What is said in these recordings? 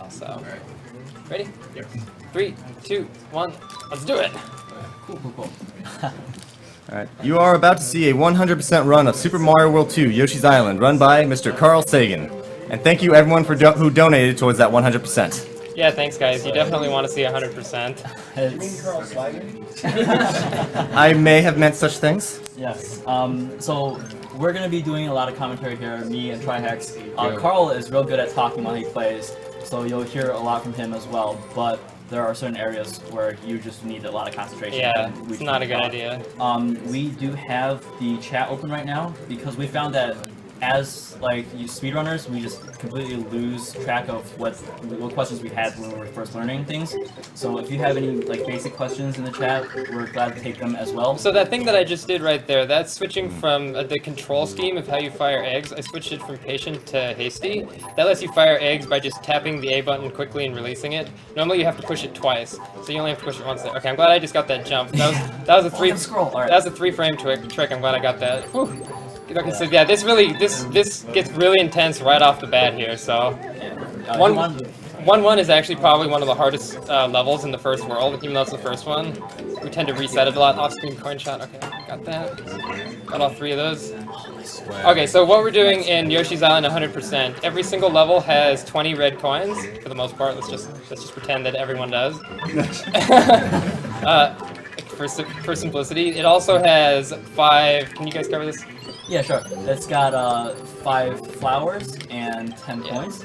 So, ready? Yes. 3, 2, 1, let's do it! Cool. Alright, you are about to see a 100% run of Super Mario World 2 Yoshi's Island, run by Mr. Carl Sagan. And thank you everyone for who donated towards that 100%. Yeah, thanks guys. You definitely want to see 100%. You mean CarlSagan? I may have meant such things. Yes. So we're going to be doing a lot of commentary here, me and Trihex. Carl is real good at talking while he plays, so you'll hear a lot from him as well, but there are certain areas where you just need a lot of concentration. Yeah, it's not a good idea. We do have the chat open right now because we found that as you speedrunners, we just completely lose track of what questions we had when we were first learning things. So if you have any basic questions in the chat, we're glad to take them as well. So that thing that I just did right there, that's switching from the control scheme of how you fire eggs. I switched it from patient to hasty. That lets you fire eggs by just tapping the A button quickly and releasing it. Normally you have to push it twice, so you only have to push it once there. Okay, I'm glad I just got that jump. That was a three. Scroll. All right. That was a 3-frame trick. I'm glad I got that. Whew. Okay, so yeah, this gets really intense right off the bat here. So, 1-1 is actually probably one of the hardest levels in the first world, even though it's the first one. We tend to reset it a lot. Off-screen coin shot. Okay, got that. Got all 3 of those. Okay, so what we're doing in Yoshi's Island 100%. Every single level has 20 red coins for the most part. Let's just pretend that everyone does. For simplicity, it also has 5. Can you guys cover this? Yeah, sure. It's got 5 flowers and 10 coins.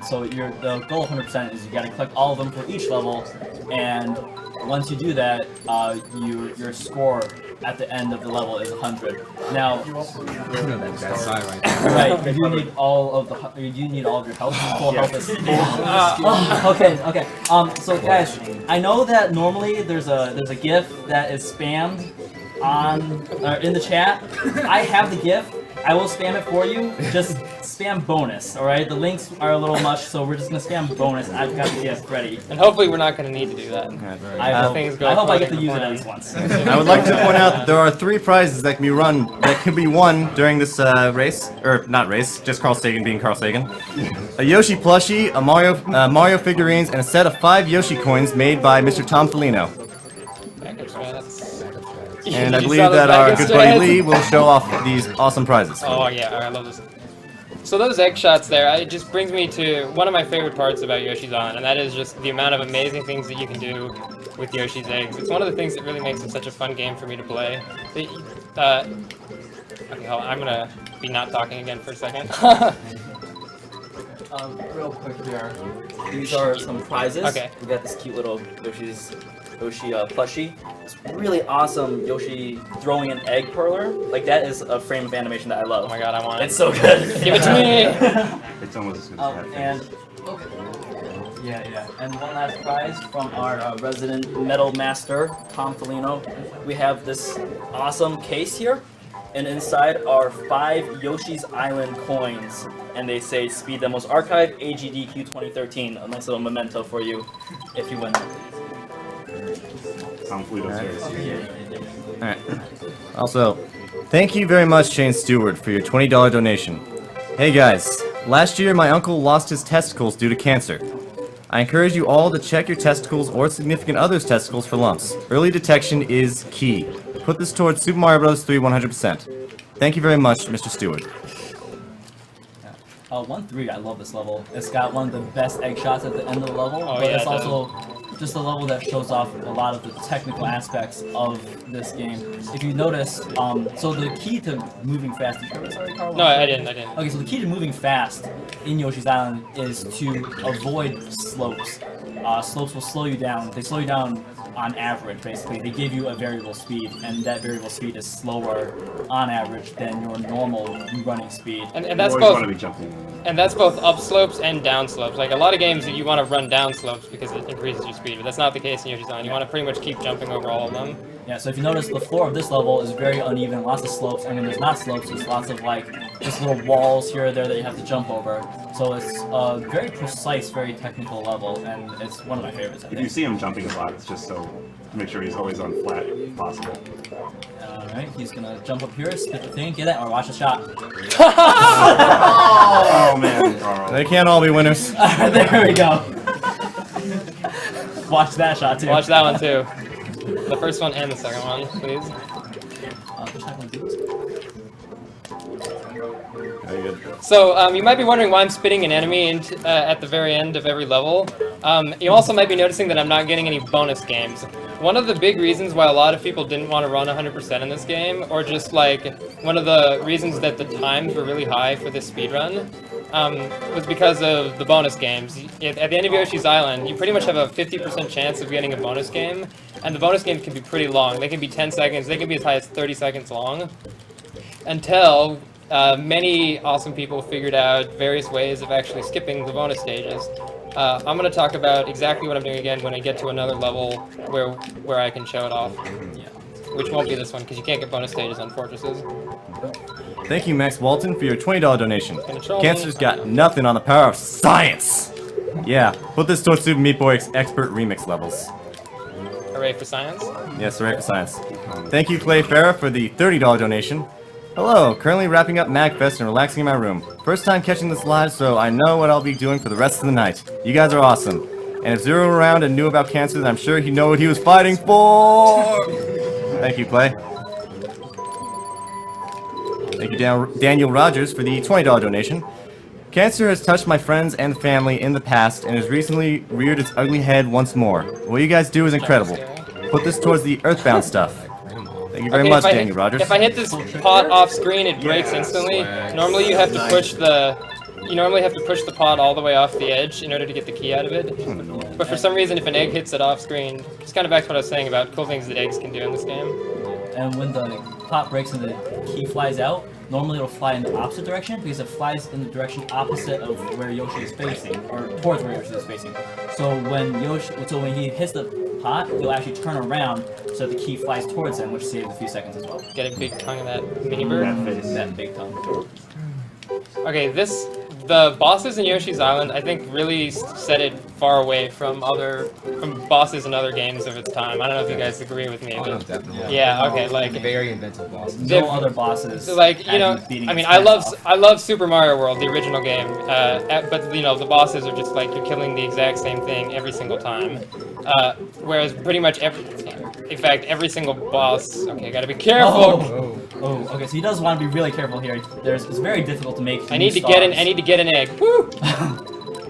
So the goal of 100% is you got to collect all of them for each level, and once you do that, your score at the end of the level is 100. Now, right, you do need all of your health. Full health is okay. So guys, I know that normally there's a GIF that is spammed in the chat. I have the GIF. I will spam it for you. Just spam bonus, alright? The links are a little much, so we're just gonna spam bonus. I've got the GIF ready. And hopefully we're not gonna need to do that. I hope I get to use it at least once. I would like to point out that there are 3 prizes that can be won during this race, or not race, just Carl Sagan being Carl Sagan. A Yoshi plushie, a Mario figurines, and a set of 5 Yoshi coins made by Mr. Tom Felino. And I believe that our good buddy Lee will show off these awesome prizes. Oh yeah, I love this. So those egg shots there, it just brings me to one of my favorite parts about Yoshi's Island, and that is just the amount of amazing things that you can do with Yoshi's eggs. It's one of the things that really makes it such a fun game for me to play. Okay, hold on, I'm gonna be not talking again for a second. Real quick here. These are some prizes. Okay. We got this cute little Yoshi plushie. It's really awesome Yoshi throwing an egg perler. That is a frame of animation that I love. Oh my god, I want it. It's so good. Give it to me! It's almost as good as And one last prize from our resident metal master, Tom Felino. We have this awesome case here, and inside are 5 Yoshi's Island coins, and they say Speed Demos Archive AGDQ 2013. A nice little memento for you if you win. Alright. Also, thank you very much, Shane Stewart, for your $20 donation. Hey guys, last year my uncle lost his testicles due to cancer. I encourage you all to check your testicles or significant other's testicles for lumps. Early detection is key. Put this towards Super Mario Bros. 3 100%. Thank you very much, Mr. Stewart. 1-3, I love this level. It's got one of the best egg shots at the end of the level, but yeah, it's also just a level that shows off a lot of the technical aspects of this game. If you notice, so the key to moving fast, did you hear what I said, Carl? No, I didn't. Okay, so the key to moving fast in Yoshi's Island is to avoid slopes. Slopes will slow you down. They slow you down on average, basically. They give you a variable speed, and that variable speed is slower on average than your normal running speed. And that's both. And that's both up slopes and down slopes. A lot of games you want to run down slopes because it increases your speed, but that's not the case in Yoshi's Island. You want to pretty much keep jumping over all of them. Yeah, so if you notice, the floor of this level is very uneven, lots of slopes, and when there's not slopes, there's lots of like just little walls here or there that you have to jump over. So it's a very precise, very technical level, and it's one of my favorites, I If you think. see him jumping a lot, it's just so to make sure he's always on flat if possible. Alright, he's gonna jump up here, spit the thing, get that, or watch the shot. Oh man, Carl. They can't all be winners. Alright, there we go. Watch that shot too. Watch that one too. The first one and the second one, please. Just not gonna do this. Very good. So, you might be wondering why I'm spitting an enemy at the very end of every level. You also might be noticing that I'm not getting any bonus games. One of the big reasons why a lot of people didn't want to run 100% in this game, or just like one of the reasons that the times were really high for this speedrun, was because of the bonus games. At the end of Yoshi's Island, you pretty much have a 50% chance of getting a bonus game, and the bonus games can be pretty long. They can be 10 seconds, they can be as high as 30 seconds long, until many awesome people figured out various ways of actually skipping the bonus stages. I'm going to talk about exactly what I'm doing again when I get to another level where I can show it off. Yeah. Which won't be this one, because you can't get bonus stages on fortresses. Thank you, Max Walton, for your $20 donation. Gonna troll Cancer's me. got nothing on the power of science! Yeah, put this towards Super Meat Boy Expert Remix levels. Hooray for science. Yes, right for science. Thank you, Clay Farah, for the $30 donation. Hello, currently wrapping up MagFest and relaxing in my room. First time catching this live, so I know what I'll be doing for the rest of the night. You guys are awesome. And if Zero were around and knew about cancer, then I'm sure he'd know what he was fighting for! Thank you, Clay. Thank you, Daniel Rogers, for the $20 donation. Cancer has touched my friends and family in the past and has recently reared its ugly head once more. What you guys do is incredible. Put this towards the Earthbound stuff. Thank you very Okay, much, if I Daniel Rogers. If I hit this pot off screen, it breaks instantly. Normally you have to push the... You normally have to push the pot all the way off the edge in order to get the key out of it. But for some reason, if an egg hits it off screen, it's kind of back to what I was saying about cool things that eggs can do in this game. And when the pot breaks and the key flies out, normally it'll fly in the opposite direction because it flies in the direction opposite of where Yoshi is facing, or towards where Yoshi is facing. So when he hits the pot, he'll actually turn around so the key flies towards him, which saves a few seconds as well. Get a big tongue of that mini bird. That face. That big tongue. Okay, the bosses in Yoshi's Island, I think, really set it far away from bosses in other games of its time. I don't know if you guys agree with me, Oh, no, but definitely. yeah, okay, like Very inventive bosses. Diff- No other bosses. so, like, you know, have beating I mean, its I head love off. I love Super Mario World, the original game, but you know, the bosses are just like you're killing the exact same thing every single time. Whereas pretty much in fact, every single boss. Okay, I gotta be careful. Oh, okay. So he does want to be really careful here. It's very difficult to make. I need to get an egg. Woo!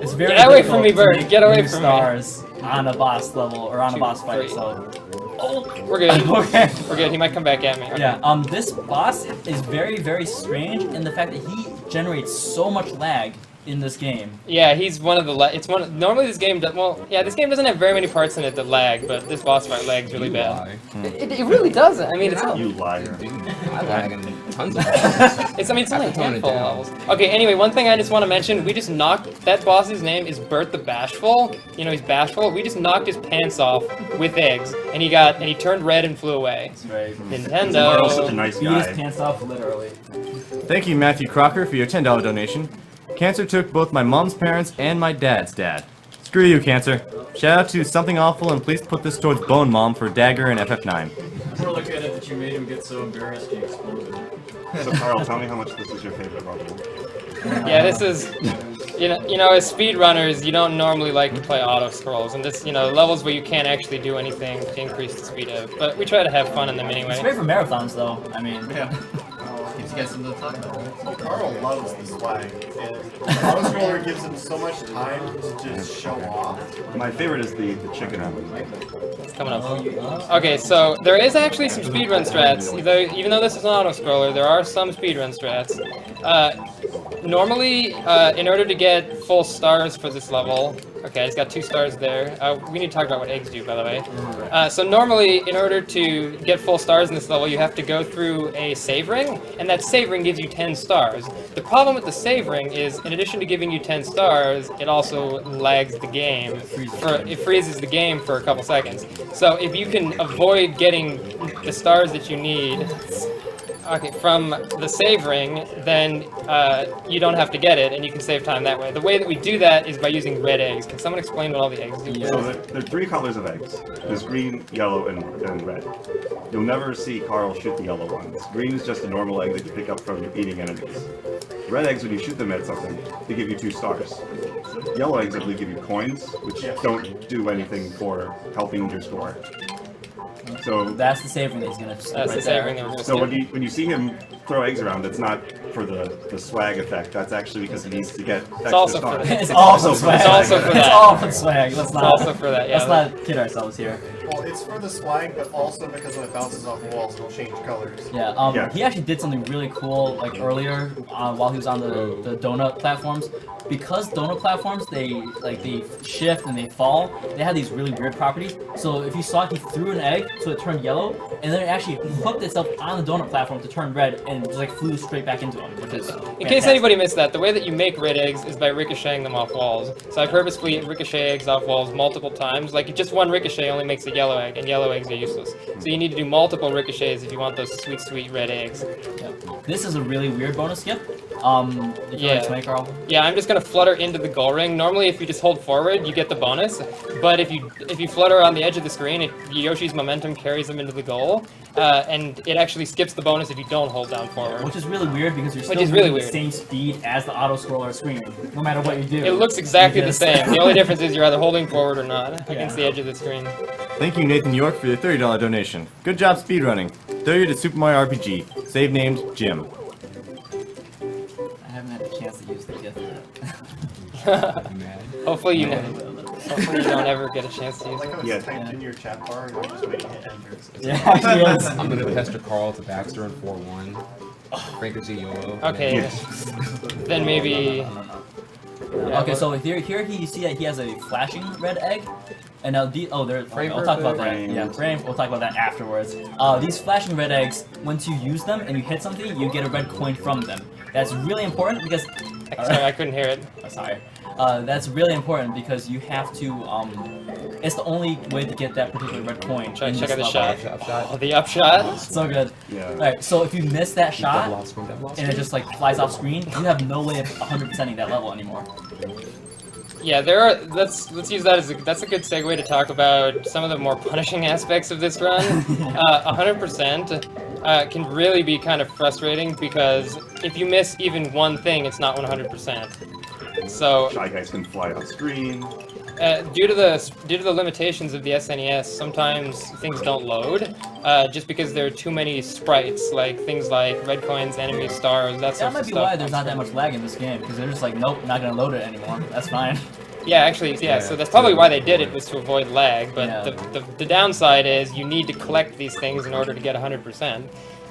It's very Get away difficult from me, to bird. make Get away new from me. stars on a boss level or on a boss fight. 2, 3. So We're good. okay. We're good. He might come back at me. Okay. Yeah. This boss is very, very strange in the fact that he generates so much lag in this game. Yeah, he's one of the. Normally this game. This game doesn't have very many parts in it that lag, but this boss fight lags really bad. It really doesn't. I mean, it's. You liar. I lag in tons of bosses. It's only a tone it handful of down. levels. Okay, anyway, one thing I just want to mention, we just knocked, that boss's name is Bert the Bashful. You know, he's bashful. We just knocked his pants off with eggs, and he turned red and flew away. That's right. Carl's such a Nintendo. nice He is guy. pants off literally. Thank you, Matthew Crocker, for your $10 donation. Cancer took both my mom's parents and my dad's dad. Screw you, Cancer. Shout out to Something Awful, and please put this towards Bone Mom for Dagger and FF9. It's really good that you made him get so embarrassed he exploded. So Carl, tell me how much this is your favorite level. Yeah, this is. You know, as speedrunners, you don't normally like to play auto scrolls, and this, you know, levels where you can't actually do anything to increase the speed of. But we try to have fun in them It's anyway. great for marathons, though. I mean, Gives you guys something to talk about. Well, Carl loves the swag, and Auto Scroller gives him so much time to just show off. My favorite is the chicken one. It's coming up. Okay, so there is actually some speedrun strats. Even though this is an auto scroller, there are some speedrun strats. normally, in order to get full stars for this level, okay, I just got 2 stars there. We need to talk about what eggs do, by the way. So normally, in order to get full stars in this level, you have to go through a save ring, and that save ring gives you 10 stars. The problem with the save ring is, in addition to giving you 10 stars, it also lags the game. It freezes the game for a couple seconds. So if you can avoid getting the stars that you need, okay, from the save ring, then you don't have to get it, and you can save time that way. The way that we do that is by using red eggs. Can someone explain what all the eggs do? Yeah. So there are 3 colors of eggs. There's green, yellow, and red. You'll never see Carl shoot the yellow ones. Green is just a normal egg that you pick up from eating enemies. Red eggs, when you shoot them at something, they give you 2 stars. Yellow eggs, I believe, give you coins, which don't do anything for helping your score. So That's the saving that he's gonna skip That's right the there. saving that we're gonna So skip. when you see him throw eggs around, it's not for the swag effect. That's actually because he needs to get extra also for stars. that. It's all for for swag. It's also for It's that. all for swag. Let's not. also for that, yeah. Let's not kid ourselves here. Well, it's for the swag, but also because when it bounces off walls, it'll change colors. Yeah, Yeah. he actually did something really cool, like earlier, while he was on the donut platforms. Because donut platforms, they shift and they fall. They have these really weird properties. So if you saw, he threw an egg, so it turned yellow, and then it actually hooked itself on the donut platform to turn red, and just like flew straight back into him, which is In case anybody missed that, the way that you make red eggs is by ricocheting them off walls. So I purposefully ricochet eggs off walls multiple times. Like, just one ricochet only makes a yellow egg, and yellow eggs are useless. So you need to do multiple ricochets if you want those sweet, sweet red eggs. Yeah. This is a really weird bonus skip. If you Yeah. like to make, Carl. Yeah, I'm just gonna flutter into the goal ring. Normally, if you just hold forward, you get the bonus. But if you flutter on the edge of the screen, Yoshi's momentum carries him into the goal, and it actually skips the bonus if you don't hold down forward. Which is really weird because you're Which still is really moving the weird. same speed as the auto scroller screen, no matter what you do. It looks exactly the Because- same. The only difference is you're either holding forward or not against Yeah. the edge of the screen. Thank you, Nathan York, for your $30 donation. Good job speedrunning. 30 to Super Mario RPG. Save named Jim. I haven't had a chance to use the gift yet. Mad. Hopefully you don't ever get a chance to I use like it. how it's Yeah. typed in your chat bar and I'm just waiting to hit enter. Yeah, he is. I'm gonna pester Carl to Baxter in 4-1. Franker Z YOLO. Okay, Yes. then maybe. Yeah, Okay, what- so here you see that he has a flashing red egg. And now there. Frame I'll talk about that. frame. Yeah, frame. We'll talk about that afterwards. These flashing red eggs, once you use them and you hit something, you get a red coin from them. That's really important because. Sorry, I couldn't hear it. Oh, sorry. That's really important because you have to. It's the only way to get that particular red coin. Try in to check out this the level. shot. Upshot. Oh, the upshot. So good. Yeah. Alright, so if you miss that Double shot off screen, double off and it screen. just like flies off screen, you have no way of 100%ing that level anymore. Yeah, there are. Let's use that as that's a good segue to talk about some of the more punishing aspects of this run. 100% can really be kind of frustrating because if you miss even one thing, it's not 100%. So Shy Guys can fly off screen. due to the limitations of the SNES, sometimes things don't load, just because there are too many sprites, like things like red coins, enemies, stars, that sort That of might be stuff. why there's not that much lag in this game, because they're just like, nope, not gonna load it anymore. That's fine. Yeah, actually, yeah. So that's probably why they did it, was to avoid lag. But Yeah. the downside is you need to collect these things in order to get 100%.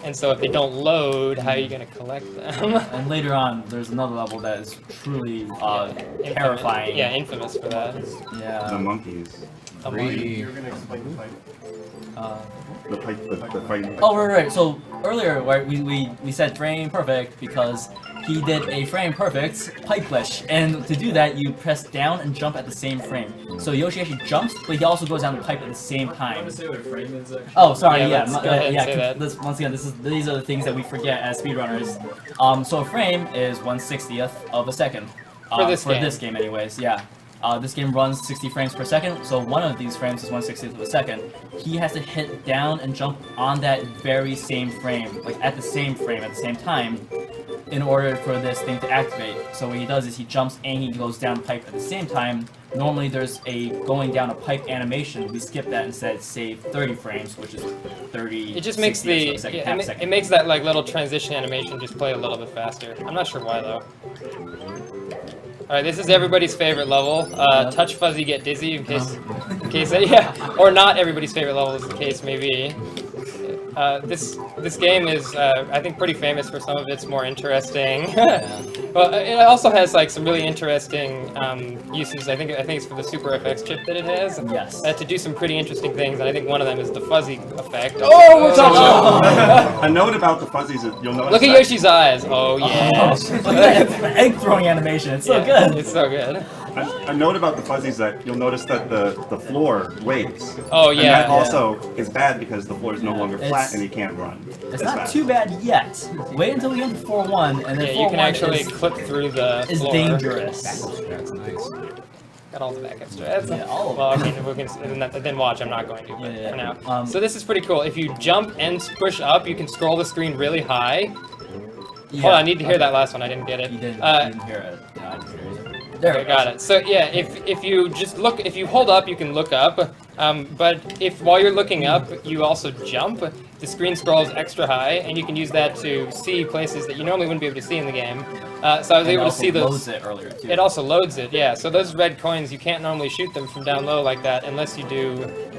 And so if they don't load, how are you going to collect them? And later on, there's another level that is truly Infamous- terrifying. Yeah, infamous for that. The Yeah. monkeys. You're gonna explain the fight. The fight. The fight. Oh, right. So earlier, right, we said frame perfect because he did a frame perfect pipe glitch, and to do that, you press down and jump at the same frame. So Yoshi actually jumps, but he also goes down the pipe at the same I'm time. gonna say what frame is actually. Oh, sorry. Yeah, Yeah, let's go ahead and say that. Once again, these are the things that we forget as speedrunners. So a frame is 1/60th of a second. For this game. this game, anyways. Yeah. This game runs 60 frames per second, so one of these frames is 1/60th of a second. He has to hit down and jump on that very same frame, like at the same frame at the same time, in order for this thing to activate. So what he does is he jumps and he goes down pipe at the same time. Normally there's a going down a pipe animation. We skip that, instead save 30 frames, which is 30. It just makes 60th the of a second, yeah, half it, a second. it makes that like little transition animation just play a little bit faster. I'm not sure why though. All right, this is everybody's favorite level. Touch Fuzzy, get dizzy in case, yeah, or not everybody's favorite level is the case maybe. this game is I think pretty famous for some of its more interesting. Well, it also has like some really interesting uses. I think it's for the Super FX chip that it has. Yes. To do some pretty interesting things, and I think one of them is the fuzzy effect. Oh, we're talking A note about the fuzzies is you'll notice. Look at that- Yoshi's eyes. Oh yeah. Look at that egg throwing animation. It's so Yeah, good. It's so good. A note about the fuzzies that you'll notice that the floor waves. Oh And yeah. that also is bad because the floor is no longer flat It's- and you can't run. It's not too bad yet. Wait until we get to 4-1, and then Yeah, 4-1 you can actually is, clip through the is floor. dangerous. That's nice. Got all the back extras. Yeah, all of Well, them. okay, we can then watch. I'm not going to, but Yeah, for yeah. now. So this is pretty cool. If you jump and push up, you can scroll the screen really high. Yeah. Hold on, I need to hear that last one. I didn't get it. You didn't hear it. Yeah, I didn't hear it. There Okay, we got it. So yeah, if you just look, if you hold up, you can look up. But if while you're looking up, you also jump, the screen scrolls extra high, and you can use that to see places that you normally wouldn't be able to see in the game. So I was able to see those. Loads it earlier too. It also loads it, yeah. So those red coins, you can't normally shoot them from down low like that unless you do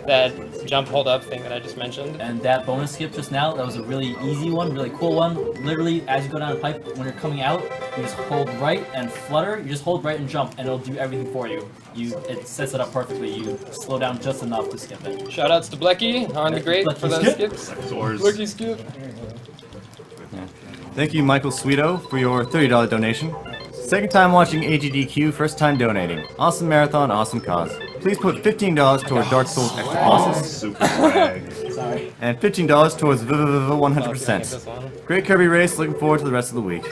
that jump hold up thing that I just mentioned. And that bonus skip just now, that was a really easy one, really cool one. Literally, as you go down the pipe, when you're coming out, you just hold right and flutter. You just hold right and jump, and it'll do everything for you. It sets it up perfectly. You slow down just enough to skip it. Shoutouts to Blecky, Arn the Great, for those Blecky skips. Soars. Blecky skip. Thank you, Michael Sweeto, for your $30 donation. Second time watching AGDQ, first time donating. Awesome marathon, awesome cause. Please put $15 toward Dark Souls extra bosses, Super swag. Sorry. and $15 towards Oh, if you wanna get this 100%. one. Great Kirby race, looking forward to the rest of the week.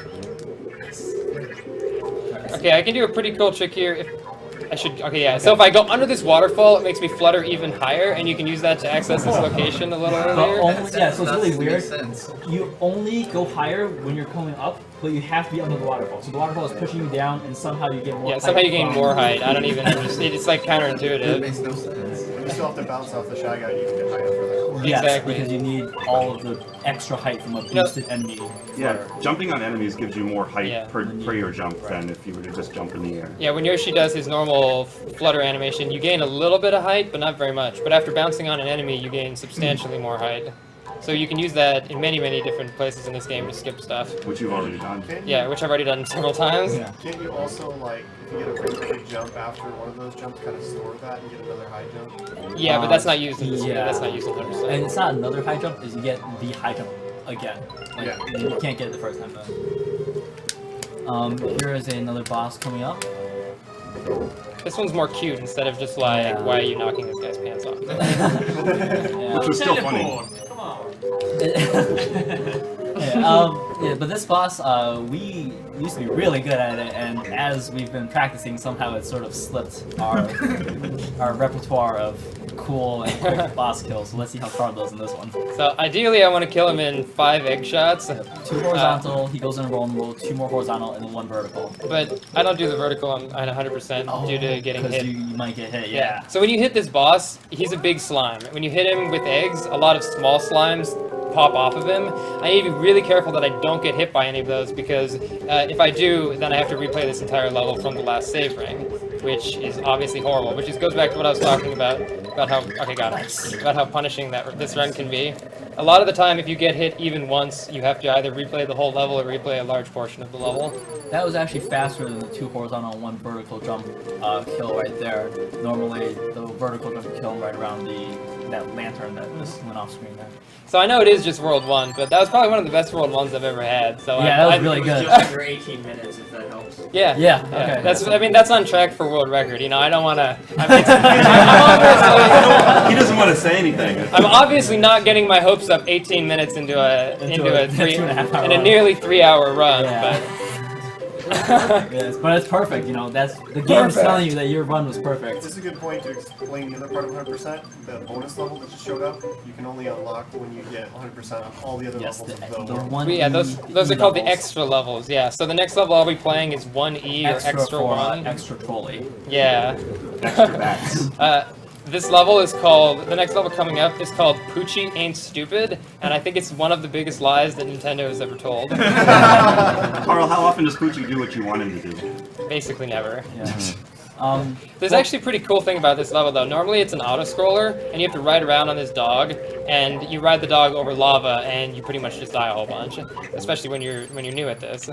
Okay, I can do a pretty cool trick here. If I should, okay, yeah. So if I go under this waterfall, it makes me flutter even higher, and you can use that to access this location a little But earlier. only, yeah, so it's really weird. Sense. You only go higher when you're coming up, but you have to be under the waterfall. So the waterfall is pushing you down, and somehow you get more. Yeah, somehow you gain from- more height. I don't even understand. It's like That counterintuitive. makes no sense. You still have to bounce off the Shy Guy, you can get high up for that. Yes, Exactly. because you need all of the extra height from a boosted enemy. Yeah, flutter. jumping on enemies gives you more height Yeah. per your jump than if you were to just jump in the air. Yeah, when Yoshi does his normal flutter animation, you gain a little bit of height, but not very much. But after bouncing on an enemy, you gain substantially more height. So you can use that in many, many different places in this game to skip stuff. Which you've already done. Yeah, which I've already done several times. Yeah. Can't you also, like, if you get a pretty big jump after one of those jumps, kind of store that and get another high jump? Yeah, but that's not used in this Yeah. That's not used in 100%. And it's not another high jump, is you get the high jump again. Like, Yeah. you can't get it the first time though. Here is another boss coming up. This one's more cute instead of just like, Yeah. why are you knocking this guy's pants off? Yeah. Which was still funny. Yeah, but this boss, we used to be really good at it, and as we've been practicing, somehow it sort of slipped our repertoire of cool and quick boss kills. So let's see how Carl does in this one. So ideally, I want to kill him in 5 egg shots, 2 horizontal, he goes in invulnerable, 2 more horizontal, and then 1 vertical. but I don't do the vertical on 100% due to getting Because hit. you might get hit, Yeah. yeah. So when you hit this boss, he's a big slime. When you hit him with eggs, a lot of small slimes pop off of him. I need to be really careful that I don't get hit by any of those because if I do, then I have to replay this entire level from the last save ring, which is obviously horrible. Which just goes back to what I was talking about how about how punishing this run can be. A lot of the time, if you get hit even once, you have to either replay the whole level or replay a large portion of the level. That was actually faster than the 2 horizontal and 1 vertical jump kill right there. Normally, the vertical jump kill right around that lantern that just went off screen there. So I know it is just World 1, but that was probably one of the best World 1s I've ever had. So Yeah, that was really good. Just under 18 minutes, if that helps. Yeah. Yeah, okay. That's on track for world record. You know, I don't want to. He doesn't want to say anything. I'm obviously not getting my hopes up 18 minutes into a Into a 2.5 hour in a run. nearly 3-hour run. Yeah. Yes, but it's perfect, you know, that's the game's telling you that your run was perfect. This is a good point to explain the other part of 100%. The bonus level that just showed up, you can only unlock when you get 100% on all the other Yes, levels the of the world. 1 But yeah, those E are called the levels. extra levels. Yeah. So the next level I'll be playing is 1E or extra for, 1. extra trolley. Yeah. Extra bats. This level is called, the next level coming up is called Poochie Ain't Stupid, and I think it's one of the biggest lies that Nintendo has ever told. Carl, how often does Poochie do what you want him to do? Basically never. Yeah. There's actually a pretty cool thing about this level, though. Normally it's an auto-scroller, and you have to ride around on this dog, and you ride the dog over lava, and you pretty much just die a whole bunch, especially when you're new at this.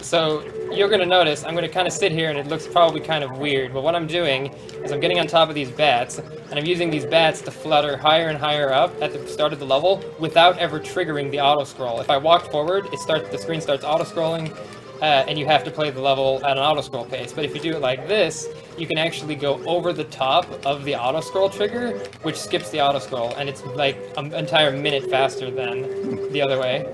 So you're gonna notice I'm gonna kind of sit here, and it looks probably kind of weird. But what I'm doing is I'm getting on top of these bats, and I'm using these bats to flutter higher and higher up at the start of the level without ever triggering the auto-scroll. If I walk forward, the screen starts auto-scrolling. And you have to play the level at an auto-scroll pace. But if you do it like this, you can actually go over the top of the auto-scroll trigger, which skips the auto-scroll, and it's like an entire minute faster than the other way.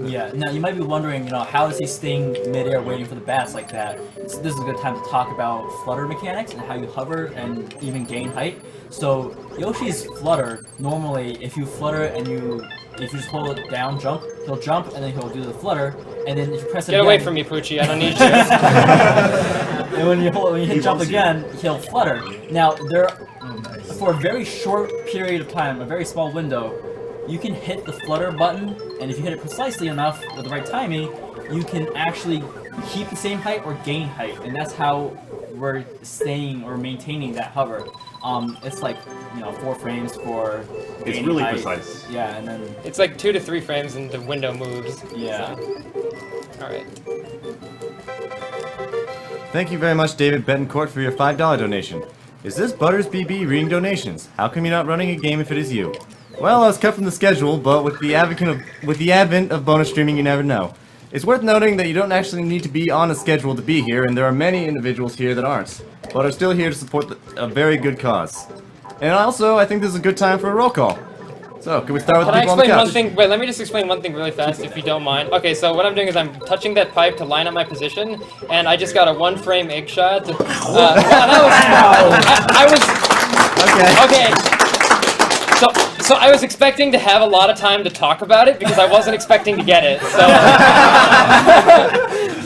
Yeah, now you might be wondering, how is he staying midair waiting for the bats like that? So this is a good time to talk about flutter mechanics and how you hover and even gain height. So Yoshi's flutter, normally if you flutter and if you just hold it down, jump, he'll jump and then he'll do the flutter, and then if you press it Get again... away from me, Poochie, I don't need you. And when you hit jump again, he'll flutter. Now, for a very short period of time, a very small window, you can hit the flutter button, and if you hit it precisely enough with the right timing, you can actually keep the same height or gain height, and that's how we're staying or maintaining that hover. It's like 4 frames for It's really height. precise. Yeah, and then It's like 2 to 3 frames and the window moves. yeah. So. Alright. Thank you very much, David Betancourt, for your $5 donation. Is this Butters BB reading donations? How come you're not running a game if it is you? Well, I was cut from the schedule, but with the advent of bonus streaming, you never know. It's worth noting that you don't actually need to be on a schedule to be here, and there are many individuals here that aren't, but are still here to support a very good cause. And also, I think this is a good time for a roll call. So, can we start with Can I people on the explain couch? one thing? Wait, let me just explain one thing really fast, if you don't mind. Okay, so what I'm doing is I'm touching that pipe to line up my position, and I just got a 1-frame egg shot. Well, that was... Okay. Okay. So I was expecting to have a lot of time to talk about it because I wasn't expecting to get it.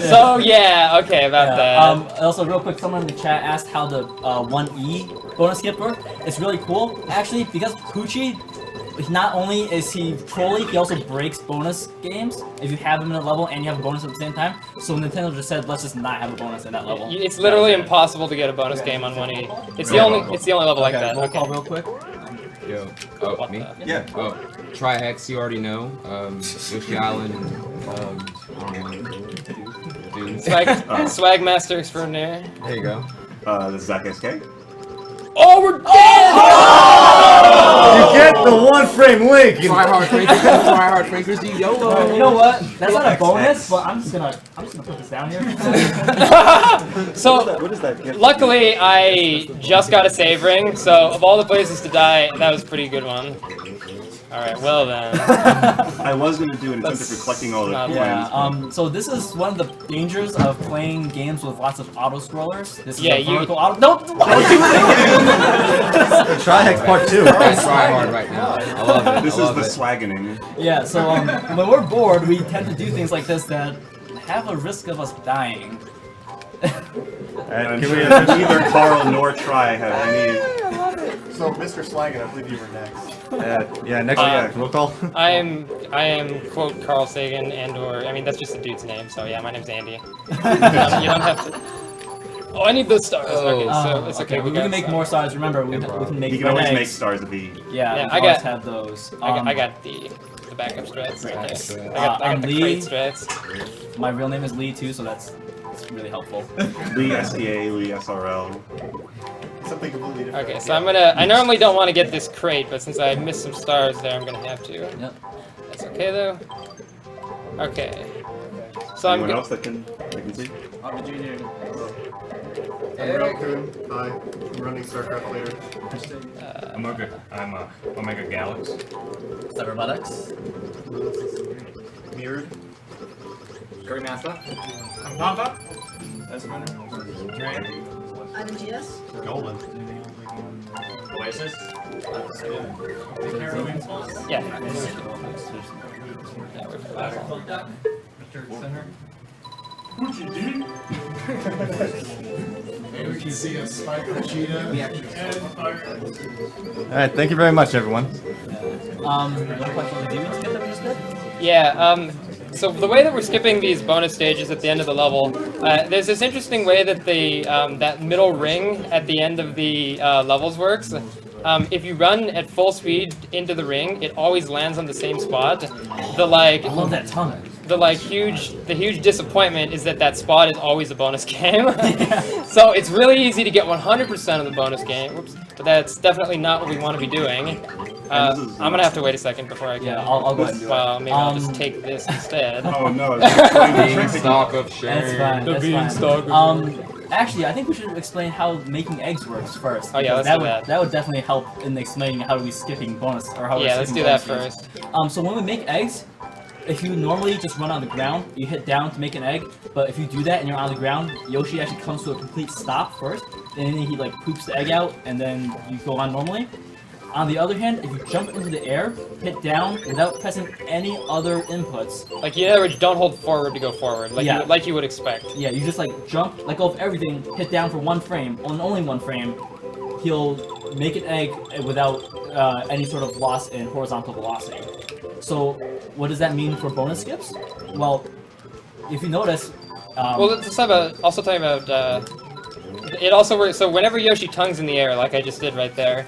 So, yeah, okay, about that. Also, real quick, someone in the chat asked how the 1E bonus skip worked. It's really cool, actually, because Poochie, not only is he trolly, he also breaks bonus games if you have him in a level and you have a bonus at the same time. So Nintendo just said, let's just not have a bonus in that level. It's literally impossible to get a bonus game on 1E. It's the only level like that. Roll Okay. call real quick. Yo. Oh, me? Yeah. Oh, Tri-Hex, you already know. Yoshi Island, dudes. Swag Master Extraordinaire. There you go. This is Zach SK. Oh, we're dead! You get the 1-frame link! Try-hard Frankers, YOLO! You know what? That's not a bonus, but I'm just gonna put this down here. So, What is that? luckily, I just got a save ring, so of all the places to die, that was a pretty good one. Alright, well then. I was going to do an incentive for collecting all the not coins. Yeah, so this is one of the dangers of playing games with lots of auto-scrollers. This is Yeah, a you- vertical auto- No! Why would you Tri-Hex Part 2. Try-hard right now. I love it. This I is love the it. swagging. Yeah, so when we're bored, we tend to do things like this that have a risk of us dying. And I'm sure neither Carl nor Try have any... So, Mr. Slagan, I believe you were next. Yeah, next roll call. I am quote CarlSagan I mean that's just a dude's name, so yeah, my name's Andy. You don't have to. Oh, I need those stars. Okay, so it's okay. We got can make some. more stars. Remember, we can make You can always eggs. make stars of E. Yeah, Yeah, we I always got- have those. I got the backup strats. Nice. I got I'm the Lee. crate strats. My real name is Lee too, so that's really helpful. Lee STA, Lee SRL. Something completely different. Okay, so I normally don't want to get this crate, but since I missed some stars there, I'm gonna have to. Yep. That's okay though. Okay. So I'm Anyone else that can see? I'm Raccoon. Hi. I'm running StarCraft later. I'm Omega Galax. Cyberbuttocks. Mirrored. Curry Master. I'm Papa. Item GS. Golden. Oasis. yeah. Alright, thank you very much, everyone. You want to play some of the demons that we just did? Yeah, So the way that we're skipping these bonus stages at the end of the level, there's this interesting way that that middle ring at the end of the levels works. If you run at full speed into the ring, it always lands on the same spot. I love that tongue. The huge disappointment is that spot is always a bonus game. So it's really easy to get 100% of the bonus game. Whoops. But that's definitely not what we want to be doing. I'm gonna have to wait a second before I can. Yeah, I'll go ahead and do it. Well, maybe I'll just take this instead. Oh no, it's playing the trick Beanstalk of shame. That's fine. The That's beanstalk. fine. Actually, I think we should explain how making eggs works first. Oh yeah, because let's do that. That would definitely help in explaining how we skipping bonus or how we're Yeah, let's skipping do that bonus first. games. So when we make eggs, if you normally just run on the ground, you hit down to make an egg. But if you do that and you're on the ground, Yoshi actually comes to a complete stop first, and then he like poops the egg out, and then you go on normally. On the other hand, if you jump into the air, hit down without pressing any other inputs. Like, in other words, don't hold forward to go forward, like, Yeah. like you would expect. Yeah, you just like jump, let go of everything, hit down for one frame, on only one frame. He'll make an egg without any sort of loss in horizontal velocity. So, what does that mean for bonus skips? Well, if you notice, Well, let's also talk about, it also works, so whenever Yoshi tongues in the air, like I just did right there,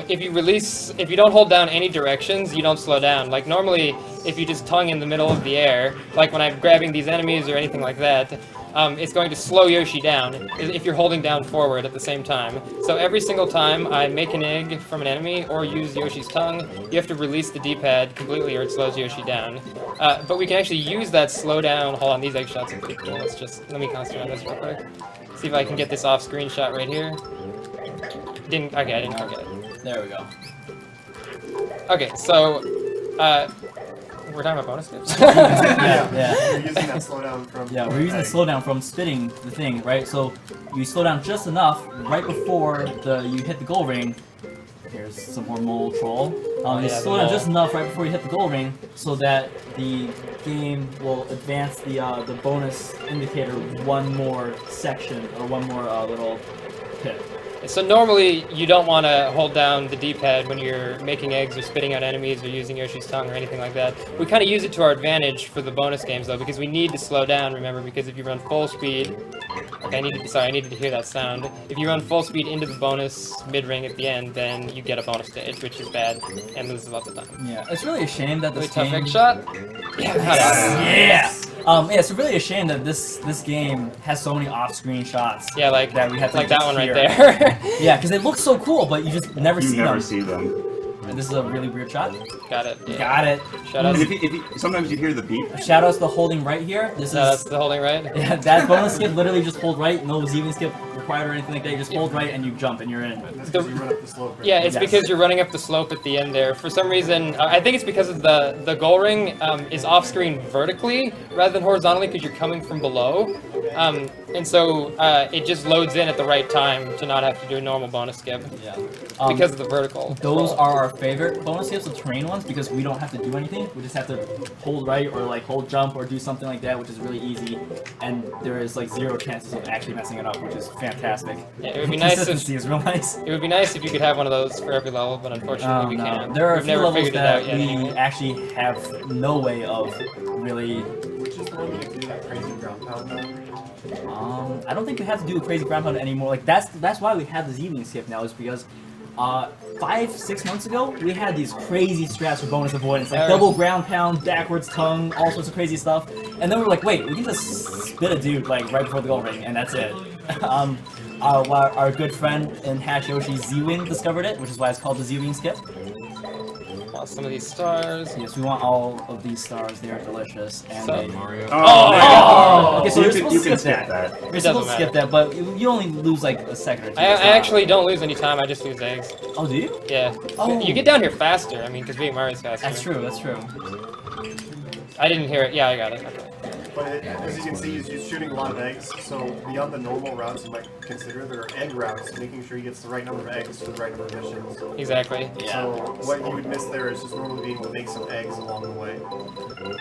if you don't hold down any directions, you don't slow down. Like normally, if you just tongue in the middle of the air, like when I'm grabbing these enemies or anything like that, it's going to slow Yoshi down if you're holding down forward at the same time. So every single time I make an egg from an enemy or use Yoshi's tongue, you have to release the D-pad completely or it slows Yoshi down. But we can actually use that slow down. Hold on, these egg shots are pretty cool. Let me concentrate on this real quick. See if I can get this off screen shot right here. I didn't forget it. there we go. Okay, so, we're talking about bonus skips? Yeah. You're using that slowdown from. Yeah, we're using the slowdown from spitting the thing, right? So you slow down just enough right before you hit the goal ring. Here's some more mole troll. You yeah, slow the down mole. just enough right before you hit the goal ring, so that the game will advance the bonus indicator one more section or one more little pit. So normally, you don't want to hold down the D-pad when you're making eggs or spitting out enemies or using Yoshi's tongue or anything like that. We kind of use it to our advantage for the bonus games, though, because we need to slow down, remember, because if you run full speed... Okay, I needed to hear that sound. If you run full speed into the bonus mid-ring at the end, then you get a bonus stage, which is bad, and loses lots of time. Yeah, it's really a shame that Really this tough game... egg shot? Yeah, Yeah! Yeah, it's really a shame that this game has so many off-screen shots. Yeah, like that we have to like that just one right hear. there. Yeah, because they look so cool, but you just never You see never them. see them. And this is a really weird shot. Got it. Yeah. Got it. Shout out. And if you, sometimes you hear the beep. Shout outs to holding right here. This No, that's is the holding right. yeah, that bonus skip. Literally just hold right. No Zeeving skip required or anything like that. You just hold right and you jump and you're in. That's because you run up the slope. Right? Yeah, it's Yes. because you're running up the slope at the end there. For some reason, I think it's because of the goal ring is off screen vertically rather than horizontally because you're coming from below. And so it just loads in at the right time to not have to do a normal bonus skip Yeah. because of the vertical. Those are our favorite bonus skips, the terrain ones, because we don't have to do anything. We just have to hold right or like hold jump or do something like that, which is really easy. And there is like zero chances of actually messing it up, which is fantastic. Yeah, it would be nice if Consistency is real nice. it would be nice if you could have one of those for every level, but unfortunately we can't. There are We've a few never levels figured it that out yet. we anyway. actually have no way of really. Which is the one that you do that crazy ground pound on? I don't think we have to do a crazy ground pound anymore. Like that's why we have this evening skip now, is because 5-6 months ago we had these crazy strats for bonus avoidance, like double ground pound, backwards tongue, all sorts of crazy stuff. And then we're like, wait, we can just spit a dude like right before the goal ring, and that's it. Our good friend in Hash Yoshi Z-Wing discovered it, which is why it's called the Z-Wing skip. Want some of these stars. Yes, we want all of these stars. They are delicious, and So- they. Mario. Oh, okay, so you you're can, supposed you to can skip skip that. that. You're It supposed doesn't to skip that, but you only lose like a second or two. I actually don't lose any time. I just lose eggs. Oh, do you? Yeah. Oh. You get down here faster. I mean, because being Mario's faster. That's true. That's true. I didn't hear it. Yeah, I got it. Okay. But as you can see, he's shooting a lot of eggs. So beyond the normal routes you might consider, there are egg routes, making sure he gets the right number of eggs for the right number of missions. Exactly. So what you would miss there is just normally being able to make some eggs along the way.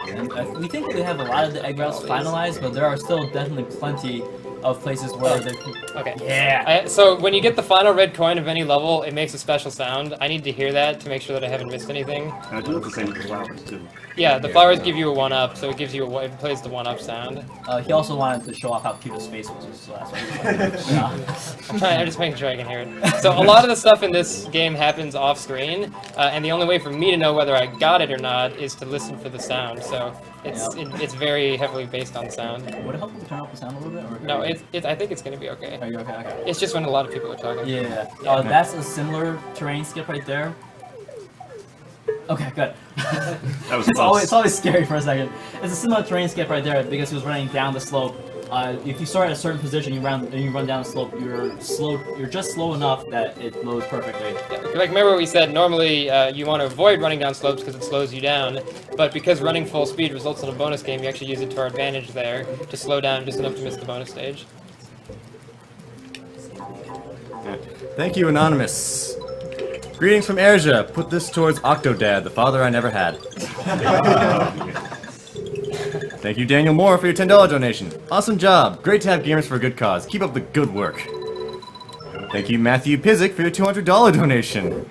And we think we have a lot of the egg routes finalized, but there are still definitely plenty of places where they. Okay. Yeah. So when you get the final red coin of any level, it makes a special sound. I need to hear that to make sure that I haven't missed anything. And I do the same with the flowers too. Yeah, the flowers give you a 1-up, so it gives you it plays the 1-up sound. He also wanted to show off how cute his face was, so that's why. I'm just making sure I can hear it. So a lot of the stuff in this game happens off screen, and the only way for me to know whether I got it or not is to listen for the sound. So it's very heavily based on sound. Would it help if we turn up the sound a little bit? Or No, I think it's gonna be okay. Are you okay? Okay. It's just when a lot of people are talking. Yeah. That's a similar terrain skip right there. Okay, good. That was it's always scary for a second. It's a similar terrain skip right there because he was running down the slope. If you start at a certain position, you run down the slope. You're just slow enough that it loads perfectly. Yeah, like remember what we said. Normally, you want to avoid running down slopes because it slows you down. But because running full speed results in a bonus game, you actually use it to our advantage there to slow down just enough to miss the bonus stage. Thank you, Anonymous. Greetings from Asia. Put this towards Octodad, the father I never had. Thank you, Daniel Moore, for your $10 donation. Awesome job. Great to have gamers for a good cause. Keep up the good work. Thank you, Matthew Pizik, for your $200 donation.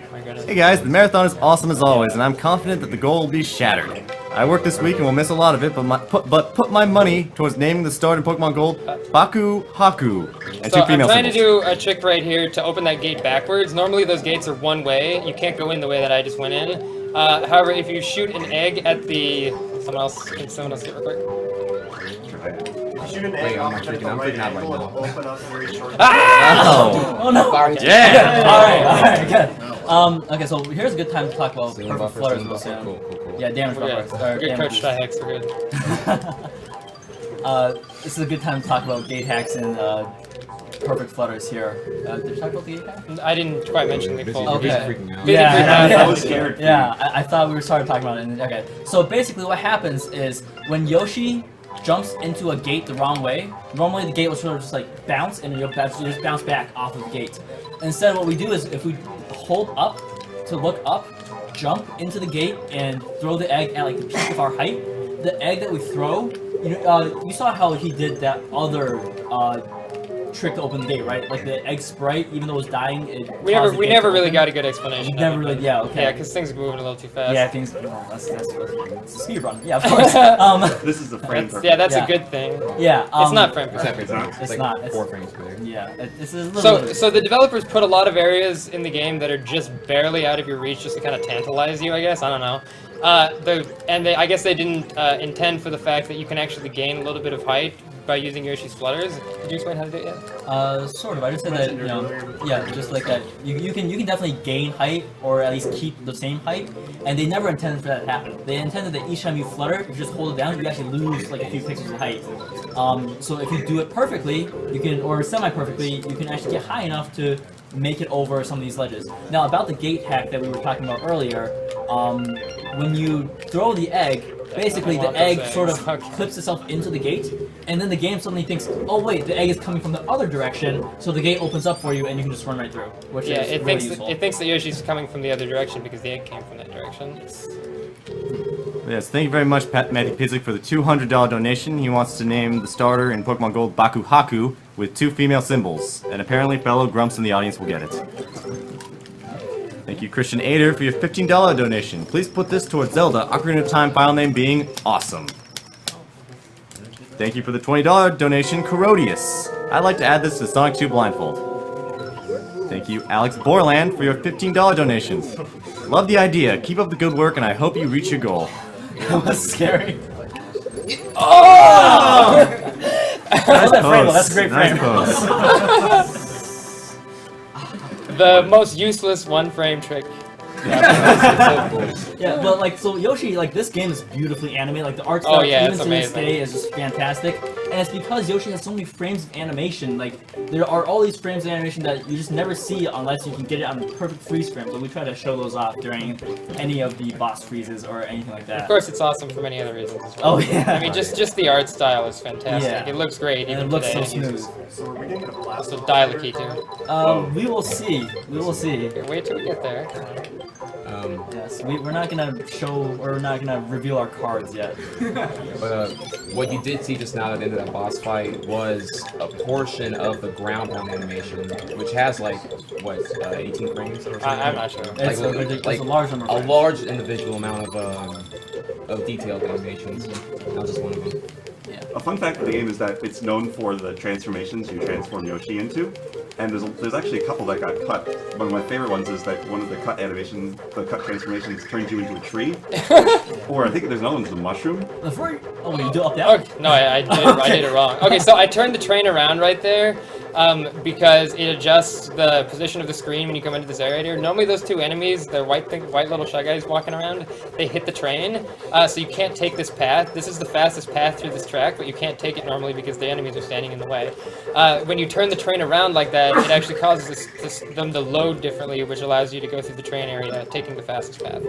Hey guys, the marathon is awesome as always, and I'm confident that the goal will be shattered. I work this week and will miss a lot of it, but put my money towards naming the star in Pokemon Gold Baku Haku and So 2 female I'm trying to symbols. do a trick right here to open that gate backwards. Normally those gates are one way. You can't go in the way that I just went in. However, if you shoot an egg at the... Someone else do it real quick. Shoot an egg off at the right angle and open up very short. Ah! Oh no! Yeah! Alright, good. Okay, so here's a good time to talk about perfect flutters real soon. Cool. Yeah, damage We're buffers. good. Good coach Trihex, we're good. This is a good time to talk about gate hacks and perfect flutters here. Did you talk about the gate hack? I didn't quite mention the full. Okay. Freaking out. I was scared. I thought we were started talking about it. And, okay, so basically what happens is when Yoshi jumps into a gate the wrong way, normally the gate will sort of just like bounce and you'll just bounce back off of the gate. Instead, what we do is if we hold up to look up, jump into the gate and throw the egg at like the peak of our height, the egg that we throw, you saw how he did that other trick to open the gate, right? Like the egg sprite, even though it was dying, We never really got a good explanation. Never really, yeah, okay. Yeah, because things are moving a little too fast. Yeah, things. Well, that's it's a speed run. Yeah, of course. This is the frame. That's Yeah. a good thing. Yeah, It's not frame It's perfect. It's like not, it's- 4 frames big. Yeah, it's a little. So the developers put a lot of areas in the game that are just barely out of your reach, just to kind of tantalize you, I guess. I don't know. I guess they didn't intend for the fact that you can actually gain a little bit of height by using Yoshi's flutters. Did you explain how to do it yet? Sort of. I just said that, yeah, just like that. You can definitely gain height or at least keep the same height, and they never intended for that to happen. They intended that each time you flutter, if you just hold it down, you actually lose like a few pixels of height. So if you do it perfectly, you can, or semi-perfectly, you can actually get high enough to make it over some of these ledges. Now about the gate hack that we were talking about earlier, when you throw the egg, basically the egg sort of clips itself into the gate, and then the game suddenly thinks, oh wait, the egg is coming from the other direction, so the gate opens up for you and you can just run right through, which Yeah, is it really thinks useful. it thinks that Yoshi's coming from the other direction because the egg came from that direction. Yes, thank you very much, Matthew Pizik, for the $200 donation. He wants to name the starter in Pokemon Gold Baku Haku with 2 female symbols, and apparently fellow grumps in the audience will get it. Thank you, Christian Ader, for your $15 donation. Please put this towards Zelda, Ocarina of Time file name being awesome. Thank you for the $20 donation, Corodius. I'd like to add this to Sonic 2 Blindfold. Thank you, Alex Borland, for your $15 donation. Love the idea. Keep up the good work, and I hope you reach your goal. That was scary. Nice That's a great Nice frame. pose. The most useless one-frame trick. Yeah, but like, so Yoshi, like, this game is beautifully animated. Like, the art Oh, style, yeah, even it's to this amazing. day, is just fantastic. And it's because Yoshi has so many frames of animation. Like, there are all these frames of animation that you just never see unless you can get it on perfect freeze frame. So we try to show those off during any of the boss freezes or anything like that. Of course, it's awesome for many other reasons as well. Oh, yeah. I mean, just the art style is fantastic. Yeah. It looks great And even it looks so today. smooth. So are we gonna get a blast? Also, dial the key too. We will see. We will see. Okay, wait till we get there. Come on. Yes, we're not gonna show, or we're not gonna reveal our cards yet. But what you did see just now at the end of that boss fight was a portion of the ground pound animation, which has like what 18 frames or something. I'm not sure. It's a large number. A large individual amount of detailed animations. Not just one of them. A fun fact of the game is that it's known for the transformations you transform Yoshi into, and there's actually a couple that got cut. One of my favorite ones is that one of the cut transformations turns you into a tree, or I think there's another one's a mushroom. Oh, you do up that? Okay, no, I did it wrong. Okay, so I turned the train around right there because it adjusts the position of the screen when you come into this area here. Normally those two enemies, the white little shy guys walking around, they hit the train, so you can't take this path. This is the fastest path through this track, but you can't take it normally because the enemies are standing in the way. When you turn the train around like that, it actually causes them to load differently, which allows you to go through the train area, taking the fastest path.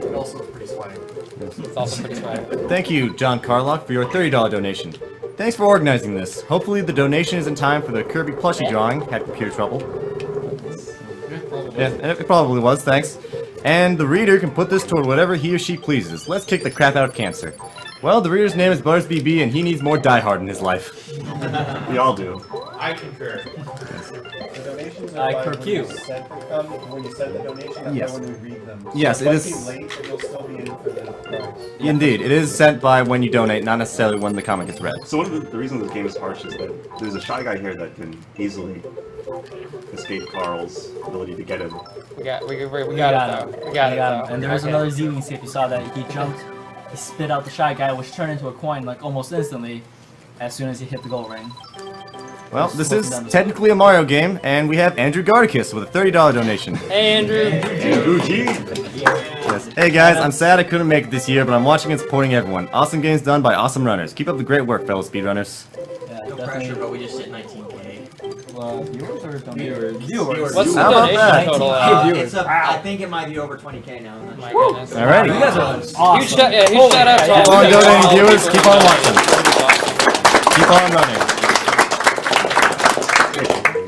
It also is pretty swag. It's also pretty swag. Thank you, John Carlock, for your $30 donation. Thanks for organizing this. Hopefully the donation is in time for the Kirby plushie drawing. Had computer trouble. Yeah, it probably was, thanks. And the reader can put this toward whatever he or she pleases. Let's kick the crap out of cancer. Well, the reader's name is ButtersBB, and he needs more Die Hard in his life. We all do. I concur. The donations I are by curfew. when you send the donation, that's Yes. when we read them. So Yes, it might is- be late, but you'll still be in for the prize. Indeed, it is sent by when you donate, not necessarily when the comic is read. So one of the reasons this game is harsh is that there's a shy guy here that can easily escape Carl's ability to get him. We got it though. We got We it got though. him. And there was Okay. another Z, you can see if you saw that. He jumped, he spit out the shy guy, which turned into a coin like almost instantly as soon as he hit the goal ring. Well, this is technically a Mario game, and we have Andrew Gardicus with a $30 donation. Hey, Andrew. Yes. Hey guys, I'm sad I couldn't make it this year, but I'm watching and supporting everyone. Awesome games done by awesome runners. Keep up the great work, fellow speedrunners. Yeah, No definitely. pressure, but we just hit 19K. Viewers or Viewers. Viewers. What's the How about donation that? total? Viewers. I think it might be over 20K now. I'm not My sure. goodness. Alrighty. You guys are awesome. Huge shout out to Keep all on the donating, viewers. people. Keep on watching. Keep on running.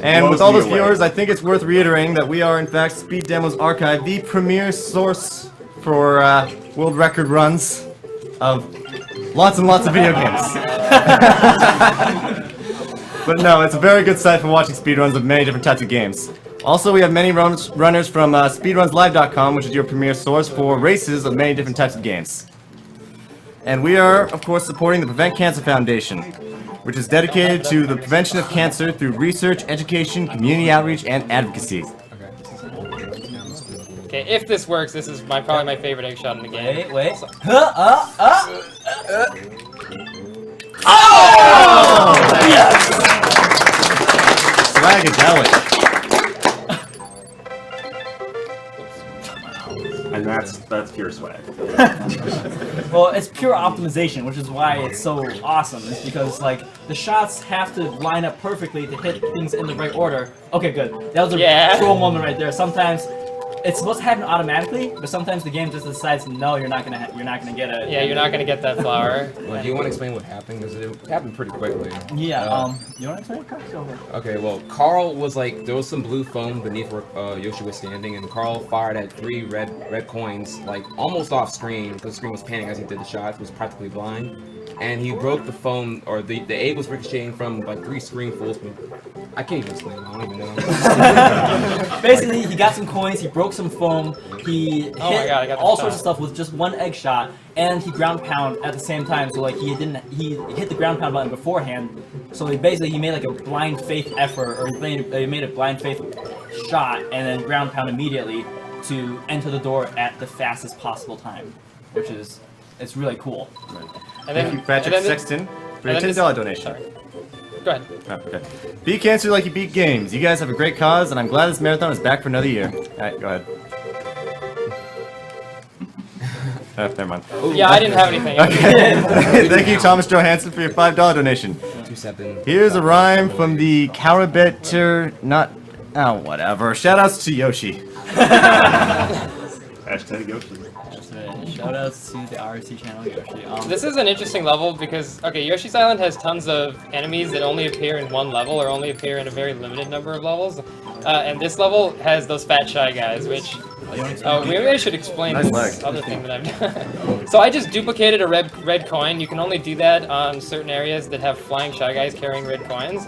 And with all those viewers, I think it's worth reiterating that we are, in fact, Speed Demos Archive, the premier source for world record runs of lots and lots of video games. But no, it's a very good site for watching speedruns of many different types of games. Also, we have many runners from speedrunslive.com, which is your premier source for races of many different types of games. And we are, of course, supporting the Prevent Cancer Foundation, which is dedicated to the prevention of cancer through research, education, community outreach, and advocacy. Okay, if this works, this is probably my favorite egg shot in the game. Wait. Swagadelic. And that's pure swag. Well, it's pure optimization, which is why it's so awesome. It's because like the shots have to line up perfectly to hit things in the right order. Okay, good. That was a troll moment right there. Sometimes it's supposed to happen automatically, but sometimes the game just decides no, you're not gonna get it. Yeah, you're not gonna get that flower. Well, do you want to explain what happened? Because it happened pretty quickly. Yeah. You want to explain? Go over. Okay, well, Carl was like, there was some blue foam beneath where Yoshi was standing, and Carl fired at 3 red coins, like almost off screen, because the screen was panning as he did the shot. He was practically blind, and he broke the foam, or the egg was ricocheting from like 3 screenfuls. I can't even explain. I don't even know. Basically, he got some coins, he broke some foam, he hit my God, I got the all shot. sorts of stuff with just one egg shot, and he ground pound at the same time. So like he hit the ground pound button beforehand. So he made like a blind faith effort, or he made a blind faith shot, and then ground pound immediately to enter the door at the fastest possible time, which is it's really cool. And then, Thank you, Patrick and then Sexton, for your and then $10 donation. Sorry. Go ahead. Oh, okay. Beat cancer like you beat games. You guys have a great cause, and I'm glad this marathon is back for another year. Alright, go ahead. Never mind. Yeah, I didn't have anything. Okay. Thank you, Thomas Johansson, for your $5 donation. 2-7. Here's a rhyme from the Carabetter, not... Oh, whatever. Shoutouts to Yoshi. Hashtag Yoshi. That's right. Shoutouts to the RC channel, Yoshi. This is an interesting level because, okay, Yoshi's Island has tons of enemies that only appear in one level or only appear in a very limited number of levels. And this level has those fat shy guys, which... maybe I should explain Nice this leg. other thing that I've done. So I just duplicated a red coin. You can only do that on certain areas that have flying shy guys carrying red coins.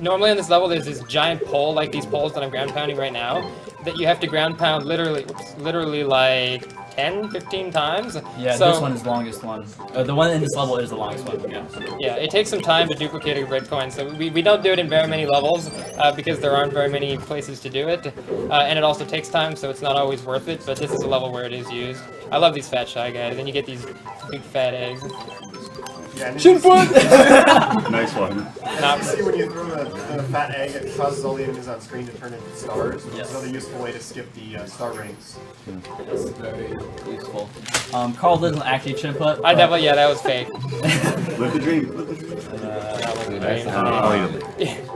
Normally on this level there's this giant pole, like these poles that I'm ground pounding right now, that you have to ground pound literally like 10, 15 times. Yeah, so, this one is the longest one. The one in this level is the longest one, yeah. Yeah, it takes some time to duplicate a red coin, so we don't do it in very many levels because there aren't very many places to do it. And it also takes time, so it's not always worth it, but this is a level where it is used. I love these fat shy guys, and you get these big fat eggs. Yeah, Shinfoot! Nice one. Not see when you throw the fat egg, it causes all the enemies on screen to turn into stars. Yes. It's another useful way to skip the star rings. That's very useful. Carl doesn't actually chinput. I definitely, yeah, that was fake. Live the dream. Live the dream. That was Nice. fake. I'll eat it.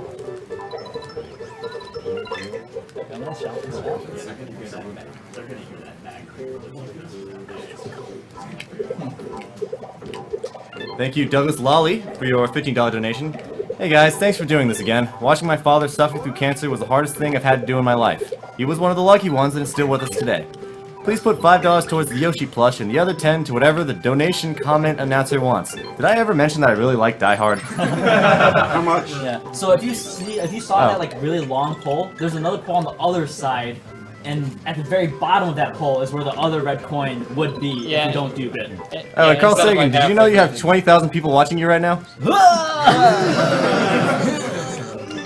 Thank you, Douglas Lolly, for your $15 donation. Hey guys, thanks for doing this again. Watching my father suffer through cancer was the hardest thing I've had to do in my life. He was one of the lucky ones and is still with us today. Please put $5 towards the Yoshi plush and the other 10 to whatever the donation comment announcer wants. Did I ever mention that I really like Die Hard? How much? Yeah. So if you saw that like really long pole, there's another pole on the other side, and at the very bottom of that pole is where the other red coin would be if Yeah. you don't do it. Carl instead of, Sagan, like, did you know you have halfway 20,000 people watching you right now?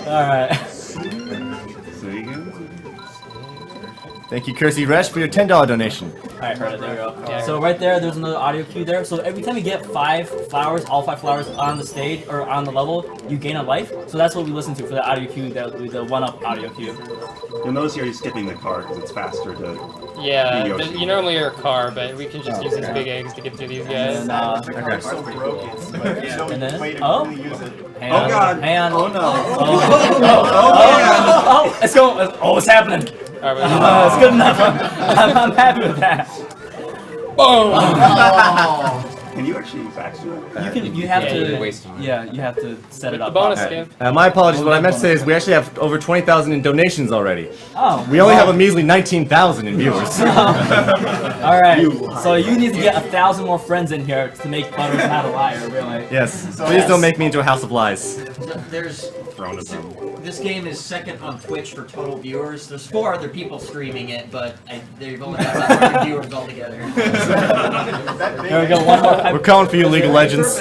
Alright. Say again? Thank you, Kersey Resch, for your $10 donation. Alright, right, there we go. Yeah. So right there's another audio cue there. So every time you get 5 flowers, all 5 flowers on the stage, or on the level, you gain a life. So that's what we listen to for the audio cue, the 1-up audio cue. You'll notice here he's skipping the car because it's faster to... Yeah, Yoshi. you normally are a car, but we can just use these big eggs to get through these guys. And, The car's so broken, but there's no And then- way to oh. really use it. hang on, God. Hang on. Oh no! Oh, it's going. Oh, it's happening. Alright, It's good enough. I'm happy with that. boom! Can you actually backstream that? You have Yeah, to. you're wasting it. Yeah, you have to set it The up. bonus properly. skip. My apologies, what I meant to say is we actually have over 20,000 in donations already. Oh. We only have a measly 19,000 in viewers. All right. So you need to get 1,000 more friends in here to make Butters not a liar, really. Yes, please don't make me into a house of lies. There's Throwing it down. this game is second on Twitch for total viewers. There's 4 other people streaming it, but they've only got about 100 viewers altogether. That big There we go. One more. We're calling for you, League of Legends.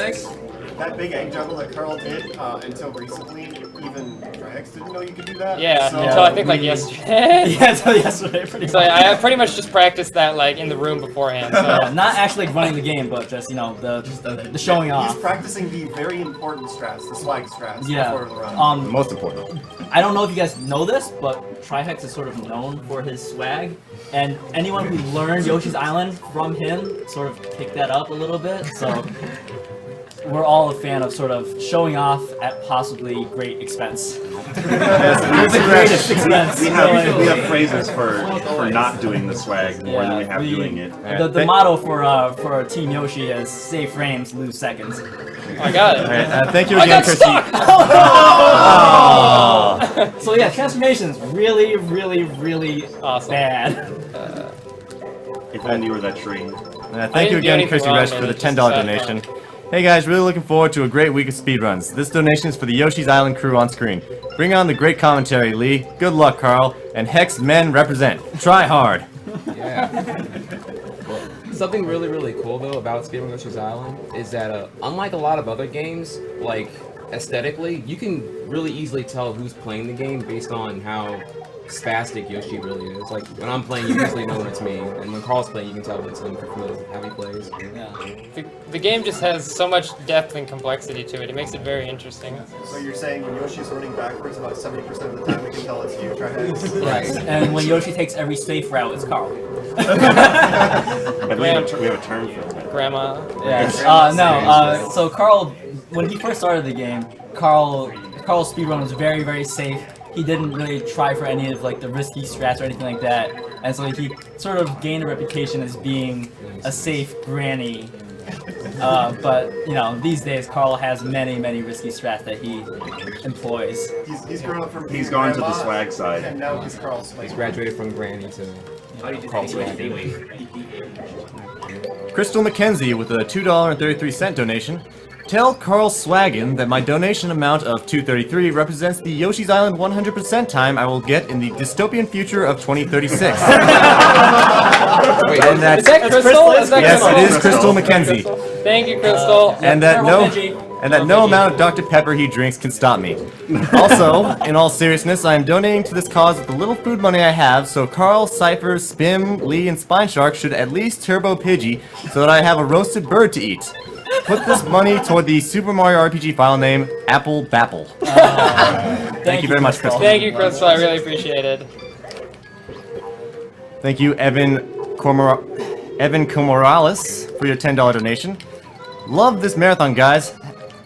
That big egg juggle that Carl did until recently, even Drax didn't know you could do that. Yeah, So until I think like yesterday. Yeah, so yesterday, pretty So much. I pretty much just practiced that like in the room beforehand. So Yeah, not actually running the game, but just the showing He's off. practicing the very important strats, the swag strats, Yeah. before the run. Most important. I don't know if you guys know this, but Trihex is sort of known for his swag, and anyone who learned Yoshi's Island from him sort of picked that up a little bit. So we're all a fan of sort of showing off at possibly great expense. The greatest expense. We really. have phrases for not doing the swag more than we have doing it. The motto for Team Yoshi is save frames, lose seconds. I got it. Alright, thank you I again, got Kirsty. stuck! Oh! So yeah, transformations really, really, really Awesome. bad. If only you were that tree. Thank you didn't do again, anything Kirsty wrong, Resch, man, for the it's just $10 sad donation. Hey guys, really looking forward to a great week of speedruns. This donation is for the Yoshi's Island crew on screen. Bring on the great commentary, Lee. Good luck, Carl. And Hex Men represent. Try hard. Yeah. Well, something really, really cool though about Speedrun Yoshi's Island is that unlike a lot of other games, like aesthetically, you can really easily tell who's playing the game based on how spastic Yoshi really is. Like when I'm playing, you usually know when it's me, and when Carl's playing, you can tell when it's him for how he plays. Yeah. The game just has so much depth and complexity to it. It makes it very interesting. So you're saying when Yoshi's running backwards about 70% of the time, we can tell it's you, Trihex? Right. And when Yoshi takes every safe route, it's Carl. And we have a term for that. Grandma. Yes. So Carl, when he first started the game, Carl's speedrun was very, very safe. he didn't really try for any of like the risky strats or anything like that, and so he sort of gained a reputation as being a safe granny. But you know, these days Carl has many risky strats that he employs. He's grown up from being He's gone to the grandma, swag side. and now he's Carl He's Swag. graduated from Granny to CarlSagan42. Crystal McKenzie with a $2.33 donation. Tell CarlSagan that my donation amount of $2.33 represents the Yoshi's Island 100% time I will get in the dystopian future of 2036. Wait, And that's, Is that Crystal? Is that yes, Crystal? it is Crystal McKenzie. Thank you, Crystal. And that no Veggie. amount of Dr. Pepper he drinks can stop me. Also, in all seriousness, I am donating to this cause with the little food money I have, so Carl, Cypher, Spim, Lee, and Spine Shark should at least turbo Pidgey so that I have a roasted bird to eat. Put this money toward the Super Mario RPG file name Apple Bapple. Thank you very much, Crystal. Thank you, Crystal. I really appreciate it. Thank you, Evan Comorales, for your $10 donation. Love this marathon, guys.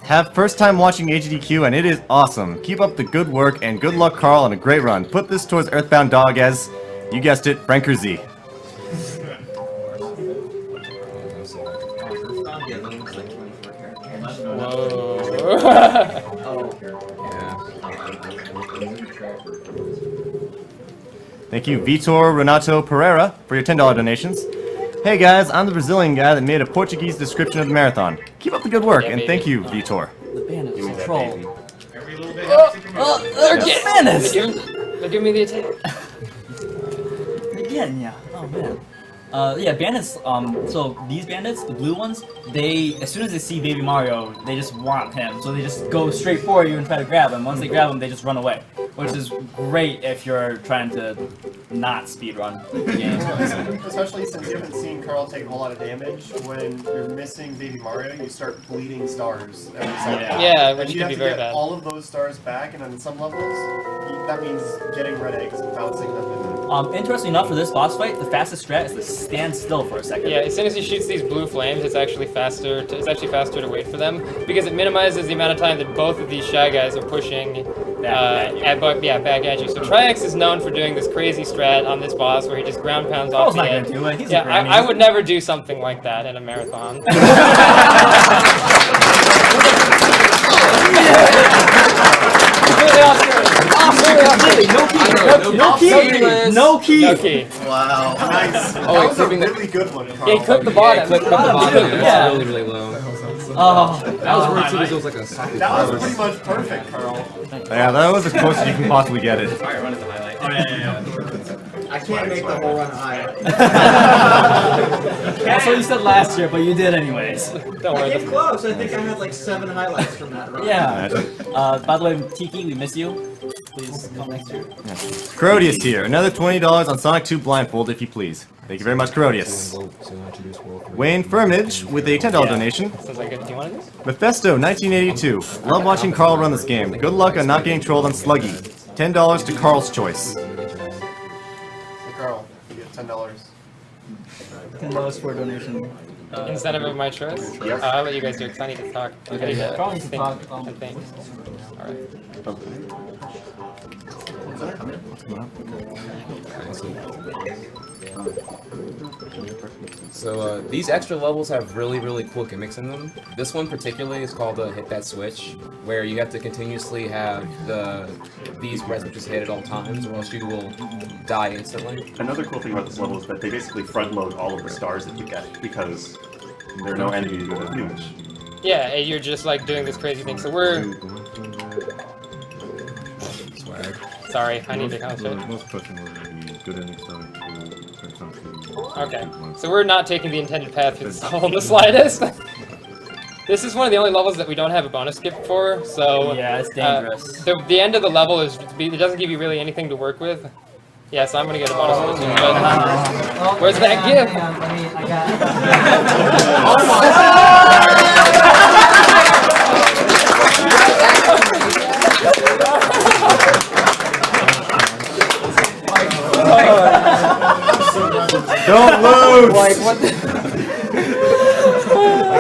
Have first time watching AGDQ, and it is awesome. Keep up the good work, and good luck, Carl, on a great run. Put this towards Earthbound Dog as, you guessed it, Franker Z. Whoa. Thank you, Vitor Renato Pereira, for your $10 donations. Hey guys, I'm the Brazilian guy that made a Portuguese description of the marathon. Keep up the good work, Yeah, and baby. thank you, Vitor. The band is Give me that control. baby. Every little bit They're giving me the attack. Again, yeah. Oh man. Yeah, bandits. So these bandits, the blue ones, they as soon as they see Baby Mario, they just want him. So they just go straight for you and try to grab him. Once they grab him, they just run away, which is great if you're trying to not speedrun the game. Especially since you haven't seen Carl take a whole lot of damage. When you're missing Baby Mario, you start bleeding stars every second. Yeah, And which you can have be to very get bad. all of those stars back, and on some levels, that means getting red eggs and bouncing them in. Interesting enough, for this boss fight, the fastest strat is to stand still for a second. Yeah, as soon as he shoots these blue flames, it's actually faster. It's actually faster to wait for them because it minimizes the amount of time that both of these Shy Guys are pushing back at you. So Triax is known for doing this crazy strat on this boss where he just ground pounds off Carl's the not edge. gonna do it. He's a Yeah, granny. I would never do something like that in a marathon. Completely off screen. No key. No key. Wow. Nice. Oh, That wait, was a clipping the- really good one, Carl. He clipped the bottom. Clip the bottom. Yeah. It's really low. Oh, That was worse too because it was like a socket. That was pretty much perfect, Carl. Yeah, that was as close as you can possibly get it. Alright, run it to highlight. I can't make the whole run high. that's what you said last year, but you did anyways. Don't I worry. came close. I think I had like 7 highlights from that run. Yeah. By the way, Tiki, we miss you. Please come next year. Crodius here. Another $20 on Sonic 2 Blindfold, if you please. Thank you very much, Crodius. Wayne Firmage with a $10 donation. Sounds like good. Do you want this? Mephisto 1982. Love watching Carl run this game. Good luck on not getting trolled on Sluggy. $10 to Carl's choice. Hey, Carl, you get $10. $10 for a donation. Instead of my choice? Yes. I'll let you guys do it because I need to talk. Okay, I need to Carl needs to think. talk. I think. Alright. So these extra levels have really cool gimmicks in them. This one particularly is called Hit That Switch, where you have to continuously have these red switches hit at all times, or else you will die instantly. Another cool thing about this level is that they basically front load all of the stars that you get because there are no enemies with a huge. Yeah, and you're just like doing this crazy thing. So we're. Swag. Sorry, I need to concentrate. Most questionable would be good ending Sonic 2. Okay, so we're not taking the intended path through this level in the slightest. This is one of the only levels that we don't have a bonus skip for, so... Yeah, it's dangerous. The end of the level is... It doesn't give you really anything to work with. Yeah, so I'm gonna get a bonus skip too, but... Where's that gift? Don't lose! Like, what the...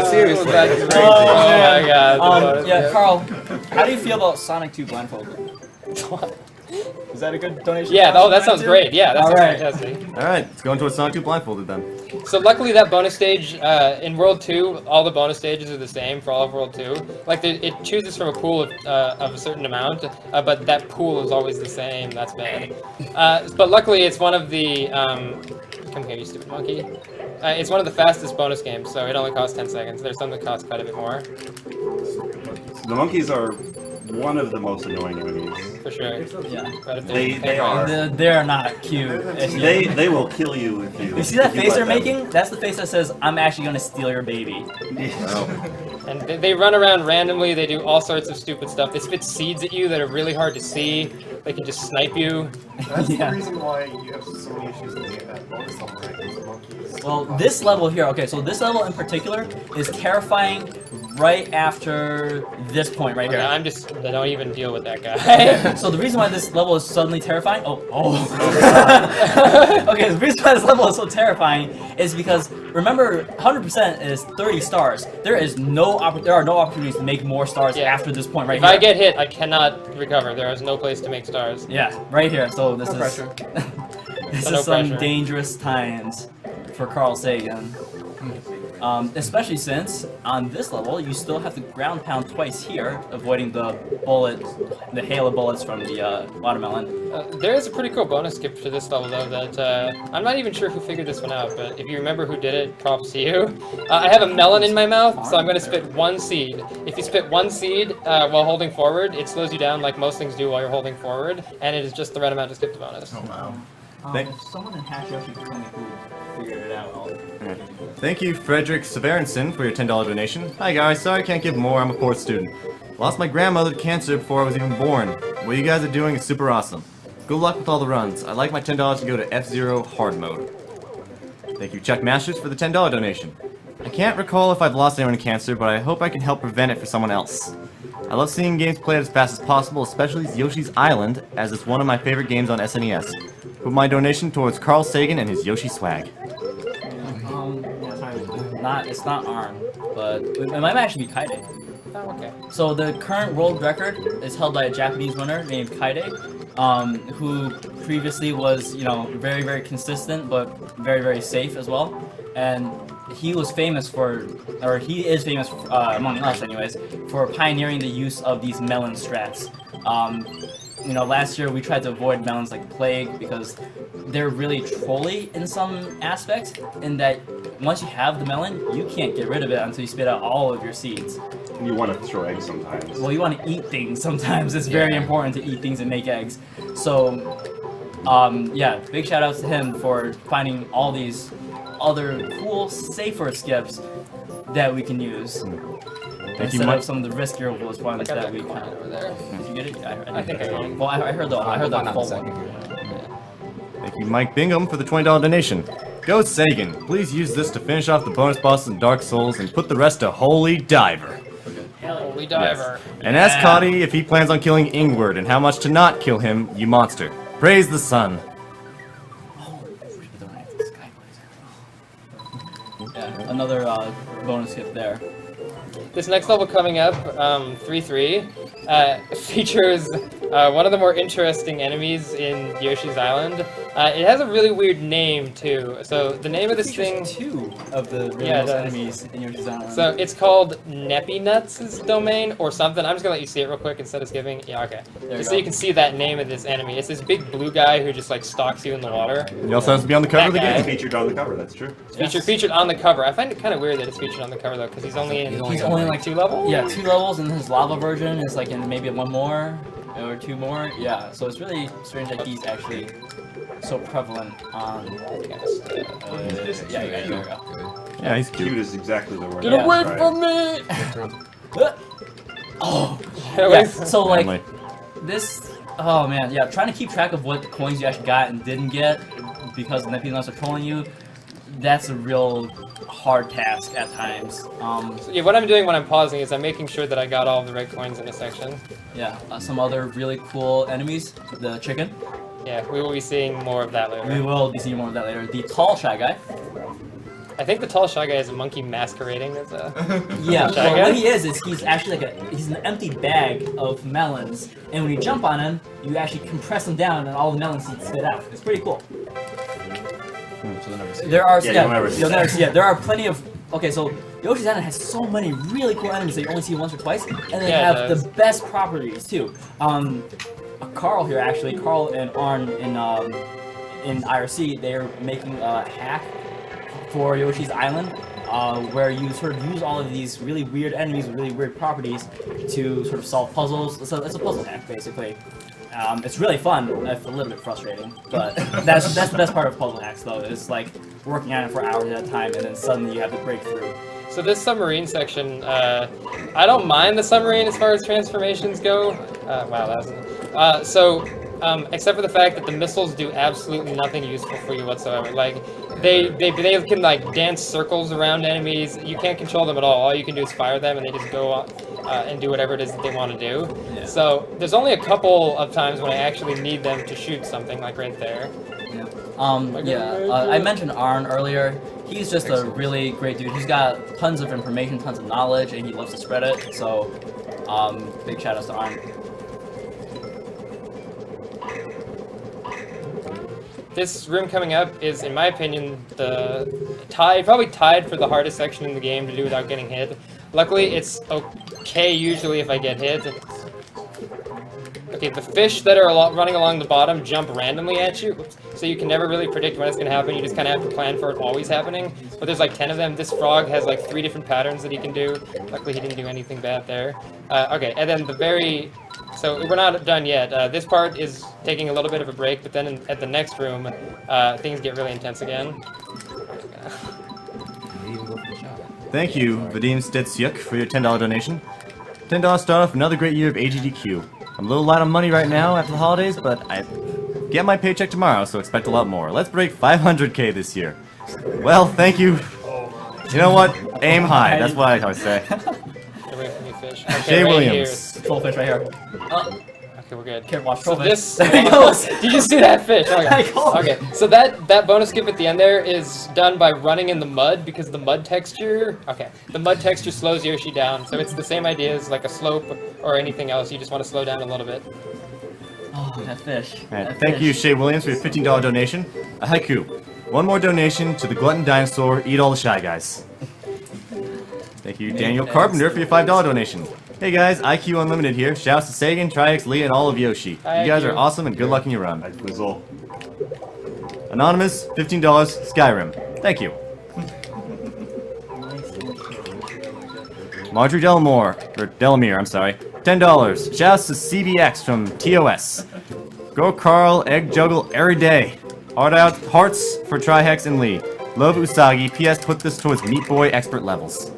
Seriously. That's crazy. Oh my god. Yeah, Carl, how do you feel about Sonic 2 Blindfolded? that a good donation? Yeah, oh, that sounds great. Yeah, that sounds Alright. fantastic. Alright, let's go into a Sonic 2 blindfolded then. So luckily that bonus stage, in World 2, all the bonus stages are the same for all of World 2. Like, it chooses from a pool of a certain amount, but that pool is always the same. That's bad. But luckily it's one of the, come here, you stupid monkey. It's one of the fastest bonus games, so it only costs 10 seconds. There's some that cost quite a bit more. The monkeys are one of the most annoying enemies. For sure. Yeah. But if They are. They're not cute. They will kill you if you. You see that if you face let they're them. making? That's the face that says, "I'm actually gonna steal your baby." And they run around randomly, they do all sorts of stupid stuff. They spit seeds at you that are really hard to see. They can just snipe you. That's Yeah. the reason why you have so many issues with that bonus level, right? These monkeys. Well, this level here, okay, so this level in particular is terrifying right after this point right here. They don't even deal with that guy. So the reason why this level is suddenly terrifying, okay, the reason why this level is so terrifying is because, remember, 100% is 30 stars. There are no opportunities to make more stars after this point right If here. I get hit, I cannot recover. There is no place to make stars. Yeah, right here. So this No is pressure. this No is some pressure. dangerous times for Carl Sagan. Especially since on this level you still have to ground pound twice here, avoiding the hail of bullets from the watermelon. There is a pretty cool bonus skip to this level, though, that I'm not even sure who figured this one out, but if you remember who did it, props to you. I have a melon in my mouth, so I'm going to spit one seed. If you spit one seed while holding forward, it slows you down like most things do while you're holding forward, and it is just the right amount to skip the bonus. Oh, wow. If someone in Hash Yoshi could tell me who figured it out, Thank you, Frederick Severenson, for your $10 donation. Hi guys, sorry I can't give more, I'm a poor student. Lost my grandmother to cancer before I was even born. What you guys are doing is super awesome. Good luck with all the runs. I'd like my $10 to go to F-Zero Hard Mode. Thank you, Chuck Masters, for the $10 donation. I can't recall if I've lost anyone to cancer, but I hope I can help prevent it for someone else. I love seeing games played as fast as possible, especially Yoshi's Island, as it's one of my favorite games on SNES. Put my donation towards Carl Sagan and his Yoshi swag. it's not Arn, but it might actually be Kaide. Oh, okay. So the current world record is held by a Japanese runner named Kaide, who previously was, very, very consistent, but very, very safe as well. And he was famous for, or he is famous, among us anyways, for pioneering the use of these melon strats. Last year we tried to avoid melons like plague because they're really trolly in some aspects, in that once you have the melon, you can't get rid of it until you spit out all of your seeds. You want to throw eggs sometimes. Well, you want to eat things sometimes. It's very important to eat things and make eggs. So, big shout outs to him for finding all these other cool, safer skips that we can use. Instead of some of the riskier ones that we kind of... over there. Did you get it? I think I got it. Well, I heard that full one. Thank you, Mike Bingham, for the $20 donation. Go Sagan, please use this to finish off the bonus boss in Dark Souls and put the rest to Holy Diver. Holy Diver. And ask Cotty if he plans on killing Ingward and how much to not kill him, you monster. Praise the sun. Yeah, another bonus skip there. This next level coming up, 3-3, features one of the more interesting enemies in Yoshi's Island. It has a really weird name, too. So the name of this thing... two of the Yeah, it does. enemies in Yoshi's Island. So it's called Neppy Nuts' domain or something. I'm just gonna let you see it real quick instead of skipping. Yeah, okay. Just so you can see that name of this enemy. It's this big blue guy who just like stalks you in the water. He also has to be on the cover of the That guy. game. Featured on the cover, that's true. It's featured on the cover. I find it kind of weird that it's featured on the cover though, because he's only in He's only like 2 levels. Yeah, 2 levels, and his lava version is like in maybe 1 more or 2 more. Yeah, so it's really strange that he's actually so prevalent on. There we go. Yeah, he's cute. Cute is exactly the word. Get away from me! Oh, Away yeah. from- So like Family. this. Oh man, yeah. Trying to keep track of what coins you actually got and didn't get because the Neptunes are trolling you. That's a real hard task at times. Yeah, what I'm doing when I'm pausing is I'm making sure that I got all of the red coins in a section. Yeah, some other really cool enemies. The chicken. Yeah, we will be seeing more of that later. We will be seeing more of that later. The tall shy guy. I think the tall shy guy is a monkey masquerading as a Yeah, shy well, guy. what he is he's actually he's an empty bag of melons, and when you jump on him, you actually compress him down, and all the melon seeds spit out. It's pretty cool. There are Yeah, you'll never see there are plenty of so Yoshi's Island has so many really cool enemies that you only see once or twice, and they Yeah, it have does. the best properties too. Carl here actually, Carl and Arn in IRC, they're making a hack for Yoshi's Island, where you sort of use all of these really weird enemies with really weird properties to sort of solve puzzles. So it's a puzzle hack basically. It's really fun. It's a little bit frustrating, but that's the best part of puzzle hacks though. Is like working on it for hours at a time, and then suddenly you have the breakthrough. So this submarine section, I don't mind the submarine as far as transformations go. Wow, that was... except for the fact that the missiles do absolutely nothing useful for you whatsoever. Like, they can like dance circles around enemies. You can't control them at all. All you can do is fire them, and they just go and do whatever it is that they want to do. Yeah. So there's only a couple of times when I actually need them to shoot something, like right there. I mentioned Arn earlier. He's just a really great dude. He's got tons of information, tons of knowledge, and he loves to spread it. So, big shout outs to Arn. This room coming up is, in my opinion, probably tied for the hardest section in the game to do without getting hit. Luckily, it's okay usually if I get hit. Okay, the fish that are running along the bottom jump randomly at you, so you can never really predict when it's going to happen. You just kind of have to plan for it always happening. But there's like 10 of them. This frog has like 3 different patterns that he can do. Luckily, he didn't do anything bad there. Okay, and then so we're not done yet. This part is taking a little bit of a break, but then at the next room, things get really intense again. Thank you, Vadim Stitsyuk, for your $10 donation. $10 start off another great year of AGDQ. I'm a little light on money right now after the holidays, but I get my paycheck tomorrow, so expect a lot more. Let's break 500K this year. Well, thank you. You know what? Aim high. That's what I always say. Get away from me, fish. Okay, Jay right Williams. Trollfish right here. Okay, we're good. Can't watch So Trollfish. this, There he goes. did you just see that fish? I Okay. called Okay. So that bonus skip at the end there is done by running in the mud because the mud texture. Okay. The mud texture slows Yoshi down, so it's the same idea as like a slope or anything else. You just want to slow down a little bit. Oh, that fish. Alright, That thank fish. you, Shay Williams, for your $15 donation. A haiku. One more donation to the glutton dinosaur. Eat all the shy guys. Thank you, Daniel Carpenter, for your $5 donation. Hey guys, IQ Unlimited here. Shouts to Sagan, Triax, Lee, and all of Yoshi. Hi, You guys IQ. are awesome and good luck in your run. I Quizzle. Anonymous, $15, Skyrim. Thank you. Marjorie Delamere, I'm sorry. $10. Shouts to CBX from TOS. Go Carl, egg juggle every day. Hearts for Trihex and Lee. Love Usagi. PS put this towards Meat Boy expert levels.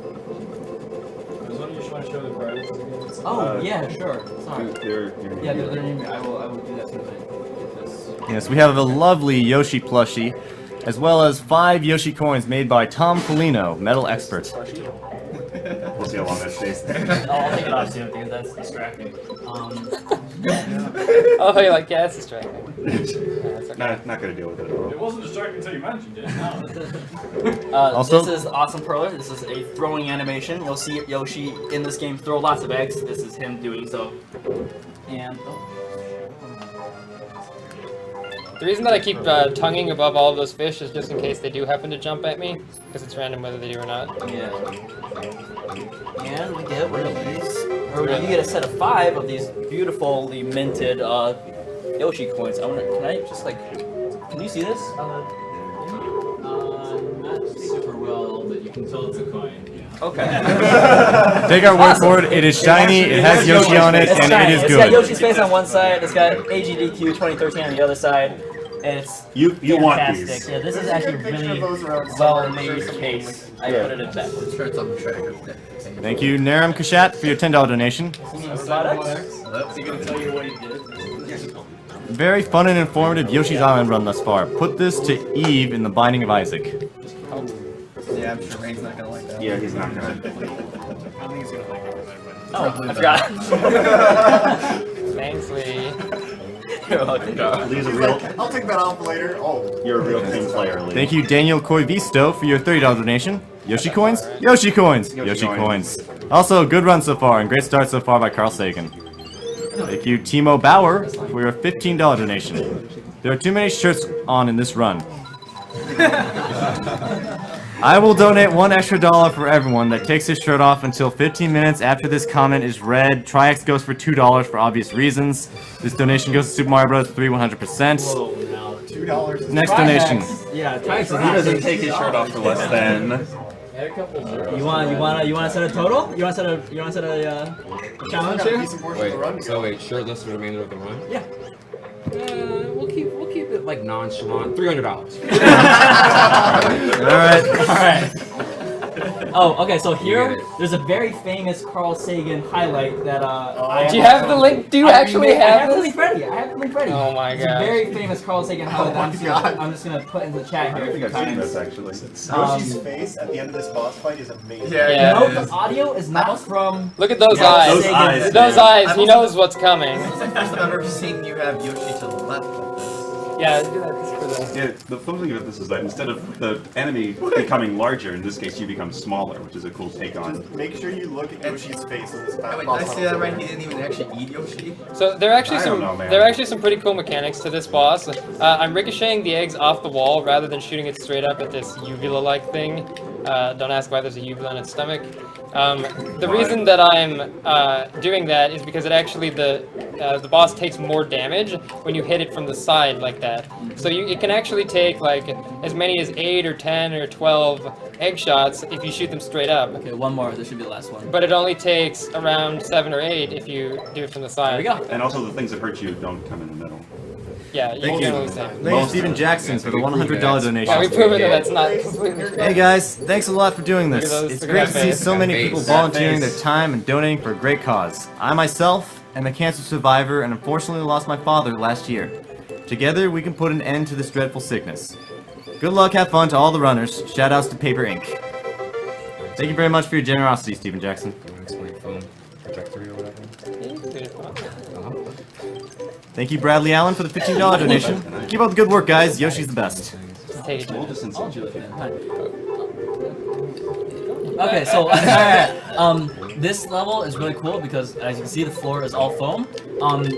Oh, yeah, sure. Sorry. They're Yeah, they're naming. I will do that as soon as I get this. Yes, we have a lovely Yoshi plushie, as well as 5 Yoshi coins made by Tom Folino, metal expert. We'll see how long that stays. I'll take it off soon because that's distracting. Oh, you're like, yeah, it's distracting. Not gonna deal with it at all. It wasn't distracting until you mentioned it. No. Also- This is Awesome Proler. This is a throwing animation. You'll see Yoshi in this game throw lots of eggs. This is him doing so. And The reason that I keep tonguing above all of those fish is just in case they do happen to jump at me, because it's random whether they do or not. yeah. And we get one of these. Or you get a set of 5 of these beautifully minted Yoshi coins. Can I just like? Can you see this? Not super well, but you can tell it's a coin. Yeah. Okay. Take our word for it, it is shiny, it has Yoshi on it, It's and shiny. it is It's got good. Yoshi's face on one side. It's got AGDQ 2013 on the other side. And it's You want fantastic. these. Yeah, this is actually Picture really of those around well-made case. I put it in back. Shirts on the track. Thank you, Naram Kashat, for your $10 donation. Products? Is he gonna tell you what he did? Very fun and informative Yoshi's Island run thus far. Put this to Eve in the Binding of Isaac. Yeah, I'm sure Rain's not gonna like that. Yeah, he's not gonna. Oh, I forgot. Thanks, Lee. Lee's a He's real. like, I'll take that off later. Oh. You're a real team player, Lee. Thank you, Daniel Coivisto, for your $30 donation. Yoshi coins? Yoshi coins! Yoshi coins. Also, good run so far, and great start so far by Carl Sagan. Thank you, Timo Bauer, for your $15 donation. There are too many shirts on in this run. I will donate $1 extra for everyone that takes his shirt off until 15 minutes after this comment is read. Triax goes for $2 for obvious reasons. This donation goes to Super Mario Bros. 3 100%. Whoa, now. $2. Next donation. Yeah, Triax is He not doesn't take his shirt off for less than. You wanna set a total? You wanna set a challenge Got a here? decent portion of the run Wait, to so go. wait, shirtless for the remainder of the run? Yeah. We'll keep it like nonchalant. $300. Alright. Oh, okay, so You here, get it. there's a very famous Carl Sagan highlight that I Do you have the link? Do you actually I have have the this? link ready. I have the link ready. Oh my It's a gosh. very famous Carl Sagan highlight that I'm just gonna put into the chat I here. don't think I've seen this actually. Yoshi's face at the end of this boss fight is amazing. Yeah. Note the audio is not from Look at those Carl eyes. Those Sagan. eyes. Those man. eyes. He knows what's coming. It's the first time I've ever seen you have Yoshi to the left like this. Yeah, do that just for the. Yeah, the fun thing about this is that instead of the enemy becoming larger, in this case you become smaller, which is a cool take on. Just make sure you look at Yoshi's face in this Oh, wait, boss did I see that right? He didn't even actually eat Yoshi? So there are actually I some don't know, man. there are actually some pretty cool mechanics to this boss. I'm ricocheting the eggs off the wall rather than shooting it straight up at this uvula-like thing. Don't ask why there's a uvula in its stomach. The reason that I'm doing that is because it actually the boss takes more damage when you hit it from the side like that. So it can actually take like as many as 8 or 10 or 12 egg shots if you shoot them straight up. Okay, one more. This should be the last one. But it only takes around 7 or 8 if you do it from the side. There we go. And also the things that hurt you don't come in the middle. Yeah, you Thank can you. generally say. Thank you, Steven Jackson, for the $100 donation. Yeah, we've proven that that's not completely true. Hey guys, thanks a lot for doing Look this. at those- It's look at great that to see face. so many That people face. volunteering That their face. time and donating for a great cause. I myself am a cancer survivor and unfortunately lost my father last year. Together, we can put an end to this dreadful sickness. Good luck, have fun to all the runners. Shoutouts to Paper Inc. Thank you very much for your generosity, Steven Jackson. Do you want to explain phone trajectory or whatever? Thank you, Bradley Allen, for the $15 donation. Keep up the good work, guys. Yoshi's the best. Take it. We'll just insult you if you. Okay, so this level is really cool because as you can see, the floor is all foam.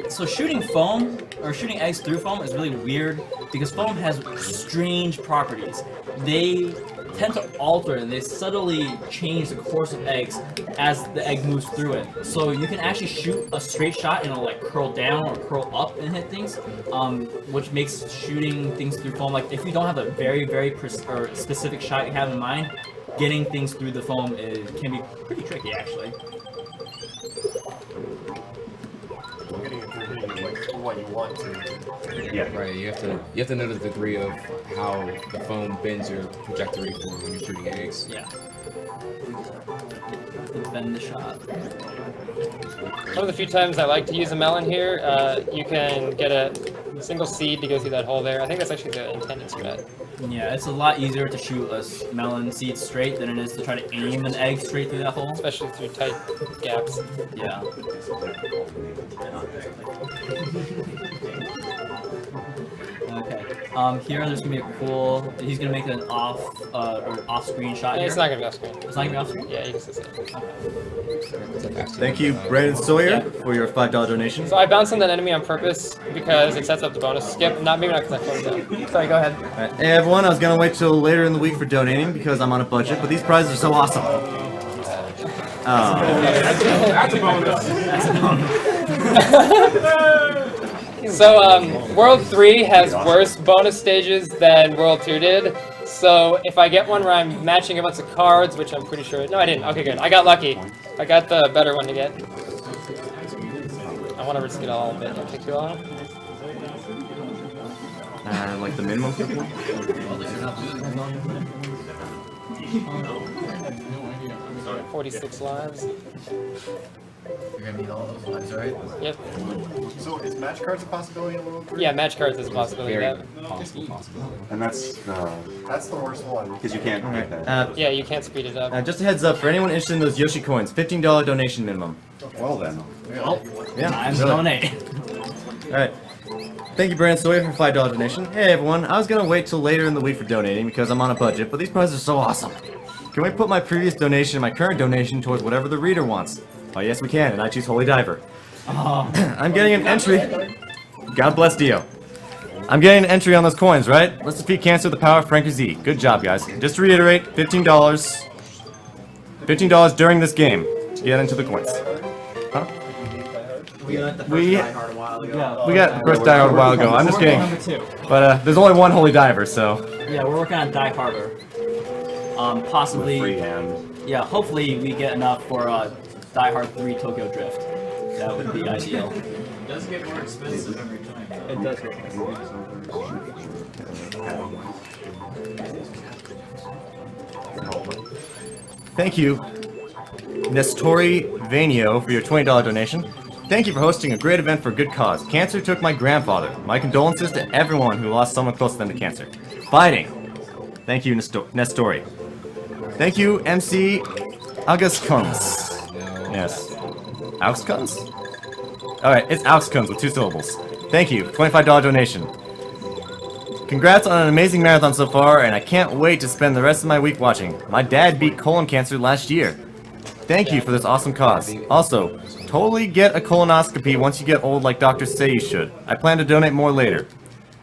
So shooting foam or shooting eggs through foam is really weird because foam has strange properties. They tend to alter and they subtly change the course of eggs as the egg moves through it. So you can actually shoot a straight shot and it'll like curl down or curl up and hit things, which makes shooting things through foam, like if you don't have a very or specific shot you have in mind, getting things through the foam can be pretty tricky actually. Getting it through hitting like what you want to. Yeah. Right, you have to know the degree of how the foam bends your trajectory for when you're shooting eggs. Yeah. Bend the shot. One of the few times I like to use a melon here, you can get a single seed to go through that hole there. I think that's actually the intended strat. Yeah, it's a lot easier to shoot a melon seed straight than it is to try to aim an egg straight through that hole. Especially through tight gaps. Yeah. Okay. Here there's gonna be a cool. He's gonna make an off-screen shot here. It's not gonna be off screen. It's not gonna be off screen. Yeah, you can still see it. Thank you, Brandon Sawyer, for your $5 donation. So I bounced on that enemy on purpose because it sets up the bonus skip. Maybe not because I closed out. Sorry, go ahead. Alright, hey everyone, I was gonna wait till later in the week for donating because I'm on a budget, but these prizes are so awesome. Oh. That's a bonus. So, World 3 has worse bonus stages than World 2 did. So, if I get one where I'm matching a bunch of cards, which I'm pretty sure... No, I didn't. Okay, good. I got lucky. I got the better one to get. I want to risk it all a bit. Don't take too long. Like the minimum? 46 lives. You're gonna need all those lives, right? Yep. So is match cards a possibility in World 3? Yeah, match cards is a possibility. Very That. possible. And that's That's the worst one. because you can't get that. Yeah, you can't speed it up. Just a heads up, for anyone interested in those Yoshi coins, $15 donation minimum. Well then. Yeah, I'm really. donate. Alright. Thank you, Brandon Sawyer, for $5 donation. Hey everyone, I was gonna wait till later in the week for donating because I'm on a budget, but these prizes are so awesome. Can we put my previous donation and my current donation towards whatever the reader wants? Oh yes we can, and I choose Holy Diver. I'm getting an entry. God bless Dio. I'm getting an entry on those coins, right? Let's defeat cancer with the power of Frank Z. Good job, guys. Just to reiterate, $15. $15 during this game to get into the coins. Huh? We got the first Die Hard a while ago. Yeah. We got the first Die Hard a while ago. I'm just kidding. Number 2. But there's only one Holy Diver, so. Yeah, we're working on Die Harder. Possibly. Freehand. Yeah, hopefully we get enough for Die Hard 3 Tokyo Drift. That would be ideal. It does get more expensive every time. It does get more expensive. Thank you, Nestori Vanio, for your $20 donation. Thank you for hosting a great event for a good cause. Cancer took my grandfather. My condolences to everyone who lost someone close to them to cancer. Fighting. Thank you, Nestori. Thank you, MC Augustkunz. Yes. Augskunz? Alright, it's Augskunz with 2 syllables. Thank you, $25 donation. Congrats on an amazing marathon so far, and I can't wait to spend the rest of my week watching. My dad beat colon cancer last year. Thank you for this awesome cause. Also, totally get a colonoscopy once you get old like doctors say you should. I plan to donate more later.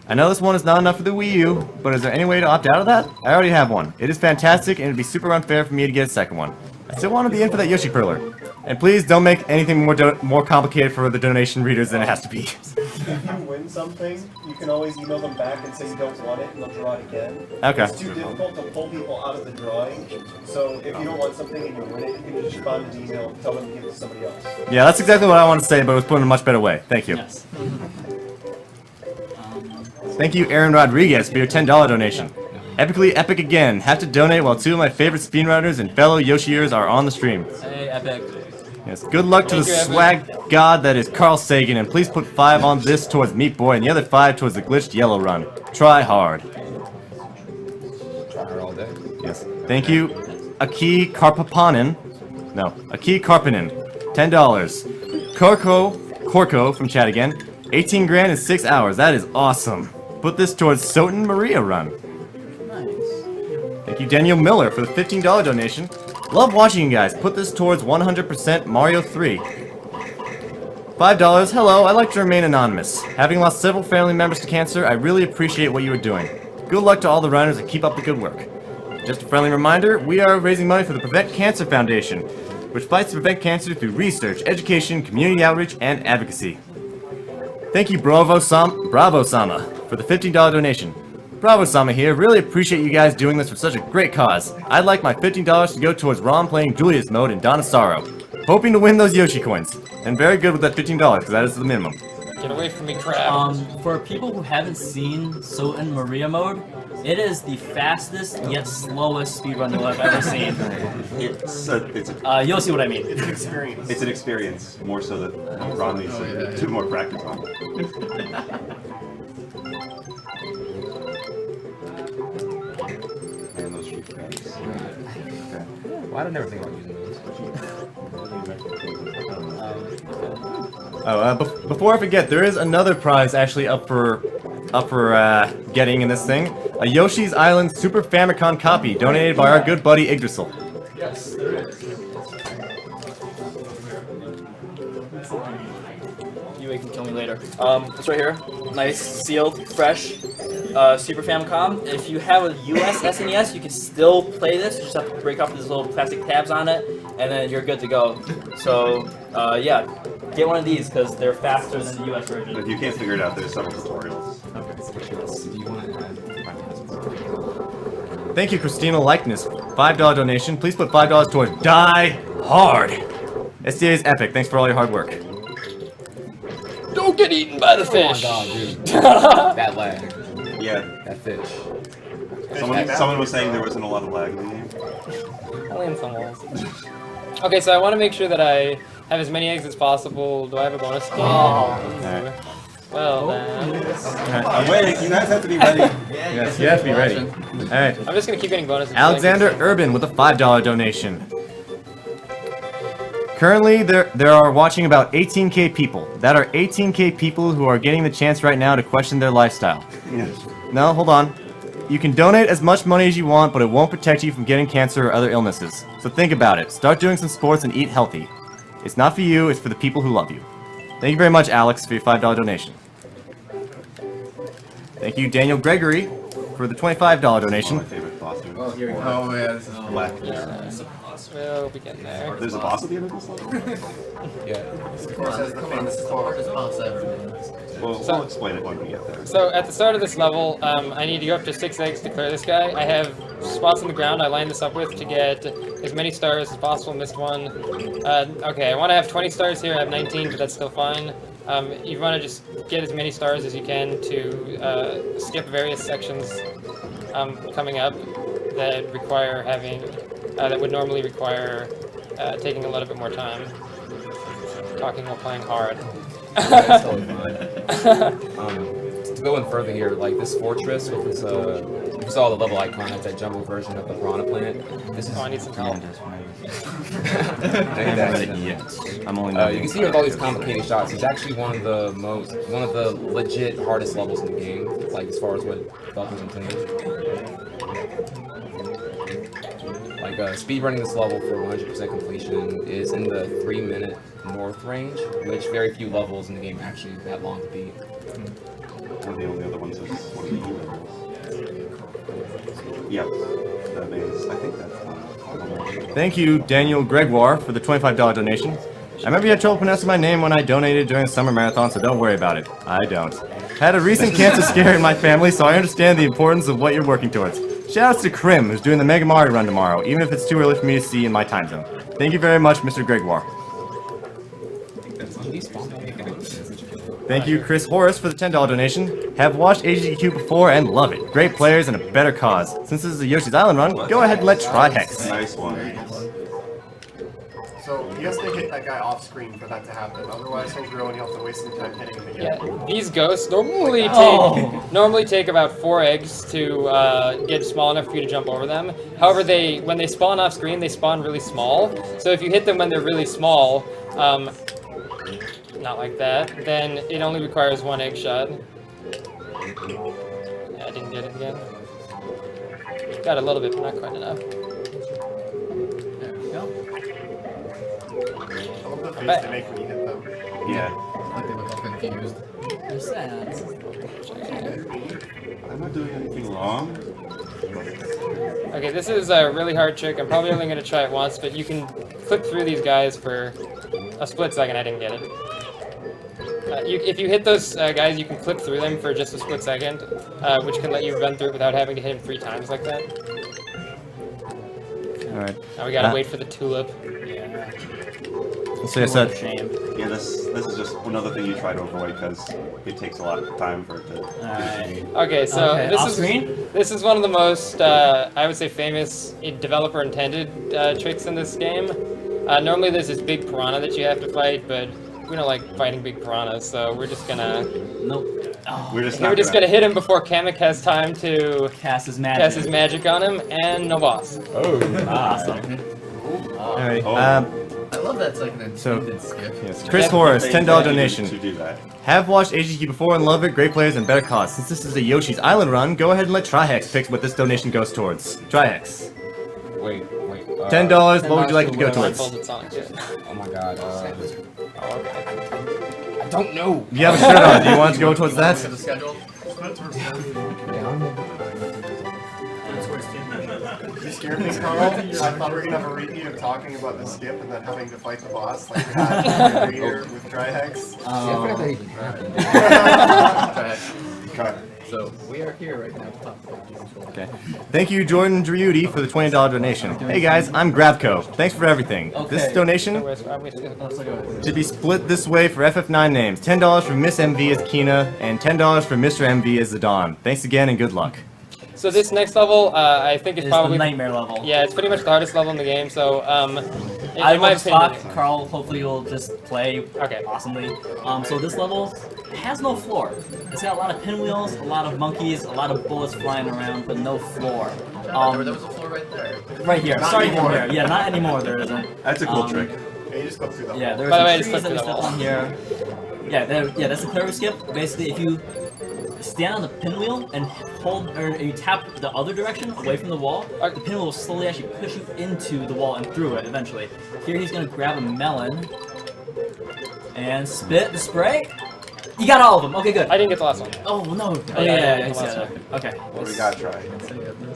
I know this one is not enough for the Wii U, but is there any way to opt out of that? I already have one. It is fantastic, and it'd be super unfair for me to get a second one. I still want to be in for that Yoshi Perler. And please don't make anything more complicated for the donation readers than it has to be. If you win something, you can always email them back and say you don't want it, and they'll draw it again. Okay. It's too difficult to pull people out of the drawing, so if you don't want something and you win it, you can just respond to the email and tell them to give it to somebody else. Yeah, that's exactly what I wanted to say, but it was put in a much better way. Thank you. Yes. Thank you, Aaron Rodriguez, for your $10 donation. Epically epic again. Have to donate while 2 of my favorite speedrunners and fellow Yoshiers are on the stream. Hey, Epic. Yes, good luck to the swag god that is Carl Sagan, and please put 5 on this towards Meat Boy and the other 5 towards the glitched yellow run. Try hard. Try hard all day. Yes. Thank you, Aki Karpapanen. No, Aki Karpanen. $10. Corco from chat again. 18 grand in 6 hours. That is awesome. Put this towards Soten Maria run. Nice. Thank you, Daniel Miller, for the $15 donation. Love watching you guys. Put this towards 100% Mario 3. $5. Hello, I'd like to remain anonymous. Having lost several family members to cancer, I really appreciate what you are doing. Good luck to all the runners and keep up the good work. Just a friendly reminder, we are raising money for the Prevent Cancer Foundation, which fights to prevent cancer through research, education, community outreach, and advocacy. Thank you, Bravo Sama, for the $15 donation. Bravo Sama here, really appreciate you guys doing this for such a great cause. I'd like my $15 to go towards Ron playing Julius mode in Dawn of Sorrow. Hoping to win those Yoshi coins. And very good with that $15, because that is the minimum. Get away from me, crab. For people who haven't seen Soten Maria mode, it is the fastest yet slowest speedrun I've ever seen. You'll see what I mean. It's an experience. It's an experience, more so that Ron needs to do more practice on. Man, those street guys. Okay. Why did I never think about using those? Before I forget, there is another prize actually up for getting in this thing. A Yoshi's Island Super Famicom copy donated by our good buddy Yggdrasil. Yes, there is. You can kill me later. It's right here. Nice, sealed, fresh. Super Famicom. If you have a US SNES, you can still play this. You just have to break off these little plastic tabs on it, and then you're good to go. So, yeah, get one of these because they're faster than the US version. If you can't figure it out, there's some tutorials. Do you want to add? Thank you, Christina Likeness. $5 donation. Please put $5 towards Die Hard. SDA is epic. Thanks for all your hard work. Don't get eaten by the fish. Oh my god, dude. That lag. Yeah. That fish. Someone was saying there wasn't a lot of lag in the game. Only in some walls. Okay, so I want to make sure that I have as many eggs as possible. Do I have a bonus game? Oh. Well then. I'm waiting. You guys have to be ready. Yes, you have to be ready. Alright. I'm just gonna keep getting bonuses. Alexander Urban with a $5 donation. Currently, there are watching about 18k people. That are 18k people who are getting the chance right now to question their lifestyle. No, hold on. You can donate as much money as you want, but it won't protect you from getting cancer or other illnesses. So think about it. Start doing some sports and eat healthy. It's not for you, it's for the people who love you. Thank you very much, Alex, for your $5 donation. Thank you, Daniel Gregory, for the $25 donation. My favorite boss dude. Oh, here we go. Oh, yeah, this is Black. We'll be getting there. There's a boss at the end of this level? Yeah. Of course, has the famous It's the quote. hardest boss ever. Well, we'll explain it when we get there. So at the start of this level, I need to go up to 6 eggs to clear this guy. I have spots on the ground I line this up with to get as many stars as possible. Missed one. Okay, I want to have 20 stars here. I have 19, but that's still fine. You want to just get as many stars as you can to skip various sections coming up that require having that would normally require taking a little bit more time. Talking while playing hard. That's totally fine. To go in further here, like this fortress with this, you saw the level icon at that jumbo version of the piranha plant. This is. Oh, I need some help. I'm only You can see with all these complicated shots, it's actually one of the legit hardest levels in the game, like as far as what developers intended. Like speedrunning this level for 100% completion is in the 3-minute north range, which very few levels in the game are actually that long to beat. One of the only other ones is one of the levels. Yep. That means, I think that's Thank you, Daniel Gregoire, for the $25 donation. I remember you had trouble pronouncing my name when I donated during the summer marathon, so don't worry about it. I don't. Had a recent cancer scare in my family, so I understand the importance of what you're working towards. Shoutouts to Krim, who's doing the Mega Mario run tomorrow, even if it's too early for me to see in my time zone. Thank you very much, Mr. Gregoire. Thank you, Chris Horace, for the $10 donation. Have watched AGDQ before and love it. Great players and a better cause. Since this is a Yoshi's Island run, go ahead and let Trihex. nice one. So he has to hit that guy off screen for that to happen. Otherwise, he'll grow and you'll have to waste some time hitting him again. Yeah, these ghosts normally take about 4 eggs to get small enough for you to jump over them. However, when they spawn off screen, they spawn really small. So if you hit them when they're really small, not like that, then it only requires 1 egg shot. Yeah, I didn't get it again. Got a little bit, but not quite enough. There we go. I love the face they make when you hit them. Yeah. Like they look all confused. They're sad. I'm not doing anything wrong. Okay, this is a really hard trick. I'm probably only going to try it once, but you can clip through these guys for a split second. I didn't get it. If you hit those guys, you can clip through them for just a split second, which can let you run through it without having to hit them 3 times like that. Alright. Now we gotta wait for the tulip. So I said, Yeah, this is just another thing you try to avoid because it takes a lot of time for it to finish. Okay, so Okay, this is one of the most, I would say, famous developer-intended tricks in this game. Normally there's this big piranha that you have to fight, but we don't like fighting big piranhas, so we're just gonna... Nope. We're just gonna hit him before Kamek has time to cast his magic on him, and no boss. Oh, awesome. alright, I love that second so, skip. yes, Chris Horace, $10 donation. To do that. Have watched AGDQ before and love it, great players and better cause. Since this is a Yoshi's Island run, go ahead and let Trihex pick what this donation goes towards. Trihex. Wait. $10, what would you like it to go towards? Oh my god. I don't know. You have a shirt on, do you want it to go towards that? The schedule. You scared me, Carl. I thought we were gonna have a repeat of talking about the skip and then having to fight the boss like we had Reader with Trihex. Cut. So we are here right now. Okay. Thank you, Jordan Driudi, for the $20 donation. Hey guys, I'm Grabco. Thanks for everything. This donation should be split this way for FF9 names. $10 for Miss MV as Kina, and $10 for Mr. MV as Zidane. Thanks again and good luck. So this next level, I think it's probably the nightmare level. Yeah, it's pretty much the hardest level in the game. So, I will talk. Carl, hopefully you'll just play awesomely. So this level has no floor. It's got a lot of pinwheels, a lot of monkeys, a lot of bullets flying around, but no floor. There was a floor right there. Right here. Starting from here. Yeah, not anymore. There isn't. That's a cool trick. Yeah, you just go through the Yeah, there's By the way, I some just trees that we clicked step through on here. Yeah, that's a clever skip. Basically, if you stand on the pinwheel and hold, or you tap the other direction away from the wall, the pinwheel will slowly actually push you into the wall and through it eventually. Here he's gonna grab a melon and spit the spray. You got all of them. Okay, good. I didn't get the last one. Oh no. Oh yeah, yeah. Okay. What do we gotta try?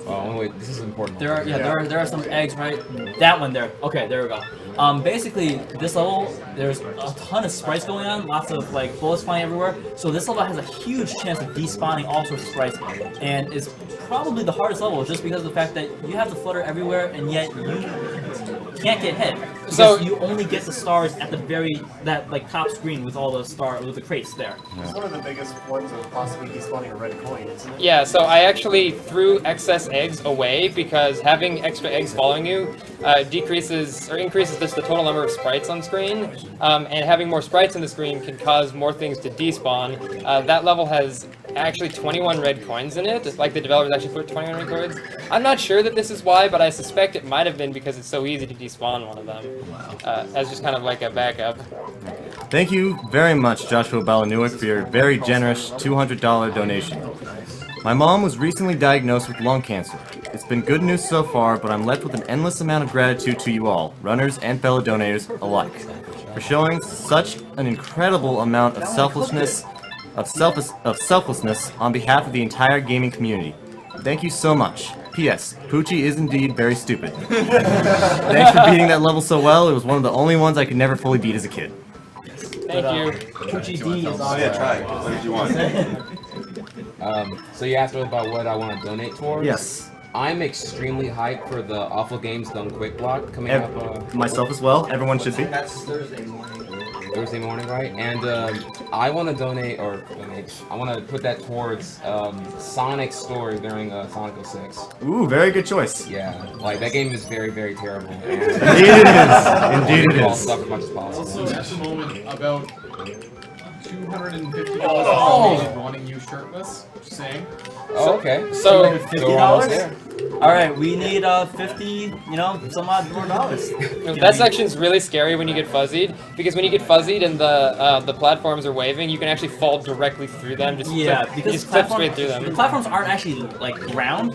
Oh wait, this is important. There are some eggs, right? That one there. Okay, there we go. Basically, this level, there's a ton of sprites going on, lots of like bullets flying everywhere. So this level has a huge chance of despawning all sorts of sprites, and it's probably the hardest level just because of the fact that you have to flutter everywhere, and yet you can't get hit. Because So you only get the stars at the that top screen with all the with the crates there. It's one of the biggest ones of possibly despawning a red coin, isn't it? Yeah, so I actually threw excess eggs away because having extra eggs following you increases just the total number of sprites on screen, and having more sprites on the screen can cause more things to despawn. That level has actually 21 red coins in it, like the developers actually put 21 red coins. I'm not sure that this is why, but I suspect it might have been because it's so easy to despawn one of them, as just kind of like a backup. Thank you very much, Joshua Balanuik, for your very generous $200 donation. My mom was recently diagnosed with lung cancer. It's been good news so far, but I'm left with an endless amount of gratitude to you all, runners and fellow donators alike, for showing such an incredible amount of selflessness on behalf of the entire gaming community. Thank you so much. P.S. Poochie is indeed very stupid. Thanks for beating that level so well. It was one of the only ones I could never fully beat as a kid. Thank you. Poochie D is on Yeah, try it. What did you want? So you asked me about what I want to donate towards? Yes. I'm extremely hyped for the Awful Games Done Quick block coming up. Myself as well. Everyone should be. That's Thursday morning. Thursday morning, right? And I want to donate, I want to put that towards Sonic's story during Sonic 06. Ooh, very good choice. Yeah, like that game is very, very terrible. And Indeed it is. Indeed it is. Stuff as much as possible. Also, at the moment, about $250 wanting you shirtless. Just saying. Oh, okay. So we're almost there. Alright, we need 50, some odd more dollars. that section's really scary when you get fuzzied, because when you get fuzzied and the platforms are waving, you can actually fall directly through them. Just Because clip straight through the them. platforms aren't actually like round.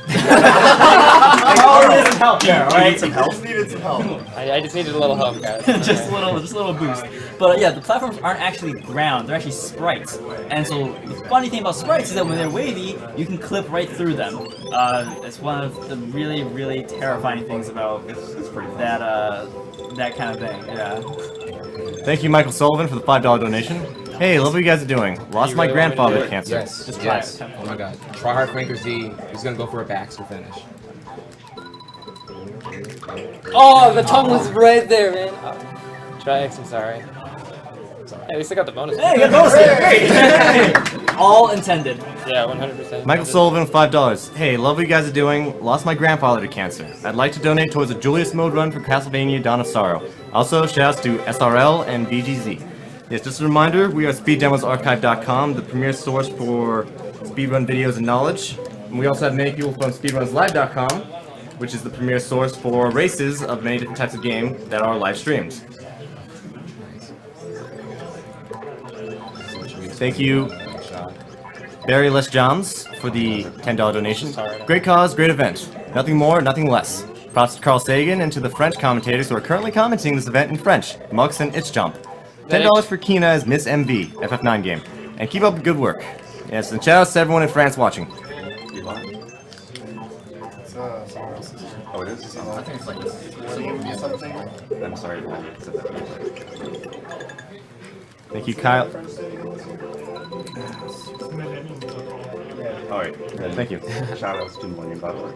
Oh, needed some help there, alright? Needed some help. I just needed a little help, guys. just a little boost. But yeah, the platforms aren't actually ground; they're actually sprites. And so the funny thing about sprites is that when they're wavy, you can clip right through them. It's one of the really, really terrifying things about that kind of thing. Yeah. Thank you, Michael Sullivan, for the $5 donation. Hey, love what you guys are doing. Lost my grandfather to cancer. Yes, Just try yes. it. Oh my god. Try hard Franker Z is gonna go for a Baxter finish. Oh, the tongue was right there, man. Oh. Try X, I'm sorry. Hey, at least I got the bonus. Hey, you got bonus kit, great! All intended. Yeah, 100%. Michael Sullivan, $5. Hey, love what you guys are doing. Lost my grandfather to cancer. I'd like to donate towards a Julius mode run for Castlevania Dawn of Sorrow. Also, shoutouts to SRL and BGZ. Yes, just a reminder, we are SpeedDemosArchive.com, the premier source for speedrun videos and knowledge. And we also have many people from SpeedRunsLive.com, which is the premier source for races of many different types of game that are live streamed. Thank you, Barry Les Johns, for the $10 donation. Great cause, great event. Nothing more, nothing less. Props to Carl Sagan and to the French commentators who are currently commenting this event in French, Mux and Itchjump. $10 for Kina as Miss MV, FF9 game. And keep up the good work. Yes, and shoutouts to everyone in France watching. Someone else's. Oh, it is? I think it's like William or something. I'm sorry. I said that. Thank you, Kyle. Alright. Thank you. Shoutouts to Millennium Butler.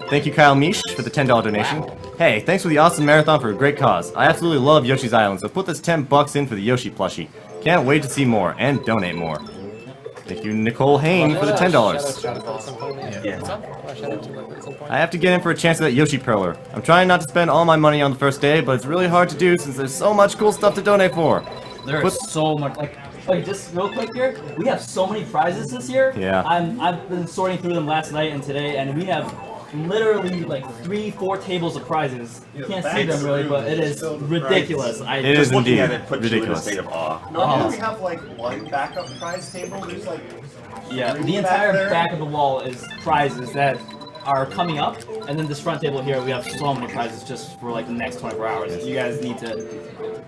Thank you, Kyle Mish, for the $10 donation. Hey, thanks for the awesome marathon for a great cause. I absolutely love Yoshi's Island, so put this $10 in for the Yoshi plushie. Can't wait to see more, and donate more. Thank you, Nicole Hain, for the $10. I have to get in for a chance at that Yoshi Perler. I'm trying not to spend all my money on the first day, but it's really hard to do since there's so much cool stuff to donate for. There is so much, just real quick here, we have so many prizes this year. Yeah. I've been sorting through them last night and today, and we have literally like 3-4 tables of prizes. You can't see them really, but it is ridiculous. It is looking indeed at it puts you in a ridiculous. state of awe. Normally we have like one backup prize table. There's like Yeah, three the entire there. back of the wall is prizes that are coming up, and then this front table here, we have so many prizes just for like the next 24 hours. You guys need to.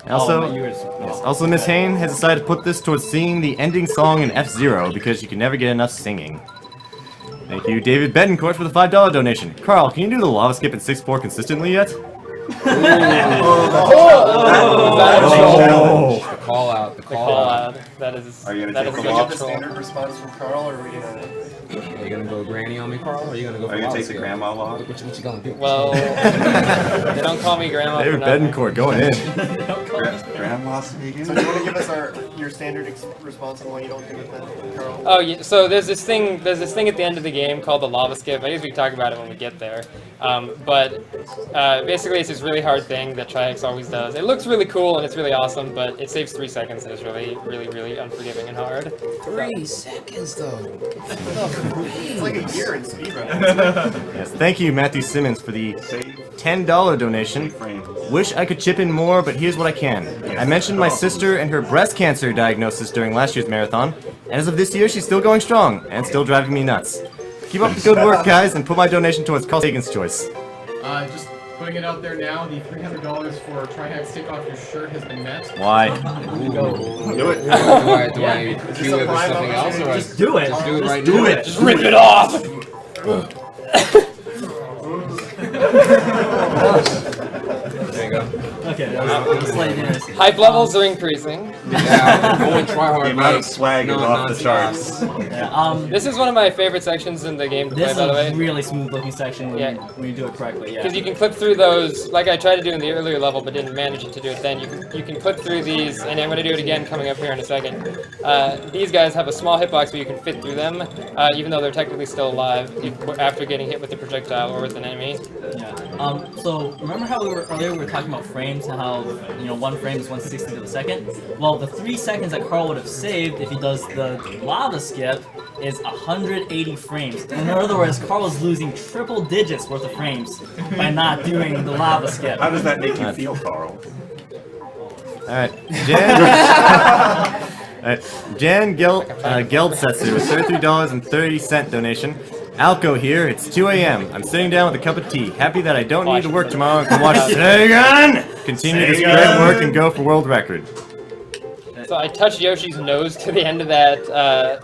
Also, oh, yes, also Miss Hain has decided to put this towards singing the ending song in F-Zero because she can never get enough singing. Thank you, David Bedencourt, for the $5 donation. Carl, can you do the lava skip in 6-4 consistently yet? The call out. The call out. That is. Are you gonna that take is the a walk? good The troll. standard response from Carl, or are we gonna? Are you gonna go granny on me, Carl? Or are you gonna go? Are you gonna take the grandma log? What you gonna do? Well, they don't call me grandma. David for nothing. Bedencourt going in. Grandma Sagan? So do you want to give us your standard response on why you don't do it then, Carl? Oh yeah. So there's this thing at the end of the game called the lava skip. I usually talk about it when we get there. But basically, it's this really hard thing that Triax always does. It looks really cool and it's really awesome, but it saves 3 seconds and it's really, really, really unforgiving and hard. 3 seconds though. It's like a year in speedrun. Yes, thank you, Matthew Simmons, for the $10 donation. Frame. Wish I could chip in more, but here's what I can. I mentioned my sister and her breast cancer diagnosis during last year's marathon, and as of this year, she's still going strong and still driving me nuts. Keep up the good work, guys, and put my donation towards CarlSagan's choice. Just putting it out there now, the $300 for Trihax Take Off Your Shirt has been met. Why? Do it. Do I cue it with something else, or Just do it. just do it right do now? it. Just rip it off! There you go. Okay, that was slightly generous. Hype levels are increasing. Yeah, go and try hard. The amount of like, swag is off the charts. Yeah, This is one of my favorite sections in the game to play, this is by the way. a really smooth looking section when, Yeah. when you do it correctly. Yeah. Because you can clip through those, like I tried to do in the earlier level, but didn't manage to do it then. You can clip through these, and I'm going to do it again coming up here in a second. These guys have a small hitbox where you can fit through them, even though they're technically still alive after getting hit with the projectile or with an enemy. Yeah. So remember how earlier we were talking about frames and how 1 frame is 1/60th of a second? Well, the 3 seconds that Carl would have saved if he does the lava skip is 180 frames. In other words, Carl is losing triple digits worth of frames by not doing the lava skip. How does that make you feel, Carl? Alright, Jan. Alright, Jan Geldsetzer with $33.30 donation. Alco here, it's 2 a.m. I'm sitting down with a cup of tea, happy that I don't need to work tomorrow and can watch Sagan continue this great work and go for world record. So I touched Yoshi's nose to the end of that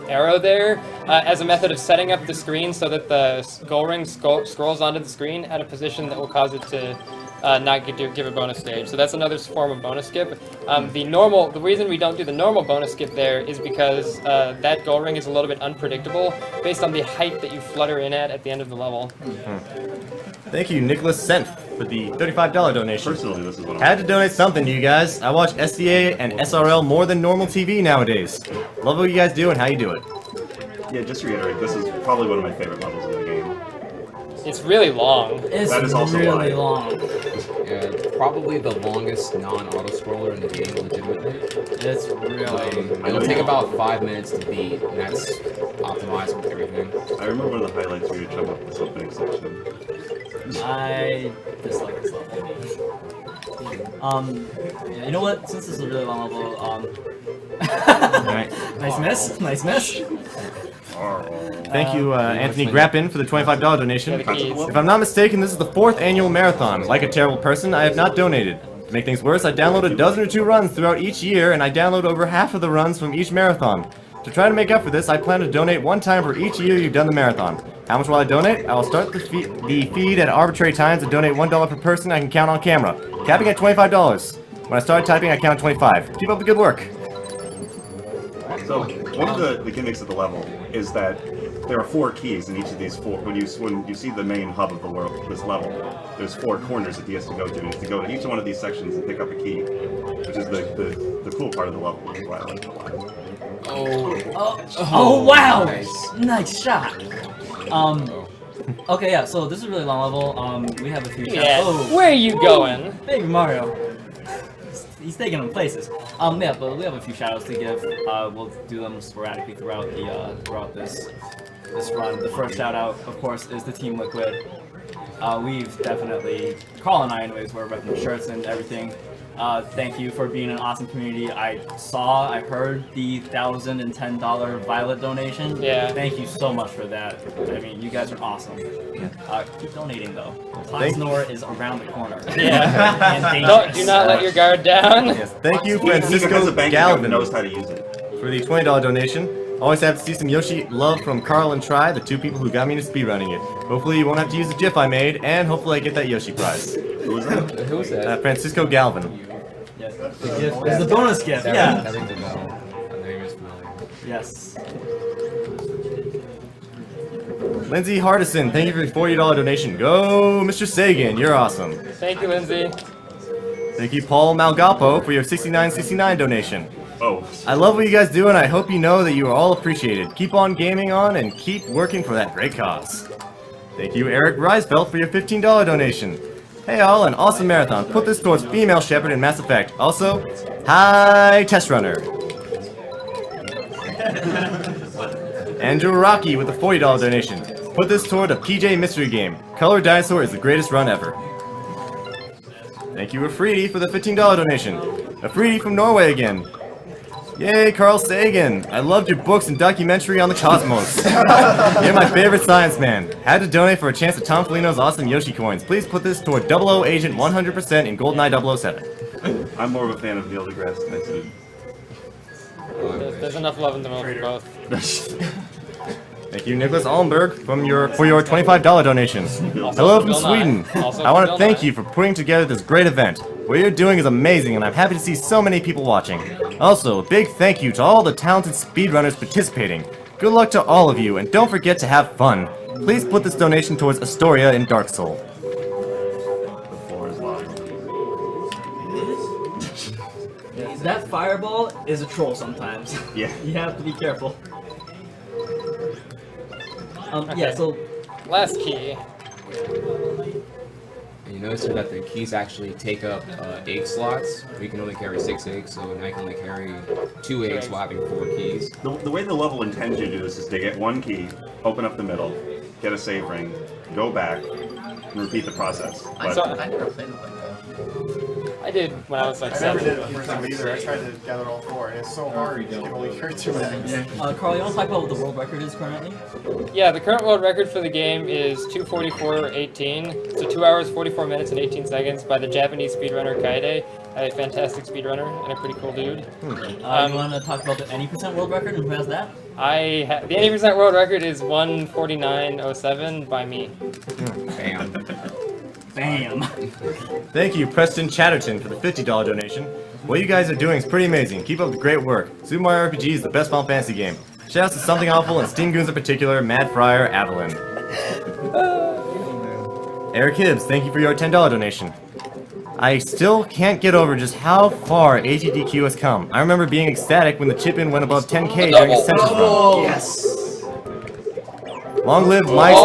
arrow there as a method of setting up the screen so that the goal ring scrolls onto the screen at a position that will cause it to not give a bonus stage. So that's another form of bonus skip. The reason we don't do the normal bonus skip there is because that goal ring is a little bit unpredictable based on the height that you flutter in at the end of the level. Thank you, Nicholas Senf, for the $35 donation. Personally, this is what Had to donate something to you guys. I watch SDA and SRL more than normal TV nowadays. Love what you guys do and how you do it. Yeah, just to reiterate, this is probably one of my favorite levels in the game. It's really long. It's That is also really why. long. Yeah, it's probably the longest non-auto scroller in the game, legitimately. It's really. It'll take about 5 minutes to beat, and that's optimized with everything. I remember one of the highlights where you jump up this opening section. I dislike this level. Yeah, you know what? Since this is a really long level, Alright. nice miss, nice miss. Thank you, Anthony Grappin, for the $25 donation. Yeah, the keys. If I'm not mistaken, this is the 4th annual marathon. Like a terrible person, I have not donated. To make things worse, I download a dozen or 2 runs throughout each year, and I download over half of the runs from each marathon. To try to make up for this, I plan to donate 1 time for each year you've done the marathon. How much will I donate? I will start the feed at arbitrary times and donate $1 per person I can count on camera, capping at $25. When I started typing, I counted 25. Keep up the good work. So, one of the gimmicks of the level is that there are 4 keys in each of these 4. When you see the main hub of the world, this level, there's 4 corners that he has to go to. He has to go to each one of these sections and pick up a key, which is the cool part of the level. Which is why I like it a lot. Oh wow! Nice. Nice shot. Okay, yeah. So this is a really long level. We have a few. Yeah. Oh, Where are you going? Baby Mario. He's taking them places. Yeah, but we have a few shoutouts to give. We'll do them sporadically throughout this run. The first shout out, of course, is the Team Liquid. we've definitely, Carl and I anyways, we're repping the shirts and everything. Thank you for being an awesome community. I heard the $1,010 Violet donation. Yeah. Thank you so much for that. I mean, you guys are awesome. Keep donating though. Plasnor is around the corner. Yeah. And dangerous. Do not let your guard down. Yes, thank you, Even because Francisco the bank Galvin, knows how to use it. for the $20 donation. Always have to see some Yoshi love from Carl and Try, the two people who got me into speedrunning it. Hopefully you won't have to use the GIF I made, and hopefully I get that Yoshi prize. Who was that? Who was that? Francisco Galvin. Yes. It's the bonus gift. Yeah. That rings a bell. That name is familiar. Yes. Lindsay Hardison, thank you for the $40 donation. Go, Mr. Sagan, you're awesome. Thank you, Lindsay. Thank you, Paul Malgapo, for your $69.69 donation. Oh. I love what you guys do, and I hope you know that you are all appreciated. Keep on gaming on, and keep working for that great cause. Thank you, Eric Reisfeld, for your $15 donation. Hey all, an awesome marathon. Put this towards Female Shepherd in Mass Effect. Also, hi, Test Runner. Andrew Rocky with a $40 donation. Put this toward a PJ mystery game. Color Dinosaur is the greatest run ever. Thank you, Afridi, for the $15 donation. Afridi from Norway again. Yay, Carl Sagan! I loved your books and documentary on the cosmos. You're my favorite science man. Had to donate for a chance at Tom Felino's awesome Yoshi coins. Please put this toward 00 Agent 100% in GoldenEye 007. I'm more of a fan of Neil deGrasse Tyson. There's enough love in the world for both. Thank you, Nicholas Allenberg, for your $25 donation. Hello from Bill Nye. Sweden. Also I want to Bill thank Nye. you for putting together this great event. What you're doing is amazing, and I'm happy to see so many people watching. Also, a big thank you to all the talented speedrunners participating. Good luck to all of you, and don't forget to have fun. Please put this donation towards Astoria in Dark Soul. The floor is locked. That fireball is a troll sometimes. Yeah. You have to be careful. Yeah, so Last key. And you notice here that the keys actually take up 8 slots. We can only carry 6 eggs, so now you can only carry 2 eggs while having 4 keys. The way the level intends you to do this is to get one key, open up the middle, get a save ring, go back, and repeat the process. But I never played it like that. I did when I was like I never 7. did it the first time either. I tried to gather all 4, and it's so hard. You can only carry 2 eggs. Carl, you want to talk about what the world record is currently? Yeah, the current world record for the game is 2:44:18. So 2 hours, 44 minutes, and 18 seconds by the Japanese speedrunner Kaede, a fantastic speedrunner and a pretty cool dude. You want to talk about the any % world record and who has that? The 80% world record is 1:49:07 by me. Bam. Bam. Thank you, Preston Chatterton, for the $50 donation. What you guys are doing is pretty amazing. Keep up the great work. Super Mario RPG is the best Final Fantasy game. Shouts to Something Awful and Steam Goons in particular, Mad Friar, Avalon. Eric Hibbs, thank you for your $10 donation. I still can't get over just how far AGDQ has come. I remember being ecstatic when the chip-in went above 10K during a census run. Yes. Long live Mike's...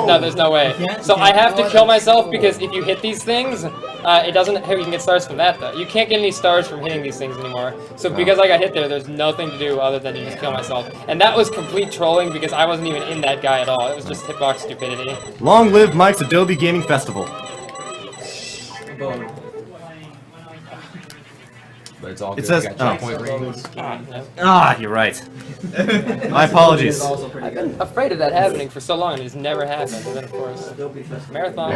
No, there's no way. So I have to kill myself because if you hit these things, it doesn't. Hey, you can get stars from that though. You can't get any stars from hitting these things anymore. So because I got hit there, there's nothing to do other than to just kill myself. And that was complete trolling because I wasn't even in that guy at all. It was just hitbox stupidity. Long live Mike's Adobe Gaming Festival. But it's all It good. says- We got checkpoint rings. Ah, you're right. My apologies. I've been afraid of that happening for so long, and it's never happened. And then of course, marathon.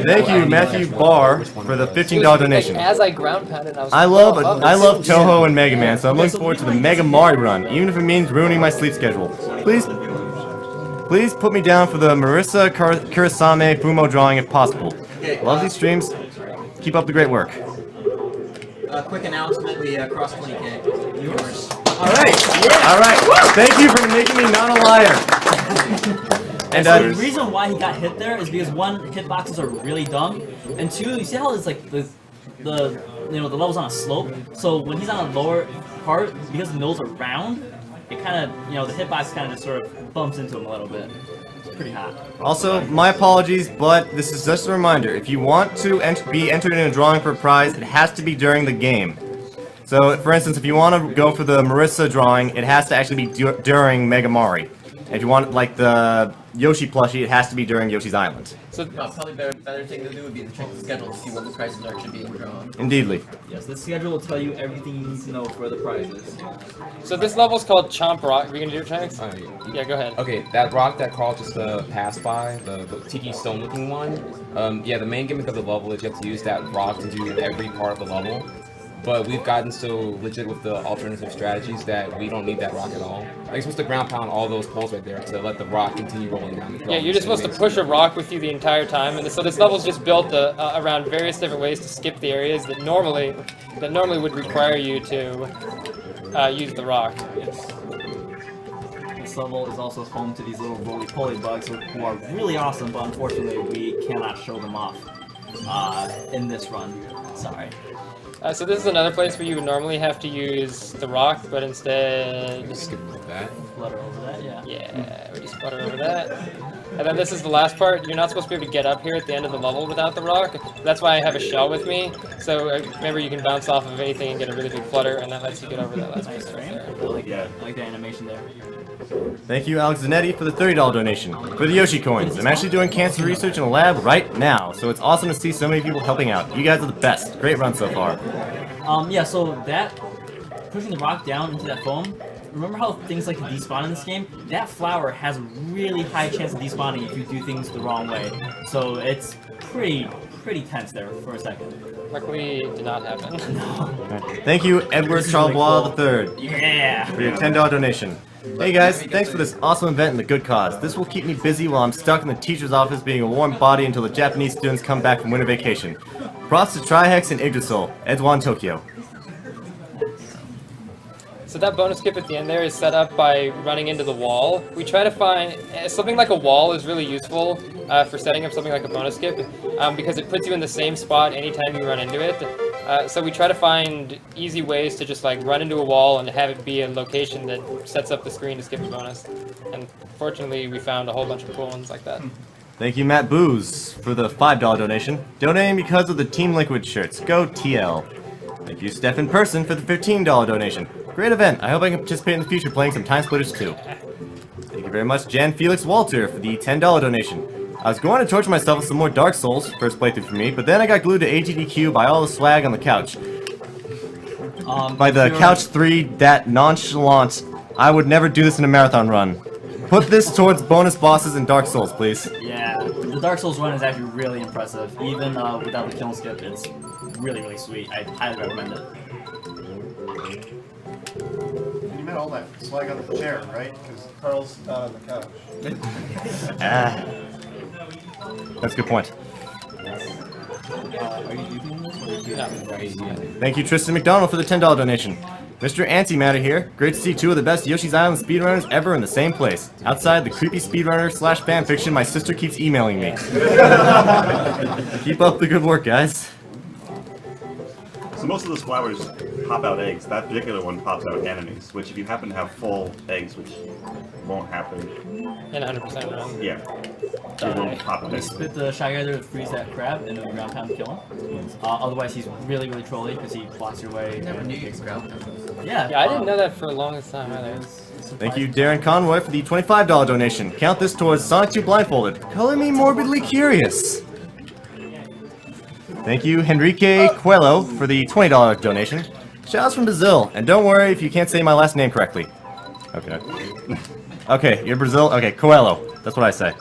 Thank you, Matthew Barr, for the $15 donation. As I ground pounded, I was. I love Toho and Mega Man, so I'm looking forward to the Mega Mario run, even if it means ruining my sleep schedule. Please put me down for the Marissa Kurasame Fumo drawing if possible. Love these streams. Keep up the great work. Quick announcement: we crossed 20K viewers. All right. Thank you for making me not a liar. And So the reason why he got hit there is because one, hitboxes are really dumb, and two, you see how it's like the level's on a slope. So when he's on a lower part, because the mills are round, it kind of the hitbox kind of just sort of bumps into him a little bit. It's pretty hot. Also, my apologies, but this is just a reminder. If you want to be entered in a drawing for a prize, it has to be during the game. So, for instance, if you want to go for the Marissa drawing, it has to actually be during Mega Mari. If you want like the Yoshi plushie, it has to be during Yoshi's Island. So Probably better thing to do would be to check the schedule to see what the prices are actually being drawn. Indeedly. Yes, the schedule will tell you everything you need to know for the prizes. So this level's called Chomp Rock. Are we gonna do it, Shanks? Yeah. Yeah, go ahead. Okay, that rock that Carl just passed by, the tiki stone looking one, yeah, the main gimmick of the level is you have to use that rock to do every part of the level. But we've gotten so legit with the alternative strategies that we don't need that rock at all. Like, you're supposed to ground pound all those poles right there to let the rock continue rolling down. Yeah, you're just supposed to push a rock with you the entire time, and so this level's just built around various different ways to skip the areas that normally would require you to use the rock. This level is also home to these little roly-poly bugs who are really awesome, but unfortunately we cannot show them off in this run. Sorry. So this is another place where you would normally have to use the rock, but instead... Just skip that. Flutter over that, yeah. Yeah, we just flutter over that. And then this is the last part. You're not supposed to be able to get up here at the end of the level without the rock. That's why I have a shell with me. So remember, you can bounce off of anything and get a really big flutter, and that lets you get over that last piece right there. I like the animation there. Thank you, Alex Zanetti, for the $30 donation. For the Yoshi coins, I'm actually doing cancer research in a lab right now, so it's awesome to see so many people helping out. You guys are the best. Great run so far. Yeah, so that, pushing the rock down into that foam, remember how things like despawn in this game? That flower has a really high chance of despawning if you do things the wrong way. So it's pretty tense there for a second. Luckily, it did not happen. Thank you, Edward Charlebois III, Yeah! for your $10 donation. Hey guys, thanks for this awesome event and the good cause. This will keep me busy while I'm stuck in the teacher's office being a warm body until the Japanese students come back from winter vacation. Props to Trihex and Yggdrasil, Edwan, Tokyo. So that bonus skip at the end there is set up by running into the wall. We try to find... something like a wall is really useful for setting up something like a bonus skip because it puts you in the same spot anytime you run into it. So we try to find easy ways to just like run into a wall and have it be a location that sets up the screen to skip the bonus. And fortunately, we found a whole bunch of cool ones like that. Thank you, Matt Booze, for the $5 donation. Donating because of the Team Liquid shirts. Go TL. Thank you, Stefan Person, for the $15 donation. Great event. I hope I can participate in the future playing some Time Splitters too. Thank you very much, Jan Felix Walter, for the $10 donation. I was going to torture myself with some more Dark Souls, first playthrough for me, but then I got glued to AGDQ by all the swag on the couch. By the Couch 3, that nonchalant, I would never do this in a marathon run. Put this towards bonus bosses in Dark Souls, please. Yeah, the Dark Souls run is actually really impressive. Even without the kill skip, it's really sweet. I highly recommend it. You meant all that swag on the chair, right? Because Carl's not on the couch. That's a good point. Are you using this? Thank you, Tristan McDonald, for the $10 donation. Mr. Antimatter here. Great to see two of the best Yoshi's Island speedrunners ever in the same place. Outside the creepy speedrunner / fanfiction my sister keeps emailing me. Keep up the good work, guys. So most of those flowers pop out eggs. That particular one pops out enemies, which if you happen to have full eggs, which won't happen. In 100% run. Yeah. It won't pop out You eggs. spit the Shy Guy there to freeze that crab and then ground pound to kill him. Otherwise, he's really trolly because he blocks your way. Never knew you could ground them. Yeah, Yeah, I didn't know that for the longest time either. Thank you, Darren Conroy, for the $25 donation. Count this towards Sonic 2 Blindfolded. Color me morbidly curious. Thank you, Henrique Coelho, for the $20 donation. Shoutouts from Brazil, and don't worry if you can't say my last name correctly. Okay. Okay, you're Brazil? Okay, Coelho. That's what I say.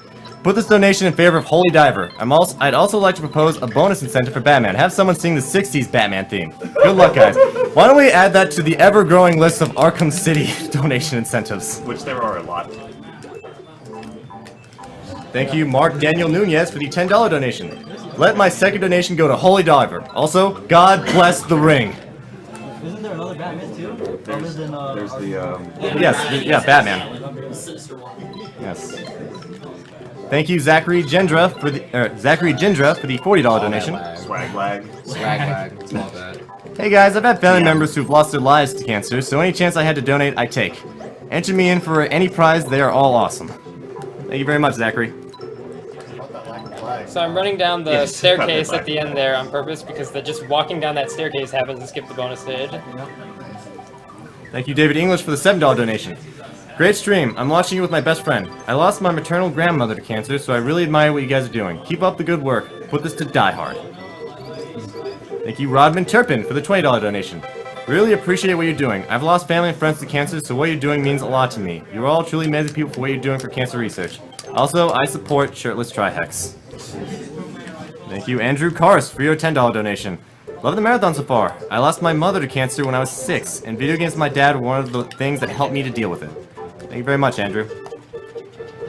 Put this donation in favor of Holy Diver. I'd also like to propose a bonus incentive for Batman. Have someone sing the 60s Batman theme. Good luck, guys. Why don't we add that to the ever-growing list of Arkham City donation incentives? Which there are a lot. Thank you, Mark Daniel Nunez, for the $10 donation. Let my second donation go to Holy Diver. Also, God bless the ring. Isn't there another Batman too? There's the, Yes, Batman. Yes. Thank you, Zachary Gendra, for the $40 donation. Swag lag. Swag lag. It's all that. Hey guys, I've had family members who've lost their lives to cancer, so any chance I had to donate, I take. Enter me in for any prize, they are all awesome. Thank you very much, Zachary. So I'm running down the staircase at the end there on purpose because just walking down that staircase happens to skip the bonus stage. Thank you, David English, for the $7 donation. Great stream. I'm watching you with my best friend. I lost my maternal grandmother to cancer, so I really admire what you guys are doing. Keep up the good work. Put this to die hard. Thank you, Rodman Turpin, for the $20 donation. Really appreciate what you're doing. I've lost family and friends to cancer, so what you're doing means a lot to me. You're all truly amazing people for what you're doing for cancer research. Also, I support Shirtless Trihex. Thank you, Andrew Karst, for your $10 donation. Love the marathon so far. I lost my mother to cancer when I was 6, and video games with my dad were one of the things that helped me to deal with it. Thank you very much, Andrew.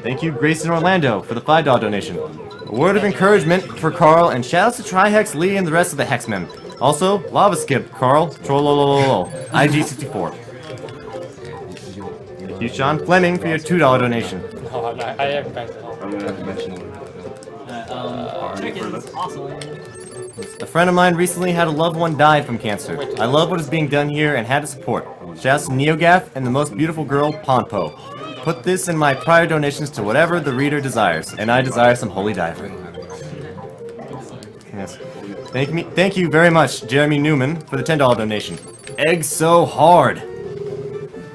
Thank you, Grayson Orlando, for the $5 donation. A word of encouragement for Carl, and shoutouts to Trihex, Lee, and the rest of the Hexmen. Also, Lava Skip, Carl, Trollolololo, IG64. Thank you, Sean Fleming, for your $2 donation. No, I'm not. I haven't backed at all. I'm gonna have to mention Chickens, awesome. A friend of mine recently had a loved one die from cancer. I love what is being done here and had to support. Shouts to NeoGaf and the most beautiful girl, Ponpo. Put this in my prior donations to whatever the reader desires, and I desire some holy diver. Yes. Thank you very much, Jeremy Newman, for the $10 donation. Eggs so hard.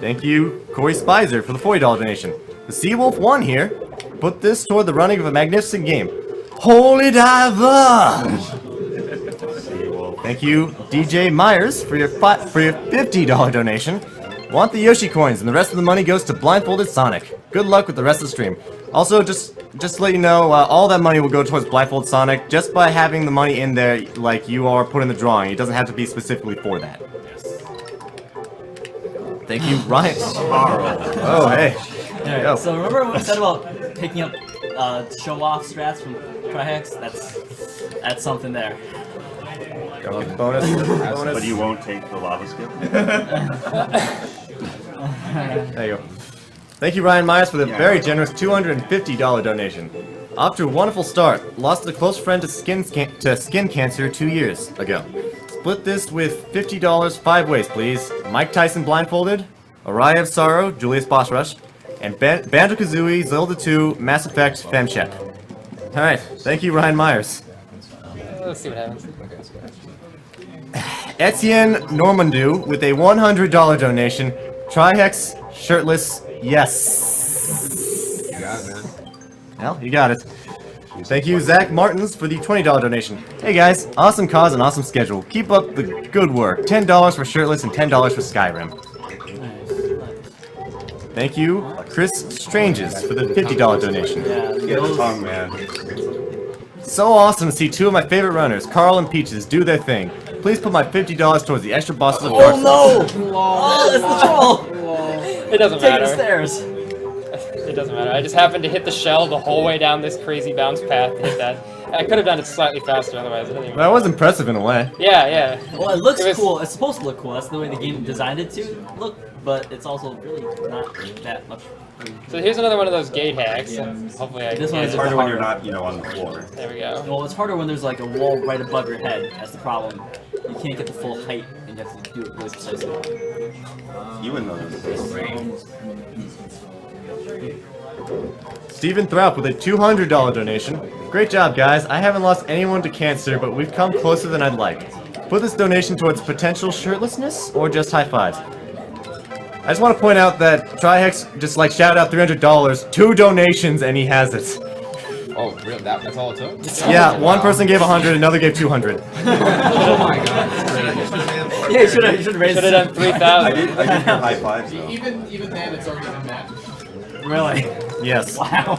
Thank you, Corey Spicer, for the $40 donation. The Seawolf won here. Put this toward the running of a magnificent game. Holy diver! Thank you, DJ Myers, for your $50 donation. Want the Yoshi coins, and the rest of the money goes to Blindfolded Sonic. Good luck with the rest of the stream. Also, just to let you know, all that money will go towards Blindfolded Sonic just by having the money in there, like you are put in the drawing. It doesn't have to be specifically for that. Thank you, Ryan. Oh, hey. Alright, Go. so remember what we said about picking up show-off strats from Trihex? That's something there. Bonus. But you won't take the lava skip? There you go. Thank you, Ryan Myers, for the very generous $250 donation. Off to a wonderful start. Lost a close friend to skin cancer 2 years ago. Split this with $50 5 ways, please. Mike Tyson Blindfolded, Araya of Sorrow, Julius Boss Rush, and Banjo-Kazooie, Zelda 2, Mass Effect, Femshep. Alright, thank you, Ryan Myers. Let's see what happens. Etienne Normandou with a $100 donation. Trihex, shirtless, yes. You got it, man. Well, you got it. Thank you, Zach Martins, for the $20 donation. Hey guys, awesome cause and awesome schedule. Keep up the good work. $10 for shirtless and $10 for Skyrim. Thank you, Chris Stranges, for the $50 donation. Get the tongue, man. So awesome to see two of my favorite runners, Carl and Peaches, do their thing. Please put my $50 towards the extra bosses of Dark Souls. Oh no! Oh, it's the troll! It doesn't Take the matter. stairs. It doesn't matter. I just happened to hit the shell the whole way down this crazy bounce path to hit that. I could have done it slightly faster otherwise. It doesn't even That was impressive in a way. Yeah, yeah. Well, it looks It was- cool. It's supposed to look cool. That's the way the game designed it to look, but it's also really not that much. So here's another one of those gate hacks. And hopefully I This can one get is it. It's harder when you're not, on the floor. There we go. Well, it's harder when there's like a wall right above your head. That's the problem. You can't get the full height, and you have to do it really precisely. You wouldn't know this. Stephen Thraup with a $200 donation. Great job, guys. I haven't lost anyone to cancer, but we've come closer than I'd like. Put this donation towards potential shirtlessness or just high fives. I just want to point out that Trihex just shouted out $300, 2 donations, and he has it. Oh, really? That's all it took? Yeah, one person gave 100, another gave 200. Oh my god, that's crazy. Yeah, you should have raised. Should have done 3,000. I give her high fives, though. Even then, it's already been matched. Really? Yes. Wow.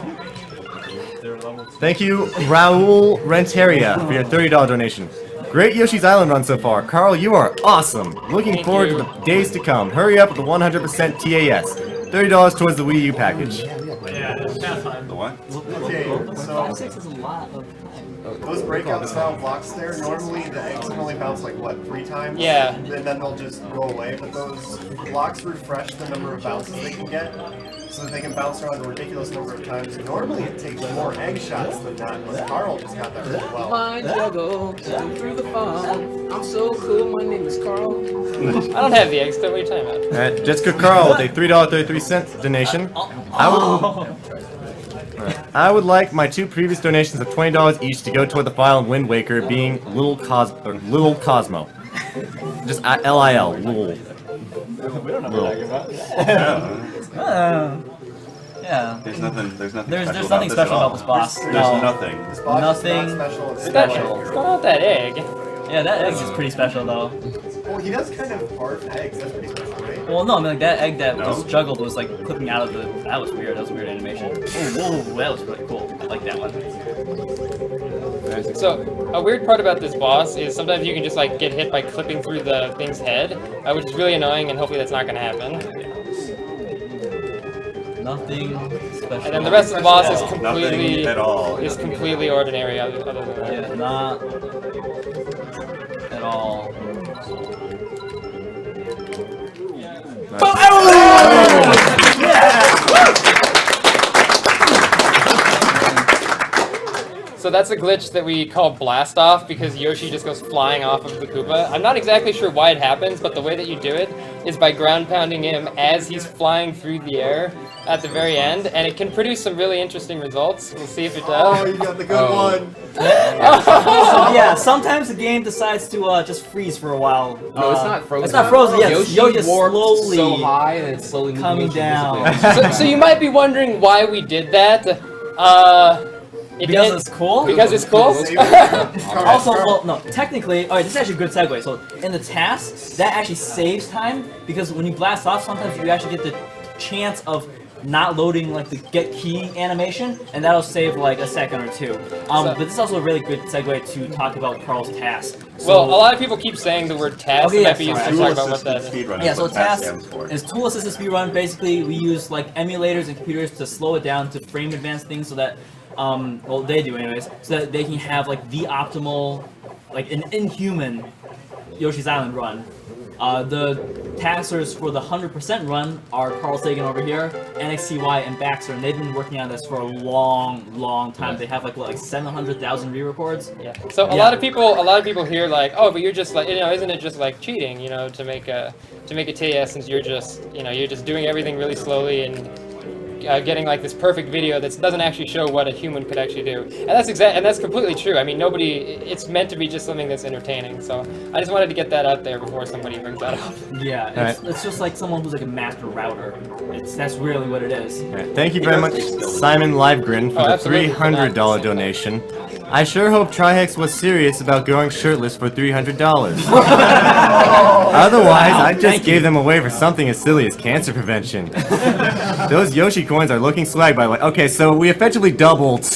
Thank you, Raul Renteria, for your $30 donation. Great Yoshi's Island run so far. Carl, you are awesome. Looking Thank forward you. to the days to come. Hurry up with the 100% TAS. $30 towards the Wii U package. The what? Okay, so 6 is a lot of time. those breakout style blocks there, normally the eggs can only bounce 3 times. Yeah. And then they'll just go away, but those blocks refresh the number of bounces they can get, so that they can bounce around a ridiculous number of times. Normally it takes more egg shots than that, but Carl just got that really well. My juggle, through the fun. I'm so cool, my name is Carl. I don't have the eggs, so what are you talking about? Alright, Jessica Carl with a $3.33 donation. I would like my 2 previous donations of $20 each to go toward the file in Wind Waker, being Little Cosmo. Just LIL, Lil. We don't know what you're talking about. Yeah. There's nothing. There's nothing. There's nothing special about this boss. There's No. nothing. This boss Nothing is not special. It's special. What's going on with that egg? Yeah, that egg is pretty special though. Well, he does kind of barf eggs. That's pretty special, right? Well, no, I mean like that egg that No. was juggled was like clipping out of the. That was weird. That was a weird animation. Whoa, that was really cool. I like that one. So, a weird part about this boss is sometimes you can just like get hit by clipping through the thing's head, which is really annoying, and hopefully that's not going to happen. Nothing special. And then the rest of the boss is Nothing completely at all. completely ordinary other than that. Yeah, not at all. So that's a glitch that we call blast off because Yoshi just goes flying off of the Koopa. I'm not exactly sure why it happens, but the way that you do it is by ground pounding him as he's flying through the air at the very end, and it can produce some really interesting results. We'll see if it Oh, does. you got the good one. So yeah, sometimes the game decides to just freeze for a while. No, it's not frozen. It's not frozen. Yes, Yoshi just warped slowly so high and it's slowly moving coming Yoshi down. disappears. So you might be wondering why we did that. Because it's cool. Because it's cool. Also, well, no, technically, alright, this is actually a good segue. So, in the task, that actually saves time, because when you blast off, sometimes you actually get the chance of not loading, like, the get key animation, and that'll save, like, a second or two. But this is also a really good segue to talk about Carl's task. So, Well, a lot of people keep saying the word task, Okay, and yeah, might be used to sorry. talk about what that is. Speedrunning yeah, is so what TAS task stands for. is tool assisted speedrun. Basically, we use, like, emulators and computers to slow it down to frame advance things so that well, they do anyways, so that they can have like the optimal, like an inhuman Yoshi's Island run. The taskers for the 100% run are CarlSagan over here, NXTY, and Baxter, and they've been working on this for a long time. They have like 700,000 re-records. Yeah. So a lot of people hear like, oh, but you're just like, isn't it just like cheating, to make a TS since you're just doing everything really slowly and getting like this perfect video that doesn't actually show what a human could actually do, and that's completely true. I mean, it's meant to be just something that's entertaining. So I just wanted to get that out there before somebody brings that up. Yeah, it's just like someone who's like a master router. That's really what it is. Alright, thank you very much, Simon Livegrin, for the absolutely. $300 donation. I sure hope Trihex was serious about going shirtless for $300. Otherwise, I just gave them away for something as silly as cancer prevention. Those Yoshi coins are looking swag, by the way. Okay, so we effectively doubled.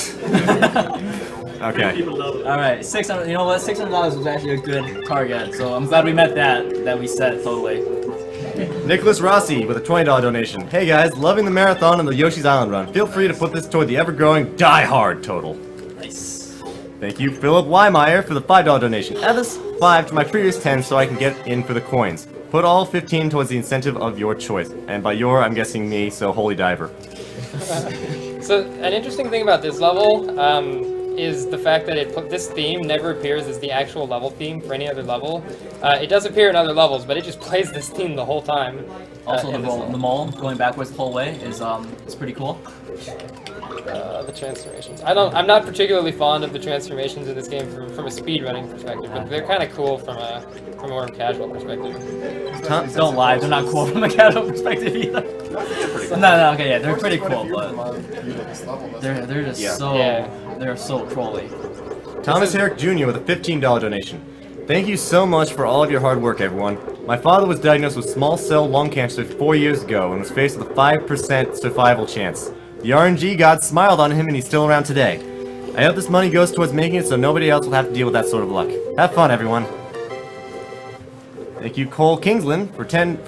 Okay. Alright, $600. You know what? $600 was actually a good target, so I'm glad we met that we set totally. Nicholas Rossi with a $20 donation. Hey guys, loving the marathon and the Yoshi's Island run. Feel free to put this toward the ever-growing Die Hard total. Nice. Thank you, Philip Weimeyer, for the $5 donation. Add this 5 to my previous 10 so I can get in for the coins. Put all 15 towards the incentive of your choice. And by your, I'm guessing me, so Holy Diver. So an interesting thing about this level is the fact that this theme never appears as the actual level theme for any other level. It does appear in other levels, but it just plays this theme the whole time. Also, in this level. the mole going backwards the whole way is pretty cool. The transformations. I'm not particularly fond of the transformations in this game from a speedrunning perspective, but they're kind of cool from a more casual perspective. Don't lie, they're not cool from a casual perspective either. No, okay, yeah, they're pretty cool, but they're just they're so trolly. Thomas Herrick Jr. with a $15 donation. Thank you so much for all of your hard work, everyone. My father was diagnosed with small cell lung cancer 4 years ago and was faced with a 5% survival chance. The RNG god smiled on him and he's still around today. I hope this money goes towards making it so nobody else will have to deal with that sort of luck. Have fun, everyone. Thank you, Cole Kingsland, for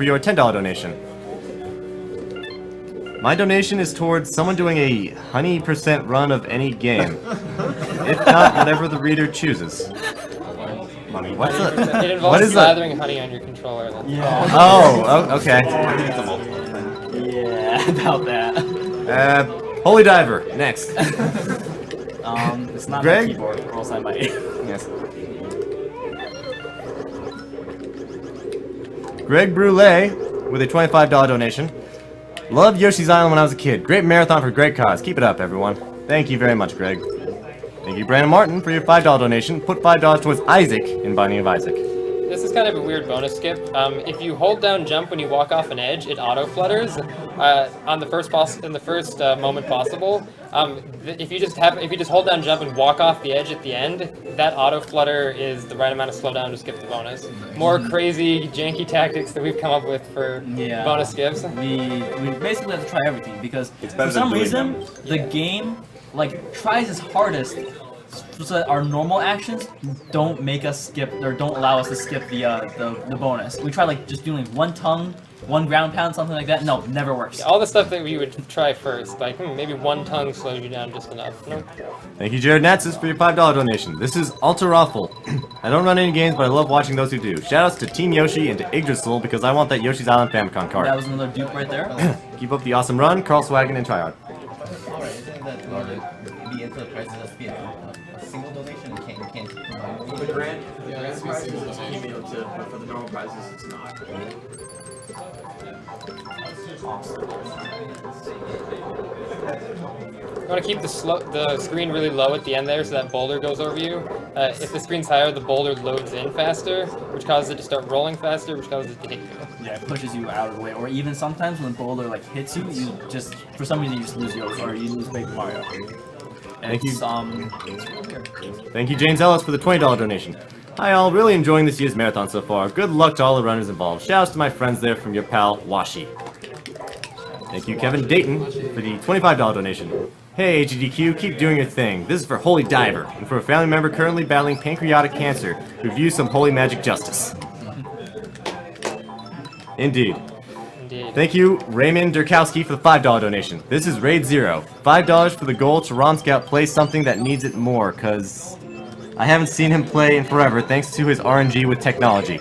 your $10 donation. My donation is towards someone doing a 100% run of any game. If not, whatever the reader chooses. Money. What's It that? involves What is that? slathering honey on your controller. Yeah. Oh, okay. It's a multiple thing. Yeah, about that. Holy Diver, next. It's not Greg? my keyboard, or else I might. Yes. Greg Brule with a $25 donation. Loved Yoshi's Island when I was a kid. Great marathon for great cause. Keep it up, everyone. Thank you very much, Greg. Thank you, Brandon Martin, for your $5 donation. Put $5 towards Isaac in Binding of Isaac. this is kind of a weird bonus skip. If you hold down jump when you walk off an edge, it auto flutters on the first moment possible. If you just hold down jump and walk off the edge at the end, that auto flutter is the right amount of slowdown to skip the bonus. More crazy, janky tactics that we've come up with for bonus skips. We basically have to try everything because It's for better than some doing reason them. the game like tries its hardest so that our normal actions don't make us skip or don't allow us to skip the bonus. We try like just doing one tongue, one ground pound, something like that. No, never works. All the stuff that we would try first, like maybe one tongue slows you down just enough. Nope. Thank you, Jared Natsis, for your $5 donation. This is Ultra Raffle. I don't run any games, but I love watching those who do. Shoutouts to Team Yoshi and to Yggdrasil because I want that Yoshi's Island Famicom card. That was another dupe right there. Keep up the awesome run, CarlSagan and Tryhard. Alright, I think that the infinite prices has to be a single donation and can't combine. For the grand that's prizes, basically it's what it is. cumulative, but for the normal prizes, it's not. You want to keep the screen really low at the end there so that boulder goes over you. If the screen's higher, the boulder loads in faster, which causes it to start rolling faster, which causes it to hit you. Yeah, it pushes you out of the way, or even sometimes when the boulder like hits you, you just for some reason you just lose Yoshi or you lose Big Mario. And Thank you. it's really weird. Thank you, James Ellis, for the $20 donation. Hi all, really enjoying this year's marathon so far. Good luck to all the runners involved. Shoutouts to my friends there from your pal, Yoshi. Thank you, Kevin Dayton, for the $25 donation. Hey, AGDQ, keep doing your thing. This is for Holy Diver, and for a family member currently battling pancreatic cancer, who views some holy magic justice. Indeed. Indeed. Thank you, Raymond Durkowski, for the $5 donation. This is Raid 0. $5 for the goal to Ron Scout play something that needs it more, cause I haven't seen him play in forever thanks to his RNG with technology.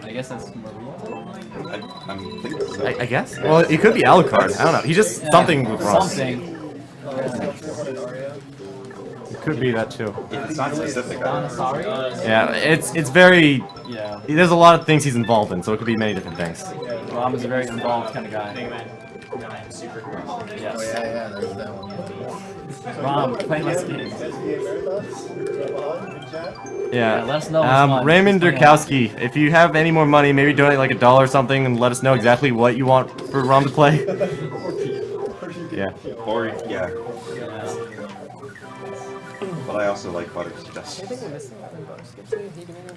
I guess that's Maria. I think so. I guess? Well, it could be Alucard. I don't know. He's just something with Ross. Something. It could be that too. It's not specific. Sorry. Yeah, it's very... Yeah. There's a lot of things he's involved in, so it could be many different things. Rom is a very involved kind of guy. Yes. Yeah, there's that one. Rom, play less games. Yeah. Let us know what's fun. Raymond What's going on. Durkowski, if you have any more money, maybe donate like $1 or something and let us know exactly what you want for Rom to play. Yeah. Or, yeah. But I also like butter suggestions.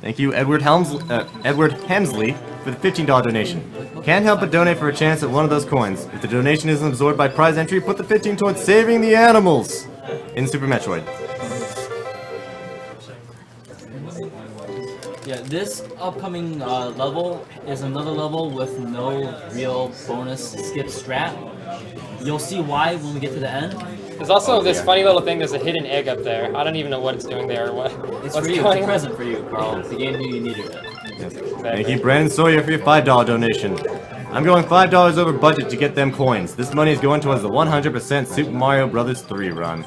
Thank you, Edward Hemsley, for the $15 donation. Can't help but donate for a chance at one of those coins. If the donation isn't absorbed by prize entry, put the 15 towards saving the animals in Super Metroid. Yeah, this upcoming level is another level with no real bonus skip strat. You'll see why when we get to the end. There's also this funny little thing, there's a hidden egg up there. I don't even know what it's doing there or It's what's for you, it's going a on. present for you, Carl. The game knew you needed it. Thank you, Brandon Sawyer, for your $5 donation. I'm going $5 over budget to get them coins. This money is going towards the 100% Super Mario Bros. 3 run.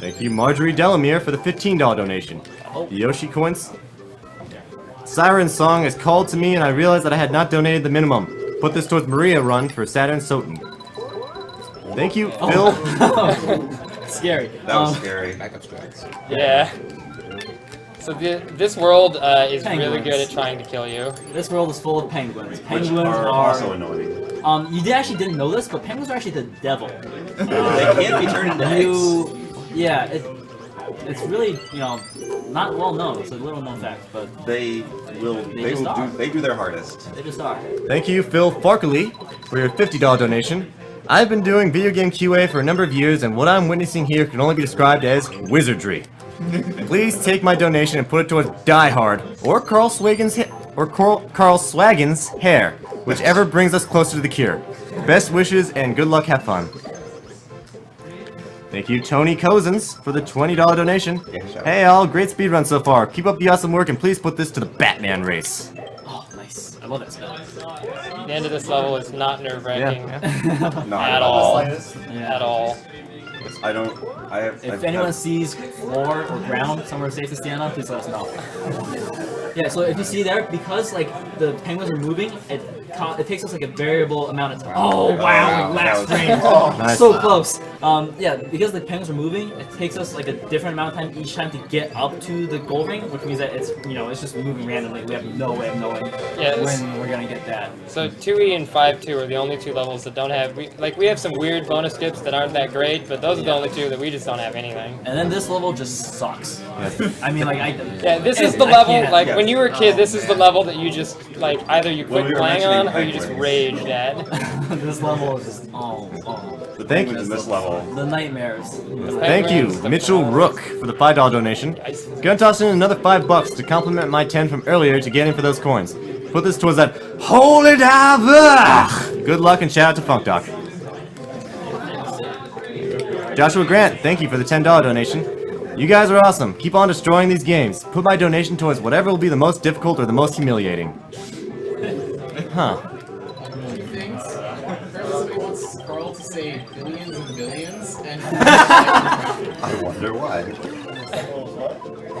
Thank you, Marjorie Delamere, for the $15 donation. The Yoshi coins. Siren's song is called to me, and I realized that I had not donated the minimum. Put this towards Maria run for Saturn Soten. Thank you, Phil. Scary. That was scary. Backup strats. Yeah. So this world is really Penguins. good at trying to kill you. This world is full of penguins. Which Penguins are are. also annoying. Actually didn't know this, but penguins are actually the devil. They can't be turned into eggs. Yeah, it's really, not well known. It's a little known fact, but They just are. do their hardest. they just are. Thank you, Phil Farkley, for your $50 donation. I've been doing video game QA for a number of years, and what I'm witnessing here can only be described as wizardry. Please take my donation and put it towards Die Hard or CarlSagan's hair, whichever brings us closer to the cure. Best wishes and good luck. Have fun. Thank you, Tony Cozens, for the $20 donation. Yeah, sure. Hey all, great speedrun so far. Keep up the awesome work and please put this to the Batman race. Oh, nice. I love that spell. The end of this level is not nerve-wracking Not at all. Yeah. At all. If anyone sees floor or ground somewhere safe to stand on, please let us know. Yeah, so if you see there, because like the penguins are moving, it it takes us like a variable amount of time. Oh wow! Like last frame. Nice. So close. Yeah, because the penguins are moving, it takes us like a different amount of time each time to get up to the goal ring, which means that it's it's just moving randomly. We have no way of knowing when we're gonna get that. So 2E and 5-2 are the only two levels that don't have. We have some weird bonus skips that aren't that great, but those are the only two that we just don't have anything. And then this level just sucks. I mean, like this is the level. Like when you were a kid, this is the level that you just like either you quit playing on or you just raged at. This level is just The Thank penguins you. in this level. the nightmares. Thank you, Mitchell Rook, for the $5 donation. Gonna toss in another $5 to complement my 10 from earlier to get in for those coins. Put this towards that holy diver! Good luck and shout out to Funk Doc. Joshua Grant, thank you for the $10 donation. You guys are awesome. Keep on destroying these games. Put my donation towards whatever will be the most difficult or the most humiliating. Huh. Things. Somebody wants Carl to say billions and billions, and I wonder why.